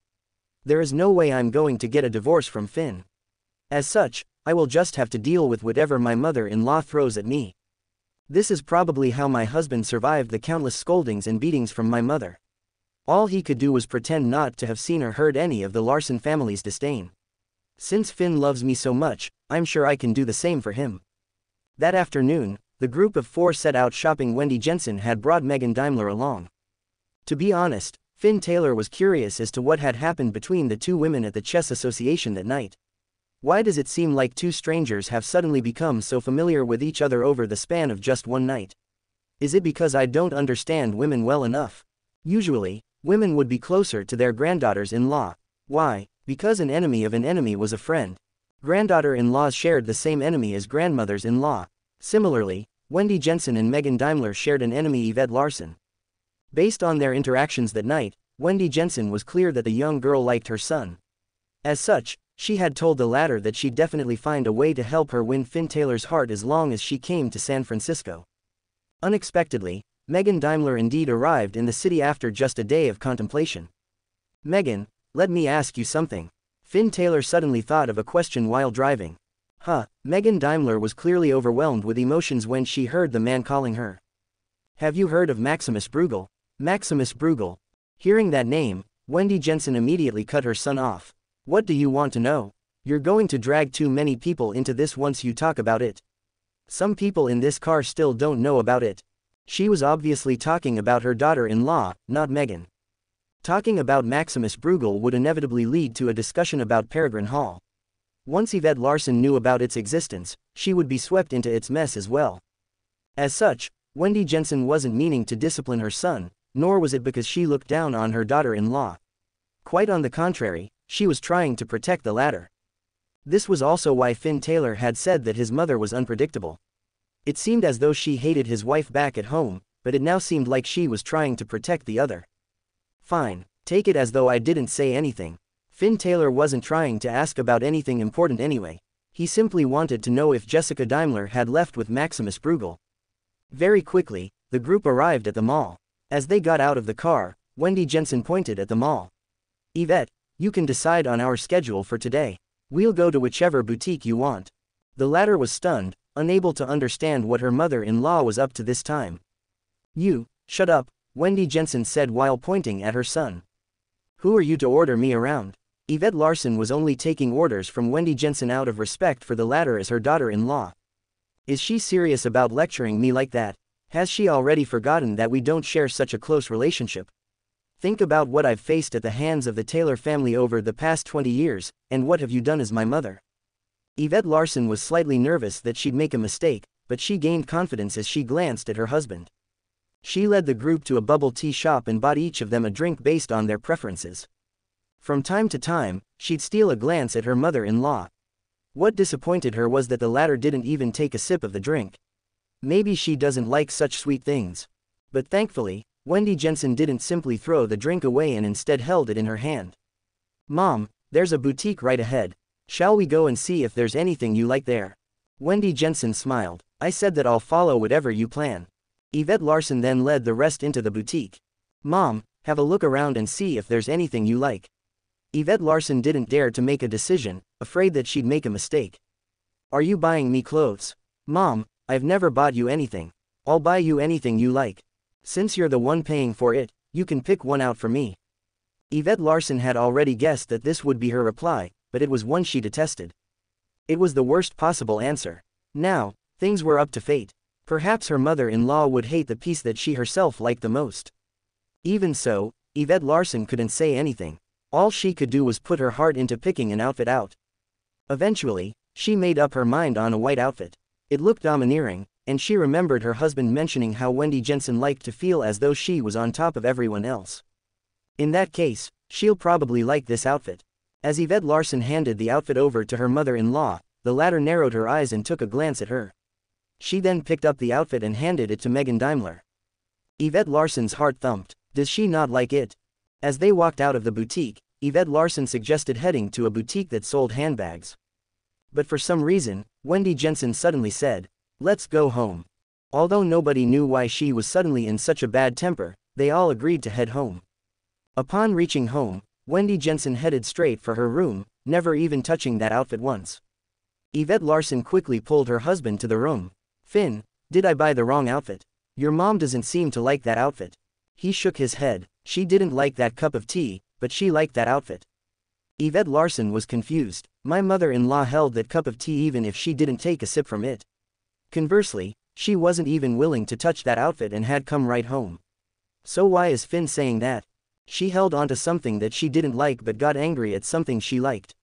There is no way I'm going to get a divorce from Finn. As such, I will just have to deal with whatever my mother-in-law throws at me. This is probably how my husband survived the countless scoldings and beatings from my mother. All he could do was pretend not to have seen or heard any of the Larson family's disdain. Since Finn loves me so much, I'm sure I can do the same for him. That afternoon, the group of 4 set out shopping. Wendy Jensen had brought Megan Daimler along. To be honest, Finn Taylor was curious as to what had happened between the two women at the chess association that night. Why does it seem like two strangers have suddenly become so familiar with each other over the span of just one night? Is it because I don't understand women well enough? Usually, women would be closer to their granddaughters-in-law. Why? Because an enemy of an enemy was a friend. Granddaughter-in-laws shared the same enemy as grandmothers-in-law. Similarly, Wendy Jensen and Megan Daimler shared an enemy, Yvette Larson. Based on their interactions that night, Wendy Jensen was clear that the young girl liked her son. As such, she had told the latter that she'd definitely find a way to help her win Finn Taylor's heart as long as she came to San Francisco. Unexpectedly, Megan Daimler indeed arrived in the city after just a day of contemplation. Megan, let me ask you something. Finn Taylor suddenly thought of a question while driving. Megan Daimler was clearly overwhelmed with emotions when she heard the man calling her. Have you heard of Maximus Bruegel? Maximus Bruegel. Hearing that name, Wendy Jensen immediately cut her son off. What do you want to know? You're going to drag too many people into this once you talk about it. Some people in this car still don't know about it. She was obviously talking about her daughter-in-law, not Megan. Talking about Maximus Bruegel would inevitably lead to a discussion about Peregrine Hall. Once Yvette Larson knew about its existence, she would be swept into its mess as well. As such, Wendy Jensen wasn't meaning to discipline her son, nor was it because she looked down on her daughter-in-law. Quite on the contrary, she was trying to protect the latter. This was also why Finn Taylor had said that his mother was unpredictable. It seemed as though she hated his wife back at home, but it now seemed like she was trying to protect the other. Fine, take it as though I didn't say anything. Finn Taylor wasn't trying to ask about anything important anyway. He simply wanted to know if Jessica Daimler had left with Maximus Bruegel. Very quickly, the group arrived at the mall. As they got out of the car, Wendy Jensen pointed at the mall. Yvette, you can decide on our schedule for today. We'll go to whichever boutique you want. The latter was stunned, unable to understand what her mother-in-law was up to this time. You, shut up, Wendy Jensen said while pointing at her son. Who are you to order me around? Yvette Larson was only taking orders from Wendy Jensen out of respect for the latter as her daughter-in-law. Is she serious about lecturing me like that? Has she already forgotten that we don't share such a close relationship? Think about what I've faced at the hands of the Taylor family over the past 20 years, and what have you done as my mother? Yvette Larson was slightly nervous that she'd make a mistake, but she gained confidence as she glanced at her husband. She led the group to a bubble tea shop and bought each of them a drink based on their preferences. From time to time, she'd steal a glance at her mother-in-law. What disappointed her was that the latter didn't even take a sip of the drink. Maybe she doesn't like such sweet things. But thankfully, Wendy Jensen didn't simply throw the drink away and instead held it in her hand. Mom, there's a boutique right ahead. Shall we go and see if there's anything you like there? Wendy Jensen smiled. I said that I'll follow whatever you plan. Yvette Larson then led the rest into the boutique. Mom, have a look around and see if there's anything you like. Yvette Larson didn't dare to make a decision, afraid that she'd make a mistake. Are you buying me clothes? Mom, I've never bought you anything. I'll buy you anything you like. Since you're the one paying for it, you can pick one out for me. Yvette Larson had already guessed that this would be her reply, but it was one she detested. It was the worst possible answer. Now, things were up to fate. Perhaps her mother-in-law would hate the piece that she herself liked the most. Even so, Yvette Larson couldn't say anything. All she could do was put her heart into picking an outfit out. Eventually, she made up her mind on a white outfit. It looked domineering, and she remembered her husband mentioning how Wendy Jensen liked to feel as though she was on top of everyone else. In that case, she'll probably like this outfit. As Yvette Larson handed the outfit over to her mother-in-law, the latter narrowed her eyes and took a glance at her. She then picked up the outfit and handed it to Megan Daimler. Yvette Larson's heart thumped. Does she not like it? As they walked out of the boutique, Yvette Larson suggested heading to a boutique that sold handbags. But for some reason, Wendy Jensen suddenly said, "Let's go home." Although nobody knew why she was suddenly in such a bad temper, they all agreed to head home. Upon reaching home, Wendy Jensen headed straight for her room, never even touching that outfit once. Yvette Larson quickly pulled her husband to the room. "Finn, did I buy the wrong outfit? Your mom doesn't seem to like that outfit." He shook his head. She didn't like that cup of tea, but she liked that outfit. Yvette Larson was confused. My mother-in-law held that cup of tea even if she didn't take a sip from it. Conversely, she wasn't even willing to touch that outfit and had come right home. So why is Finn saying that? She held onto something that she didn't like but got angry at something she liked.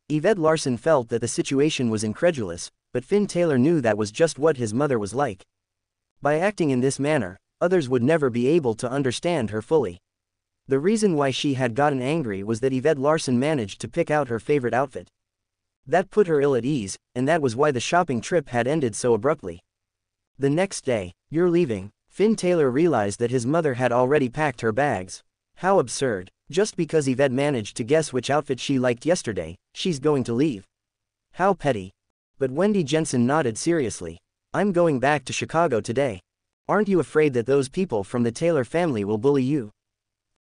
Yvette Larson felt that the situation was incredulous, but Finn Taylor knew that was just what his mother was like. By acting in this manner, others would never be able to understand her fully. The reason why she had gotten angry was that Yvette Larson managed to pick out her favorite outfit. That put her ill at ease, and that was why the shopping trip had ended so abruptly. The next day, "You're leaving." Finn Taylor realized that his mother had already packed her bags. How absurd. Just because Yvette managed to guess which outfit she liked yesterday, she's going to leave. How petty. But Wendy Jensen nodded seriously. "I'm going back to Chicago today. Aren't you afraid that those people from the Taylor family will bully you?"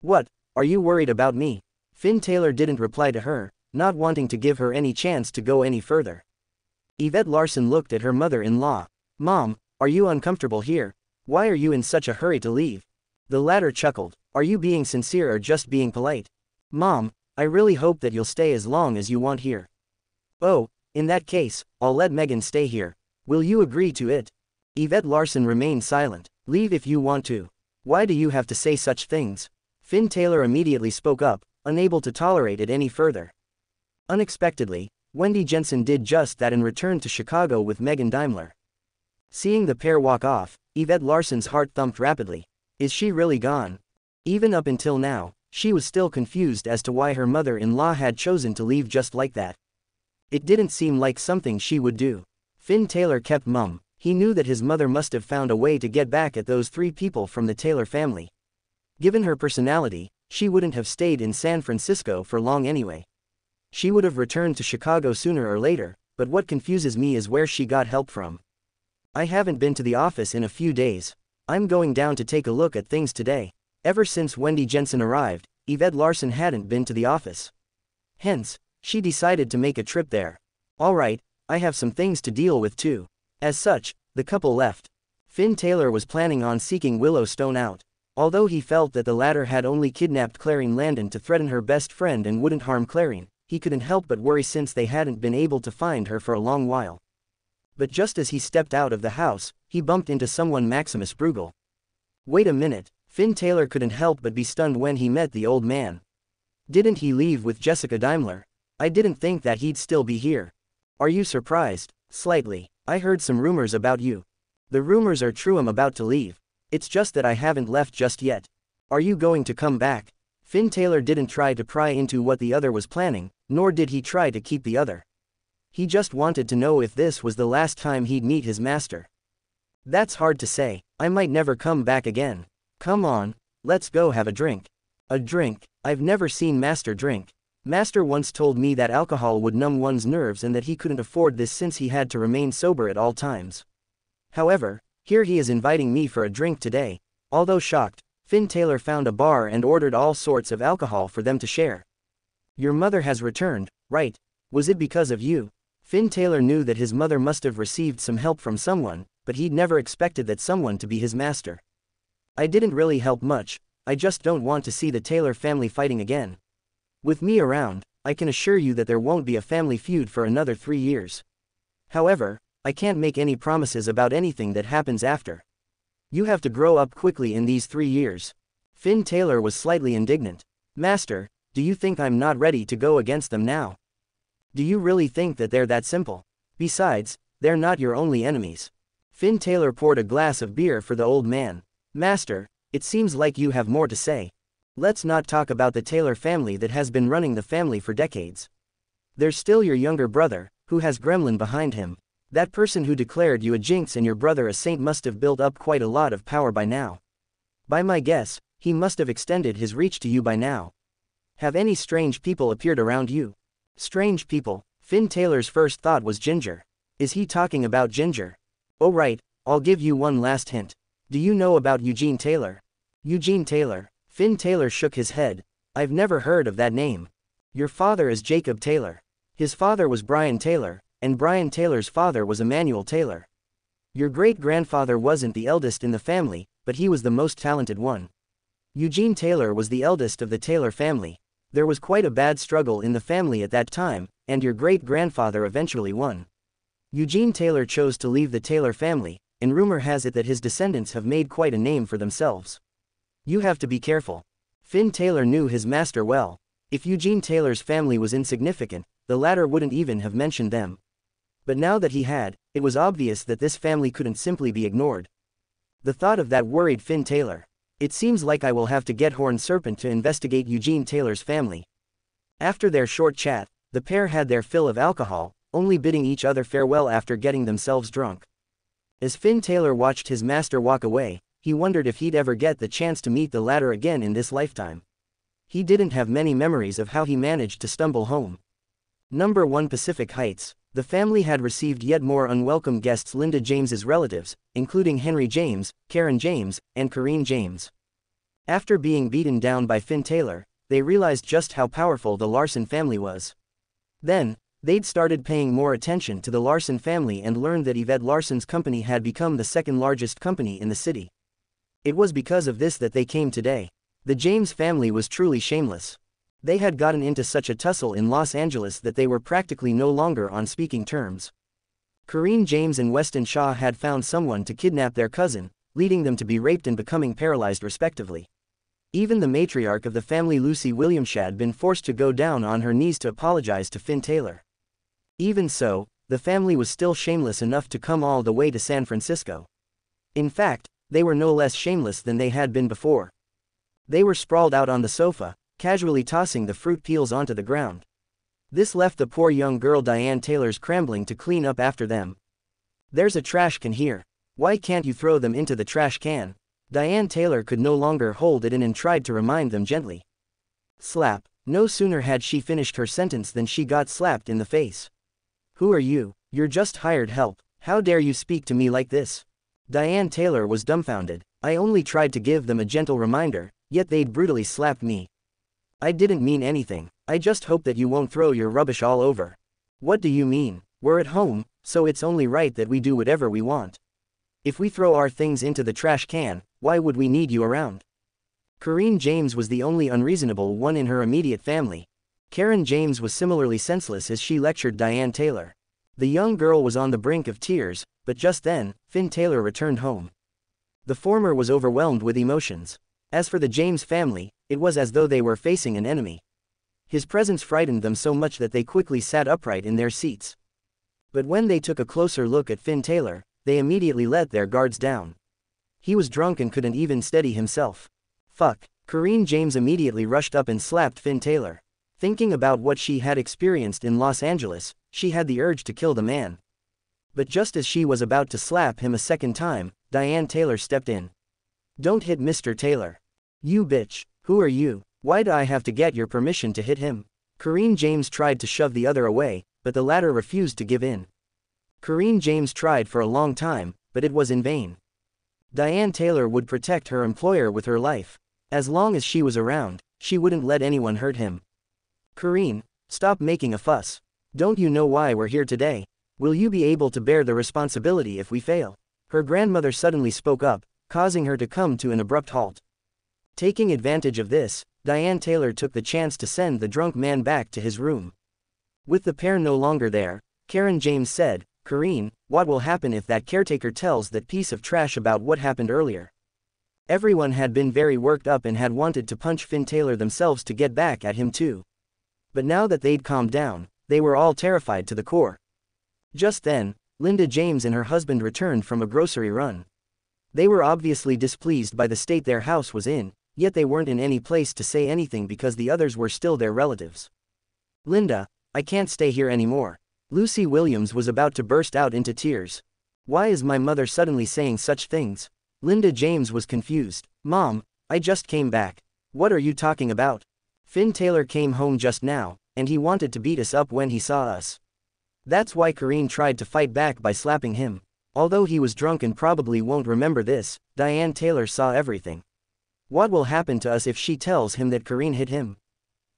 "What, are you worried about me?" Finn Taylor didn't reply to her, not wanting to give her any chance to go any further. Yvette Larson looked at her mother-in-law. "Mom, are you uncomfortable here? Why are you in such a hurry to leave?" The latter chuckled. "Are you being sincere or just being polite?" "Mom, I really hope that you'll stay as long as you want here." "Oh, in that case, I'll let Megan stay here. Will you agree to it?" Yvette Larson remained silent. "Leave if you want to. Why do you have to say such things?" Finn Taylor immediately spoke up, unable to tolerate it any further. Unexpectedly, Wendy Jensen did just that and returned to Chicago with Megan Daimler. Seeing the pair walk off, Yvette Larson's heart thumped rapidly. Is she really gone? Even up until now, she was still confused as to why her mother-in-law had chosen to leave just like that. It didn't seem like something she would do. Finn Taylor kept mum. He knew that his mother must have found a way to get back at those three people from the Taylor family. Given her personality, she wouldn't have stayed in San Francisco for long anyway. She would have returned to Chicago sooner or later, but what confuses me is where she got help from. I haven't been to the office in a few days. I'm going down to take a look at things today. Ever since Wendy Jensen arrived, Yvette Larson hadn't been to the office. Hence, she decided to make a trip there. Alright, I have some things to deal with too. As such, the couple left. Finn Taylor was planning on seeking Willow Stone out. Although he felt that the latter had only kidnapped Clarine Landon to threaten her best friend and wouldn't harm Clarine, he couldn't help but worry since they hadn't been able to find her for a long while. But just as he stepped out of the house, he bumped into someone Maximus Bruegel. Wait a minute, Finn Taylor couldn't help but be stunned when he met the old man. Didn't he leave with Jessica Daimler? I didn't think that he'd still be here. Are you surprised? Slightly. I heard some rumors about you. The rumors are true. I'm about to leave. It's just that I haven't left just yet. Are you going to come back? Finn Taylor didn't try to pry into what the other was planning, nor did he try to keep the other. He just wanted to know if this was the last time he'd meet his master. That's hard to say. I might never come back again. Come on, let's go have a drink. A drink? I've never seen Master drink. Master once told me that alcohol would numb one's nerves and that he couldn't afford this since he had to remain sober at all times. However, here he is inviting me for a drink today. Although shocked, Finn Taylor found a bar and ordered all sorts of alcohol for them to share. Your mother has returned, right? Was it because of you? Finn Taylor knew that his mother must have received some help from someone, but he'd never expected that someone to be his master. I didn't really help much. I just don't want to see the Taylor family fighting again. With me around, I can assure you that there won't be a family feud for another 3 years. However, I can't make any promises about anything that happens after. You have to grow up quickly in these 3 years. Finn Taylor was slightly indignant. Master, do you think I'm not ready to go against them now? Do you really think that they're that simple? Besides, they're not your only enemies. Finn Taylor poured a glass of beer for the old man. Master, it seems like you have more to say. Let's not talk about the Taylor family that has been running the family for decades. There's still your younger brother, who has gremlin behind him. That person who declared you a jinx and your brother a saint must have built up quite a lot of power by now. By my guess, he must have extended his reach to you by now. Have any strange people appeared around you? Strange people. Finn Taylor's first thought was Ginger. Is he talking about Ginger? Oh right, I'll give you one last hint. Do you know about Eugene Taylor? Eugene Taylor. Finn Taylor shook his head. I've never heard of that name. Your father is Jacob Taylor. His father was Brian Taylor, and Brian Taylor's father was Emmanuel Taylor. Your great-grandfather wasn't the eldest in the family, but he was the most talented one. Eugene Taylor was the eldest of the Taylor family. There was quite a bad struggle in the family at that time, and your great-grandfather eventually won. Eugene Taylor chose to leave the Taylor family, and rumor has it that his descendants have made quite a name for themselves. You have to be careful. Finn Taylor knew his master well. If Eugene Taylor's family was insignificant, the latter wouldn't even have mentioned them. But now that he had, it was obvious that this family couldn't simply be ignored. The thought of that worried Finn Taylor. It seems like I will have to get Horned Serpent to investigate Eugene Taylor's family. After their short chat, the pair had their fill of alcohol, only bidding each other farewell after getting themselves drunk. As Finn Taylor watched his master walk away, he wondered if he'd ever get the chance to meet the latter again in this lifetime. He didn't have many memories of how he managed to stumble home. Number 1 Pacific Heights. The family had received yet more unwelcome guests. Linda James's relatives, including Henry James, Karen James, and Corrine James. After being beaten down by Finn Taylor, they realized just how powerful the Larson family was. Then, they'd started paying more attention to the Larson family and learned that Yvette Larson's company had become the second largest company in the city. It was because of this that they came today. The James family was truly shameless. They had gotten into such a tussle in Los Angeles that they were practically no longer on speaking terms. Corrine James and Weston Shaw had found someone to kidnap their cousin, leading them to be raped and becoming paralyzed respectively. Even the matriarch of the family, Lucy Williams, had been forced to go down on her knees to apologize to Finn Taylor. Even so, the family was still shameless enough to come all the way to San Francisco. In fact, they were no less shameless than they had been before. They were sprawled out on the sofa, casually tossing the fruit peels onto the ground. This left the poor young girl Diane Taylor scrambling to clean up after them. There's a trash can here. Why can't you throw them into the trash can? Diane Taylor could no longer hold it in and tried to remind them gently. Slap. No sooner had she finished her sentence than she got slapped in the face. Who are you? You're just hired help. How dare you speak to me like this? Diane Taylor was dumbfounded. I only tried to give them a gentle reminder, yet they'd brutally slapped me. I didn't mean anything. I just hope that you won't throw your rubbish all over. What do you mean? We're at home, so it's only right that we do whatever we want. If we throw our things into the trash can, why would we need you around? Corrine James was the only unreasonable one in her immediate family. Karen James was similarly senseless as she lectured Diane Taylor. The young girl was on the brink of tears, but just then, Finn Taylor returned home. The former was overwhelmed with emotions. As for the James family, it was as though they were facing an enemy. His presence frightened them so much that they quickly sat upright in their seats. But when they took a closer look at Finn Taylor, they immediately let their guards down. He was drunk and couldn't even steady himself. Fuck. Corrine James immediately rushed up and slapped Finn Taylor. Thinking about what she had experienced in Los Angeles, she had the urge to kill the man. But just as she was about to slap him a second time, Diane Taylor stepped in. Don't hit Mr. Taylor. You bitch. Who are you? Why do I have to get your permission to hit him? Corrine James tried to shove the other away, but the latter refused to give in. Corrine James tried for a long time, but it was in vain. Diane Taylor would protect her employer with her life. As long as she was around, she wouldn't let anyone hurt him. Corrine, stop making a fuss. Don't you know why we're here today? Will you be able to bear the responsibility if we fail? Her grandmother suddenly spoke up, causing her to come to an abrupt halt. Taking advantage of this, Diane Taylor took the chance to send the drunk man back to his room. With the pair no longer there, Karen James said, Corrine, what will happen if that caretaker tells that piece of trash about what happened earlier? Everyone had been very worked up and had wanted to punch Finn Taylor themselves to get back at him too. But now that they'd calmed down, they were all terrified to the core. Just then, Linda James and her husband returned from a grocery run. They were obviously displeased by the state their house was in, yet they weren't in any place to say anything because the others were still their relatives. "Linda, I can't stay here anymore." Lucy Williams was about to burst out into tears. "Why is my mother suddenly saying such things?" Linda James was confused. "Mom, I just came back. What are you talking about? Finn Taylor came home just now, and he wanted to beat us up when he saw us. That's why Karine tried to fight back by slapping him. Although he was drunk and probably won't remember this, Diane Taylor saw everything. What will happen to us if she tells him that Karine hit him?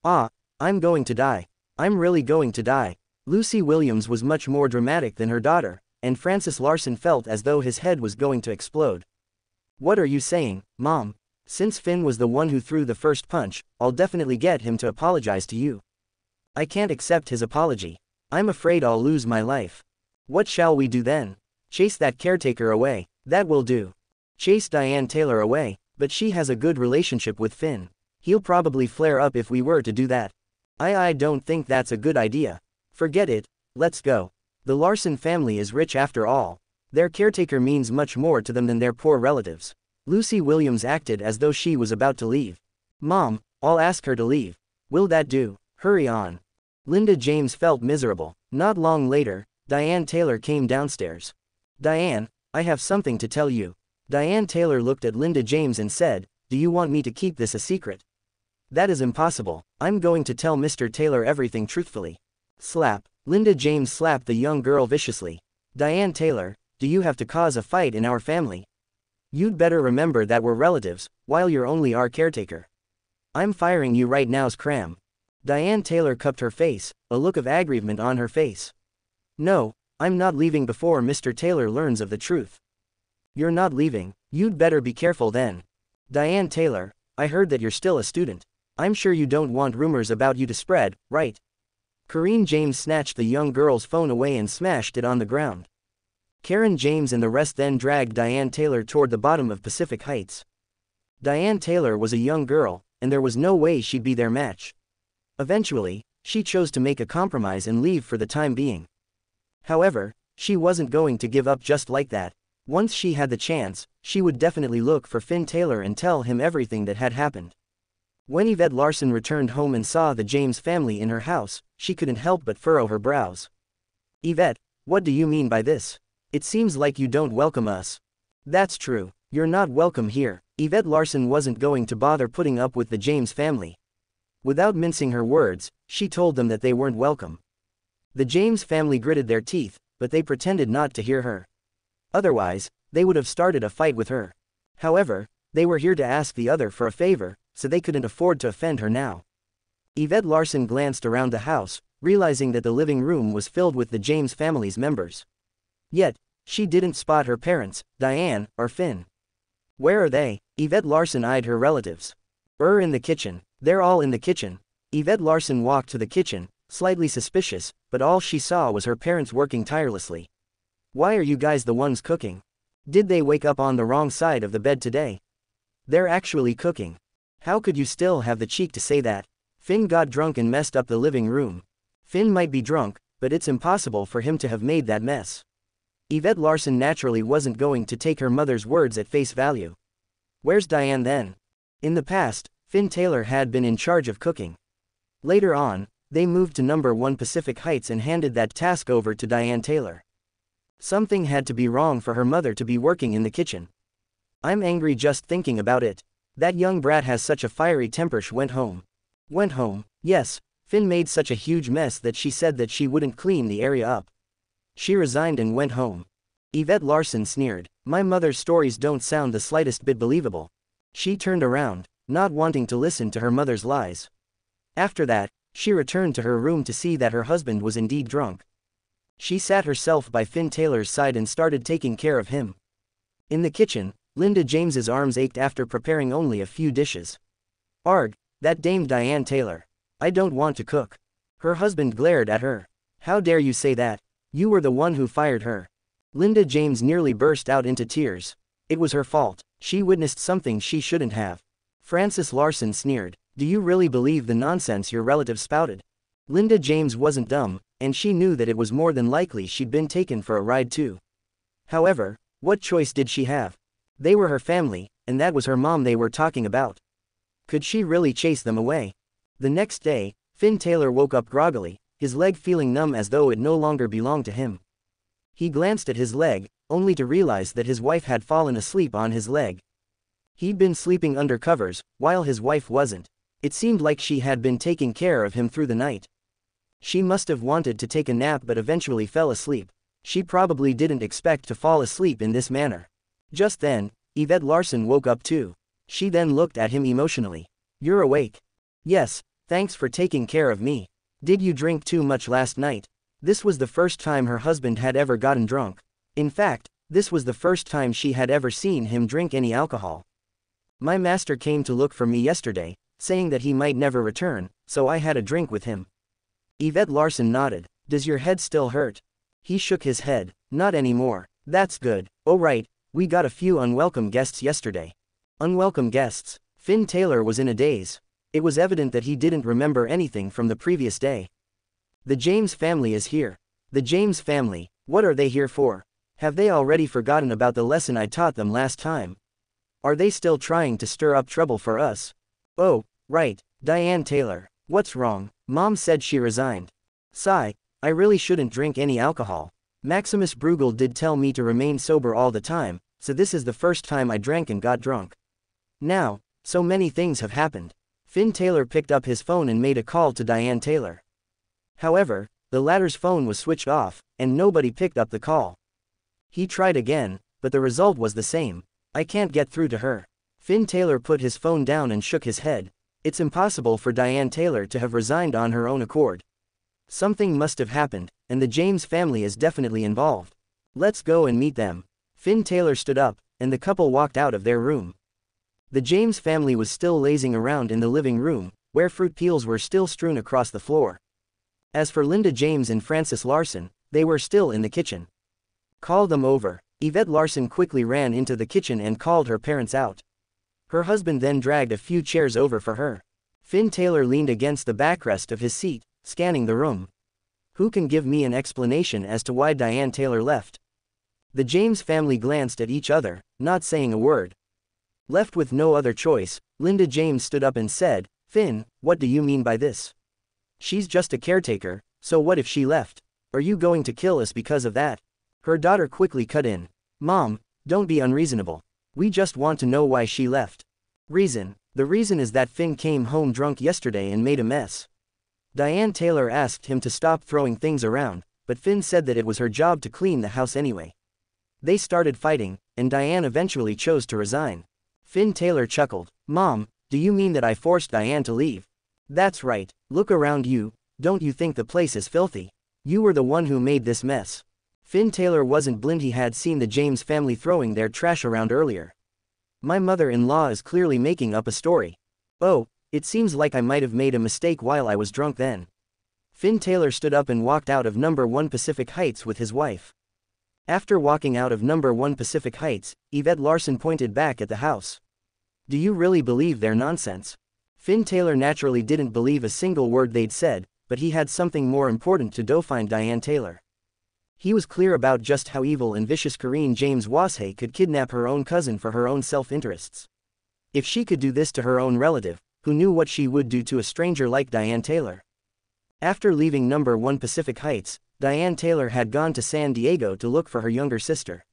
Ah, I'm going to die. I'm really going to die." Lucy Williams was much more dramatic than her daughter, and Francis Larson felt as though his head was going to explode. "What are you saying, Mom? Since Finn was the one who threw the first punch, I'll definitely get him to apologize to you." "I can't accept his apology. I'm afraid I'll lose my life." "What shall we do then?" "Chase that caretaker away." "That will do." "Chase Diane Taylor away, but she has a good relationship with Finn. He'll probably flare up if we were to do that." I don't think that's a good idea." "Forget it, let's go. The Larson family is rich after all. Their caretaker means much more to them than their poor relatives." Lucy Williams acted as though she was about to leave. "Mom, I'll ask her to leave. Will that do? Hurry on." Linda James felt miserable. Not long later, Diane Taylor came downstairs. "Diane, I have something to tell you." Diane Taylor looked at Linda James and said, "Do you want me to keep this a secret?" "That is impossible. I'm going to tell Mr. Taylor everything truthfully." Slap. Linda James slapped the young girl viciously. "Diane Taylor, do you have to cause a fight in our family? You'd better remember that we're relatives, while you're only our caretaker. I'm firing you right now, scram." Diane Taylor cupped her face, a look of aggrievement on her face. "No, I'm not leaving before Mr. Taylor learns of the truth." "You're not leaving? You'd better be careful then." "Diane Taylor, I heard that you're still a student. I'm sure you don't want rumors about you to spread, right?" Karine James snatched the young girl's phone away and smashed it on the ground. Karen James and the rest then dragged Diane Taylor toward the bottom of Pacific Heights. Diane Taylor was a young girl, and there was no way she'd be their match. Eventually, she chose to make a compromise and leave for the time being. However, she wasn't going to give up just like that. Once she had the chance, she would definitely look for Finn Taylor and tell him everything that had happened. When Yvette Larson returned home and saw the James family in her house, she couldn't help but furrow her brows. "Yvette, what do you mean by this? It seems like you don't welcome us." "That's true. You're not welcome here." Yvette Larson wasn't going to bother putting up with the James family. Without mincing her words, she told them that they weren't welcome. The James family gritted their teeth, but they pretended not to hear her. Otherwise, they would have started a fight with her. However, they were here to ask the other for a favor, so they couldn't afford to offend her now. Yvette Larson glanced around the house, realizing that the living room was filled with the James family's members. Yet, she didn't spot her parents, Diane, or Finn. "Where are they?" Yvette Larson eyed her relatives. In the kitchen." "They're all in the kitchen." Yvette Larson walked to the kitchen, slightly suspicious, but all she saw was her parents working tirelessly. "Why are you guys the ones cooking? Did they wake up on the wrong side of the bed today? They're actually cooking. How could you still have the cheek to say that? Finn got drunk and messed up the living room." "Finn might be drunk, but it's impossible for him to have made that mess." Yvette Larson naturally wasn't going to take her mother's words at face value. "Where's Diane then?" In the past, Finn Taylor had been in charge of cooking. Later on, they moved to number 1 Pacific Heights and handed that task over to Diane Taylor. Something had to be wrong for her mother to be working in the kitchen. "I'm angry just thinking about it. That young brat has such a fiery temper." She went home. Went home? Yes, Finn made such a huge mess that she said that she wouldn't clean the area up. She resigned and went home. Yvette Larson sneered. "My mother's stories don't sound the slightest bit believable." She turned around, not wanting to listen to her mother's lies. After that, she returned to her room to see that her husband was indeed drunk. She sat herself by Finn Taylor's side and started taking care of him. In the kitchen, Linda James's arms ached after preparing only a few dishes. "Arg, that dame Diane Taylor. I don't want to cook." Her husband glared at her. "How dare you say that? You were the one who fired her." Linda James nearly burst out into tears. It was her fault. She witnessed something she shouldn't have. Francis Larson sneered. "Do you really believe the nonsense your relative spouted?" Linda James wasn't dumb, and she knew that it was more than likely she'd been taken for a ride too. However, what choice did she have? They were her family, and that was her mom they were talking about. Could she really chase them away? The next day, Finn Taylor woke up groggily, his leg feeling numb as though it no longer belonged to him. He glanced at his leg, only to realize that his wife had fallen asleep on his leg. He'd been sleeping under covers, while his wife wasn't. It seemed like she had been taking care of him through the night. She must have wanted to take a nap but eventually fell asleep. She probably didn't expect to fall asleep in this manner. Just then, Yvette Larson woke up too. She then looked at him emotionally. "You're awake?" "Yes, thanks for taking care of me. Did you drink too much last night?" This was the first time her husband had ever gotten drunk. In fact, this was the first time she had ever seen him drink any alcohol. "My master came to look for me yesterday, saying that he might never return, so I had a drink with him." Yvette Larson nodded. "Does your head still hurt?" He shook his head. "Not anymore." "That's good. Oh right, we got a few unwelcome guests yesterday." Unwelcome guests? Finn Taylor was in a daze. It was evident that he didn't remember anything from the previous day. "The James family is here." "The James family? What are they here for? Have they already forgotten about the lesson I taught them last time? Are they still trying to stir up trouble for us?" "Oh, right, Diane Taylor. What's wrong?" "Mom said she resigned." "Sigh, I really shouldn't drink any alcohol. Maximus Bruegel did tell me to remain sober all the time, so this is the first time I drank and got drunk. Now, so many things have happened." Finn Taylor picked up his phone and made a call to Diane Taylor. However, the latter's phone was switched off, and nobody picked up the call. He tried again, but the result was the same. "I can't get through to her." Finn Taylor put his phone down and shook his head. It's impossible for Diane Taylor to have resigned on her own accord. Something must have happened, and the James family is definitely involved. "Let's go and meet them." Finn Taylor stood up, and the couple walked out of their room. The James family was still lazing around in the living room, where fruit peels were still strewn across the floor. As for Linda James and Frances Larson, they were still in the kitchen. "Call them over." Yvette Larson quickly ran into the kitchen and called her parents out. Her husband then dragged a few chairs over for her. Finn Taylor leaned against the backrest of his seat, scanning the room. "Who can give me an explanation as to why Diane Taylor left?" The James family glanced at each other, not saying a word. Left with no other choice, Linda James stood up and said, "Finn, what do you mean by this? She's just a caretaker, so what if she left? Are you going to kill us because of that?" Her daughter quickly cut in. "Mom, don't be unreasonable. We just want to know why she left." "Reason? The reason is that Finn came home drunk yesterday and made a mess." Diane Taylor asked him to stop throwing things around, but Finn said that it was her job to clean the house anyway. They started fighting, and Diane eventually chose to resign. Finn Taylor chuckled. "Mom, do you mean that I forced Diane to leave?" "That's right. Look around you, don't you think the place is filthy? You were the one who made this mess." Finn Taylor wasn't blind, he had seen the James family throwing their trash around earlier. "My mother-in-law is clearly making up a story. Oh, it seems like I might have made a mistake while I was drunk then." Finn Taylor stood up and walked out of number 1 Pacific Heights with his wife. After walking out of number 1 Pacific Heights, Yvette Larson pointed back at the house. "Do you really believe their nonsense?" Finn Taylor naturally didn't believe a single word they'd said, but he had something more important to do: find Diane Taylor. He was clear about just how evil and vicious Corinne James Washay could kidnap her own cousin for her own self-interests. If she could do this to her own relative, who knew what she would do to a stranger like Diane Taylor? After leaving number 1 Pacific Heights, Diane Taylor had gone to San Diego to look for her younger sister.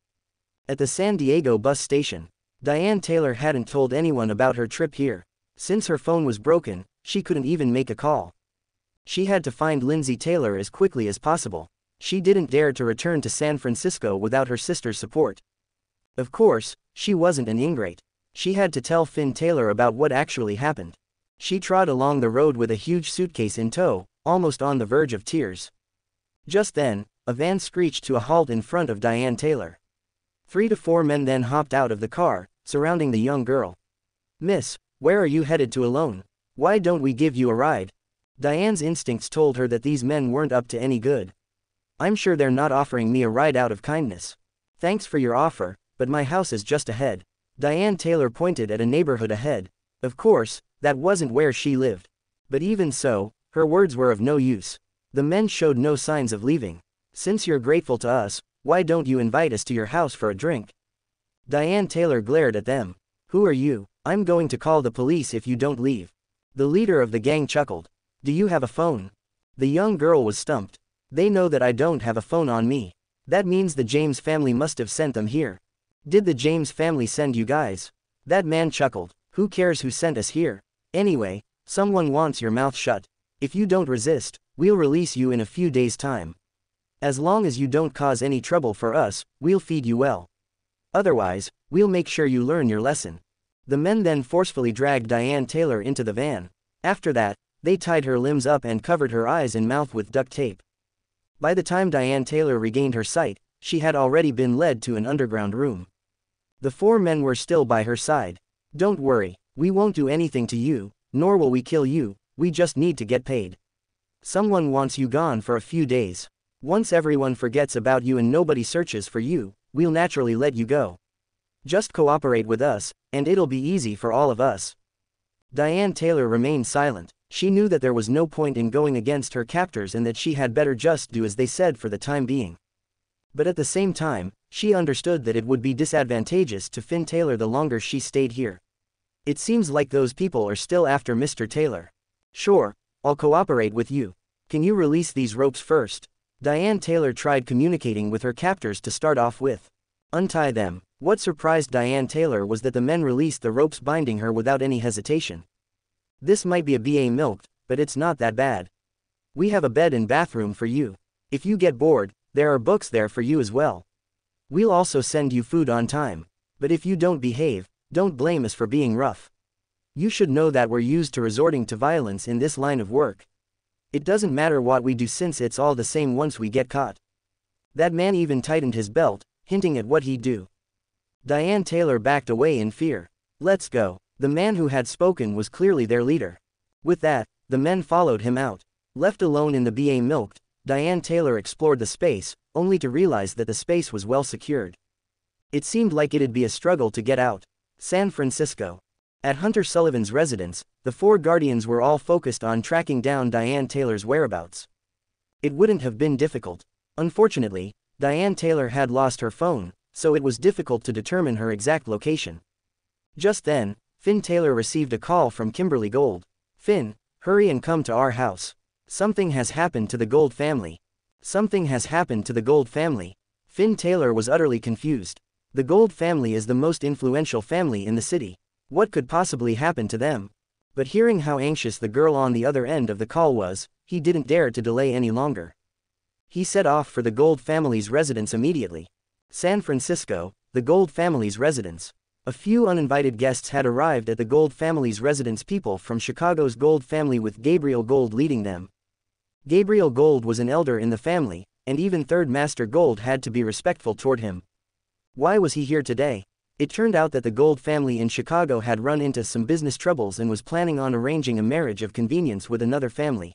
At the San Diego bus station, Diane Taylor hadn't told anyone about her trip here. Since her phone was broken, she couldn't even make a call. She had to find Lindsay Taylor as quickly as possible. She didn't dare to return to San Francisco without her sister's support. Of course, she wasn't an ingrate. She had to tell Finn Taylor about what actually happened. She trod along the road with a huge suitcase in tow, almost on the verge of tears. Just then, a van screeched to a halt in front of Diane Taylor. 3 to 4 men then hopped out of the car, surrounding the young girl. "Miss, where are you headed to alone? Why don't we give you a ride?" Diane's instincts told her that these men weren't up to any good. "I'm sure they're not offering me a ride out of kindness. Thanks for your offer, but my house is just ahead." Diane Taylor pointed at a neighborhood ahead. Of course, that wasn't where she lived. But even so, her words were of no use. The men showed no signs of leaving. Since you're grateful to us, why don't you invite us to your house for a drink? Diane Taylor glared at them. Who are you? I'm going to call the police if you don't leave. The leader of the gang chuckled. Do you have a phone? The young girl was stumped. They know that I don't have a phone on me. That means the James family must have sent them here. Did the James family send you guys? That man chuckled. Who cares who sent us here? Anyway, someone wants your mouth shut. If you don't resist, we'll release you in a few days' time. As long as you don't cause any trouble for us, we'll feed you well. Otherwise, we'll make sure you learn your lesson. The men then forcefully dragged Diane Taylor into the van. After that, they tied her limbs up and covered her eyes and mouth with duct tape. By the time Diane Taylor regained her sight, she had already been led to an underground room. The 4 men were still by her side. Don't worry, we won't do anything to you, nor will we kill you, we just need to get paid. Someone wants you gone for a few days. Once everyone forgets about you and nobody searches for you, we'll naturally let you go. Just cooperate with us, and it'll be easy for all of us. Diane Taylor remained silent. She knew that there was no point in going against her captors and that she had better just do as they said for the time being. But at the same time, she understood that it would be disadvantageous to Finn Taylor the longer she stayed here. It seems like those people are still after Mr. Taylor. Sure, I'll cooperate with you. Can you release these ropes first? Diane Taylor tried communicating with her captors to start off with. Untie them. What surprised Diane Taylor was that the men released the ropes binding her without any hesitation. This might be a BA milked, but it's not that bad. We have a bed and bathroom for you. If you get bored, there are books there for you as well. We'll also send you food on time. But if you don't behave, don't blame us for being rough. You should know that we're used to resorting to violence in this line of work. It doesn't matter what we do since it's all the same once we get caught. That man even tightened his belt, hinting at what he'd do. Diane Taylor backed away in fear. Let's go. The man who had spoken was clearly their leader. With that, the men followed him out. Left alone in the BA milked, Diane Taylor explored the space, only to realize that the space was well secured. It seemed like it'd be a struggle to get out. San Francisco. At Hunter Sullivan's residence, the 4 guardians were all focused on tracking down Diane Taylor's whereabouts. It wouldn't have been difficult. Unfortunately, Diane Taylor had lost her phone, so it was difficult to determine her exact location. Just then, Finn Taylor received a call from Kimberly Gold. Finn, hurry and come to our house. Something has happened to the Gold family. Something has happened to the Gold family. Finn Taylor was utterly confused. The Gold family is the most influential family in the city. What could possibly happen to them? But hearing how anxious the girl on the other end of the call was, he didn't dare to delay any longer. He set off for the Gold family's residence immediately. San Francisco, the Gold family's residence. A few uninvited guests had arrived at the Gold family's residence, people from Chicago's Gold family with Gabriel Gold leading them. Gabriel Gold was an elder in the family, and even Third Master Gold had to be respectful toward him. Why was he here today? It turned out that the Gold family in Chicago had run into some business troubles and was planning on arranging a marriage of convenience with another family.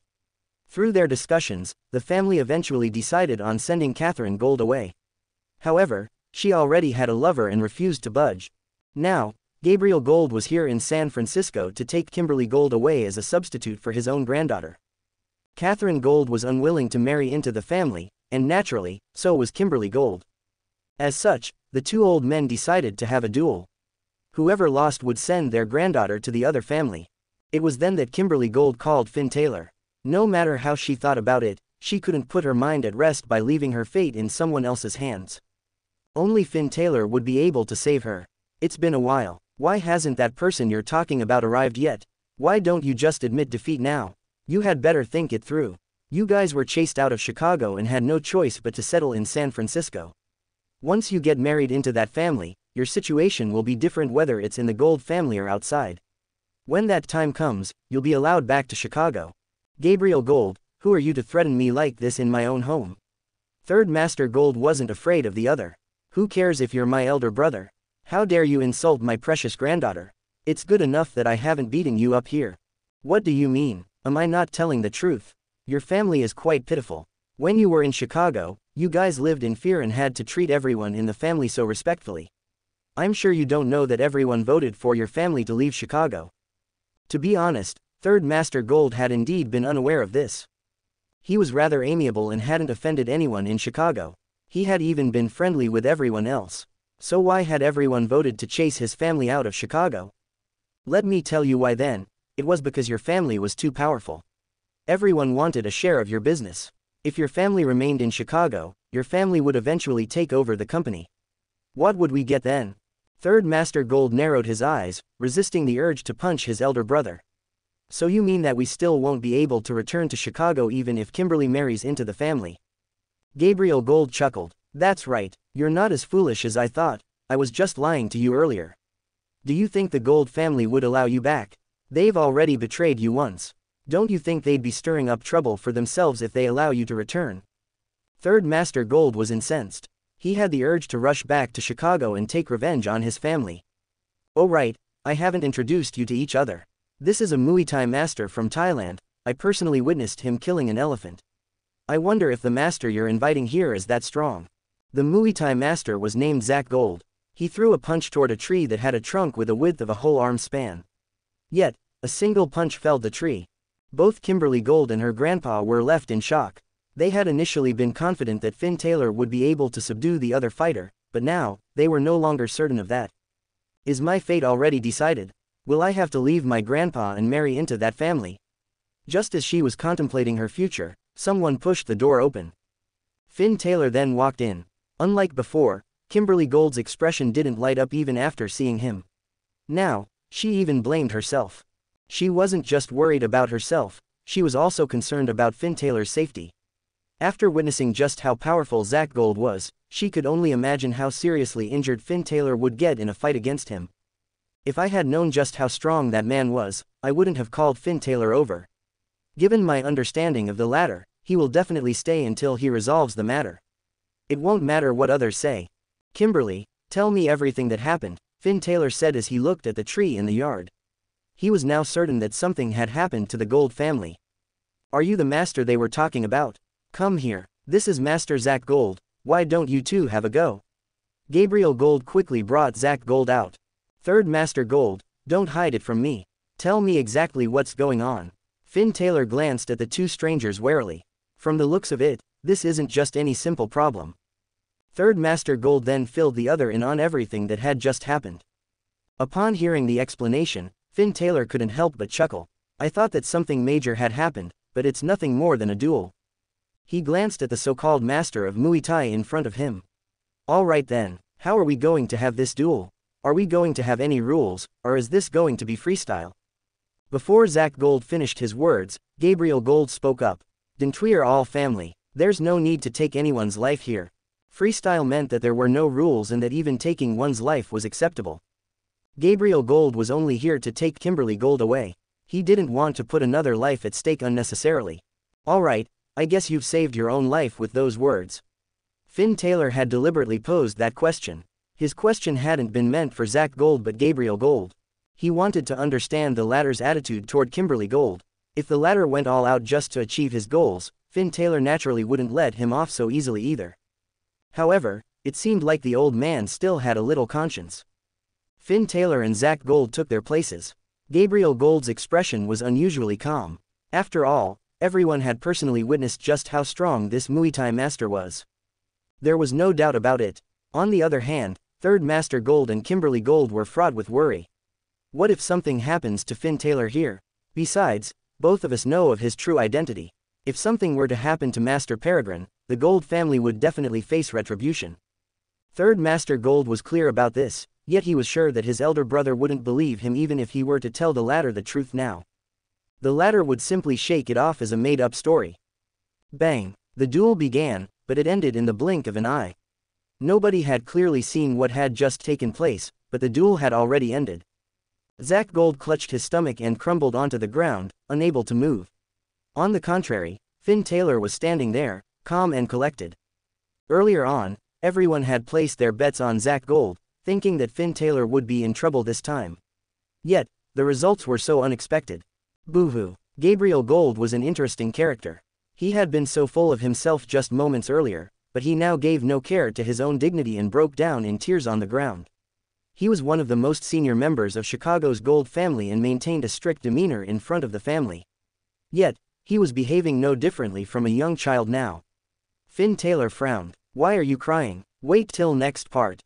Through their discussions, the family eventually decided on sending Catherine Gold away. However, she already had a lover and refused to budge. Now, Gabriel Gold was here in San Francisco to take Kimberly Gold away as a substitute for his own granddaughter. Catherine Gold was unwilling to marry into the family, and naturally, so was Kimberly Gold. As such, the 2 old men decided to have a duel. Whoever lost would send their granddaughter to the other family. It was then that Kimberly Gold called Finn Taylor. No matter how she thought about it, she couldn't put her mind at rest by leaving her fate in someone else's hands. Only Finn Taylor would be able to save her. It's been a while. Why hasn't that person you're talking about arrived yet? Why don't you just admit defeat now? You had better think it through. You guys were chased out of Chicago and had no choice but to settle in San Francisco. Once you get married into that family, your situation will be different whether it's in the Gold family or outside. When that time comes, you'll be allowed back to Chicago. Gabriel Gold, who are you to threaten me like this in my own home? Third Master Gold wasn't afraid of the other. Who cares if you're my elder brother? How dare you insult my precious granddaughter? It's good enough that I haven't beaten you up here. What do you mean? Am I not telling the truth? Your family is quite pitiful. When you were in Chicago, you guys lived in fear and had to treat everyone in the family so respectfully. I'm sure you don't know that everyone voted for your family to leave Chicago. To be honest, Third Master Gold had indeed been unaware of this. He was rather amiable and hadn't offended anyone in Chicago. He had even been friendly with everyone else. So why had everyone voted to chase his family out of Chicago? Let me tell you why then. It was because your family was too powerful. Everyone wanted a share of your business. If your family remained in Chicago, your family would eventually take over the company. What would we get then? Third Master Gold narrowed his eyes, resisting the urge to punch his elder brother. So you mean that we still won't be able to return to Chicago even if Kimberly marries into the family? Gabriel Gold chuckled. That's right, you're not as foolish as I thought. I was just lying to you earlier. Do you think the Gold family would allow you back? They've already betrayed you once. Don't you think they'd be stirring up trouble for themselves if they allow you to return? Third Master Gold was incensed. He had the urge to rush back to Chicago and take revenge on his family. Oh right, I haven't introduced you to each other. This is a Muay Thai master from Thailand. I personally witnessed him killing an elephant. I wonder if the master you're inviting here is that strong. The Muay Thai master was named Zach Gold. He threw a punch toward a tree that had a trunk with a width of a whole arm span. Yet, a single punch felled the tree. Both Kimberly Gold and her grandpa were left in shock. They had initially been confident that Finn Taylor would be able to subdue the other fighter, but now, they were no longer certain of that. Is my fate already decided? Will I have to leave my grandpa and marry into that family? Just as she was contemplating her future, someone pushed the door open. Finn Taylor then walked in. Unlike before, Kimberly Gold's expression didn't light up even after seeing him. Now, she even blamed herself. She wasn't just worried about herself, she was also concerned about Finn Taylor's safety. After witnessing just how powerful Zach Gold was, she could only imagine how seriously injured Finn Taylor would get in a fight against him. If I had known just how strong that man was, I wouldn't have called Finn Taylor over. Given my understanding of the latter, he will definitely stay until he resolves the matter. It won't matter what others say. Kimberly, tell me everything that happened, Finn Taylor said as he looked at the tree in the yard. He was now certain that something had happened to the Gold family. Are you the master they were talking about? Come here, this is Master Zach Gold, why don't you two have a go? Gabriel Gold quickly brought Zach Gold out. Third Master Gold, don't hide it from me. Tell me exactly what's going on. Finn Taylor glanced at the two strangers warily. From the looks of it, this isn't just any simple problem. Third Master Gold then filled the other in on everything that had just happened. Upon hearing the explanation, Finn Taylor couldn't help but chuckle. I thought that something major had happened, but it's nothing more than a duel. He glanced at the so-called master of Muay Thai in front of him. All right then, how are we going to have this duel? Are we going to have any rules, or is this going to be freestyle? Before Zach Gold finished his words, Gabriel Gold spoke up. We're all family. There's no need to take anyone's life here. Freestyle meant that there were no rules and that even taking one's life was acceptable. Gabriel Gold was only here to take Kimberly Gold away. He didn't want to put another life at stake unnecessarily. All right, I guess you've saved your own life with those words. Finn Taylor had deliberately posed that question. His question hadn't been meant for Zach Gold but Gabriel Gold. He wanted to understand the latter's attitude toward Kimberly Gold. If the latter went all out just to achieve his goals, Finn Taylor naturally wouldn't let him off so easily either. However, it seemed like the old man still had a little conscience. Finn Taylor and Zach Gold took their places. Gabriel Gold's expression was unusually calm. After all, everyone had personally witnessed just how strong this Muay Thai master was. There was no doubt about it. On the other hand, Third Master Gold and Kimberly Gold were fraught with worry. What if something happens to Finn Taylor here? Besides, both of us know of his true identity. If something were to happen to Master Peregrine, the Gold family would definitely face retribution. Third Master Gold was clear about this, yet he was sure that his elder brother wouldn't believe him even if he were to tell the latter the truth now. The latter would simply shake it off as a made-up story. Bang! The duel began, but it ended in the blink of an eye. Nobody had clearly seen what had just taken place, but the duel had already ended. Zach Gold clutched his stomach and crumbled onto the ground, unable to move. On the contrary, Finn Taylor was standing there, calm and collected. Earlier on, everyone had placed their bets on Zach Gold, thinking that Finn Taylor would be in trouble this time. Yet, the results were so unexpected. Boo-hoo. Gabriel Gold was an interesting character. He had been so full of himself just moments earlier, but he now gave no care to his own dignity and broke down in tears on the ground. He was one of the most senior members of Chicago's Gold family and maintained a strict demeanor in front of the family. Yet, He was behaving no differently from a young child now. Finn Taylor frowned. Why are you crying? Wait till next part.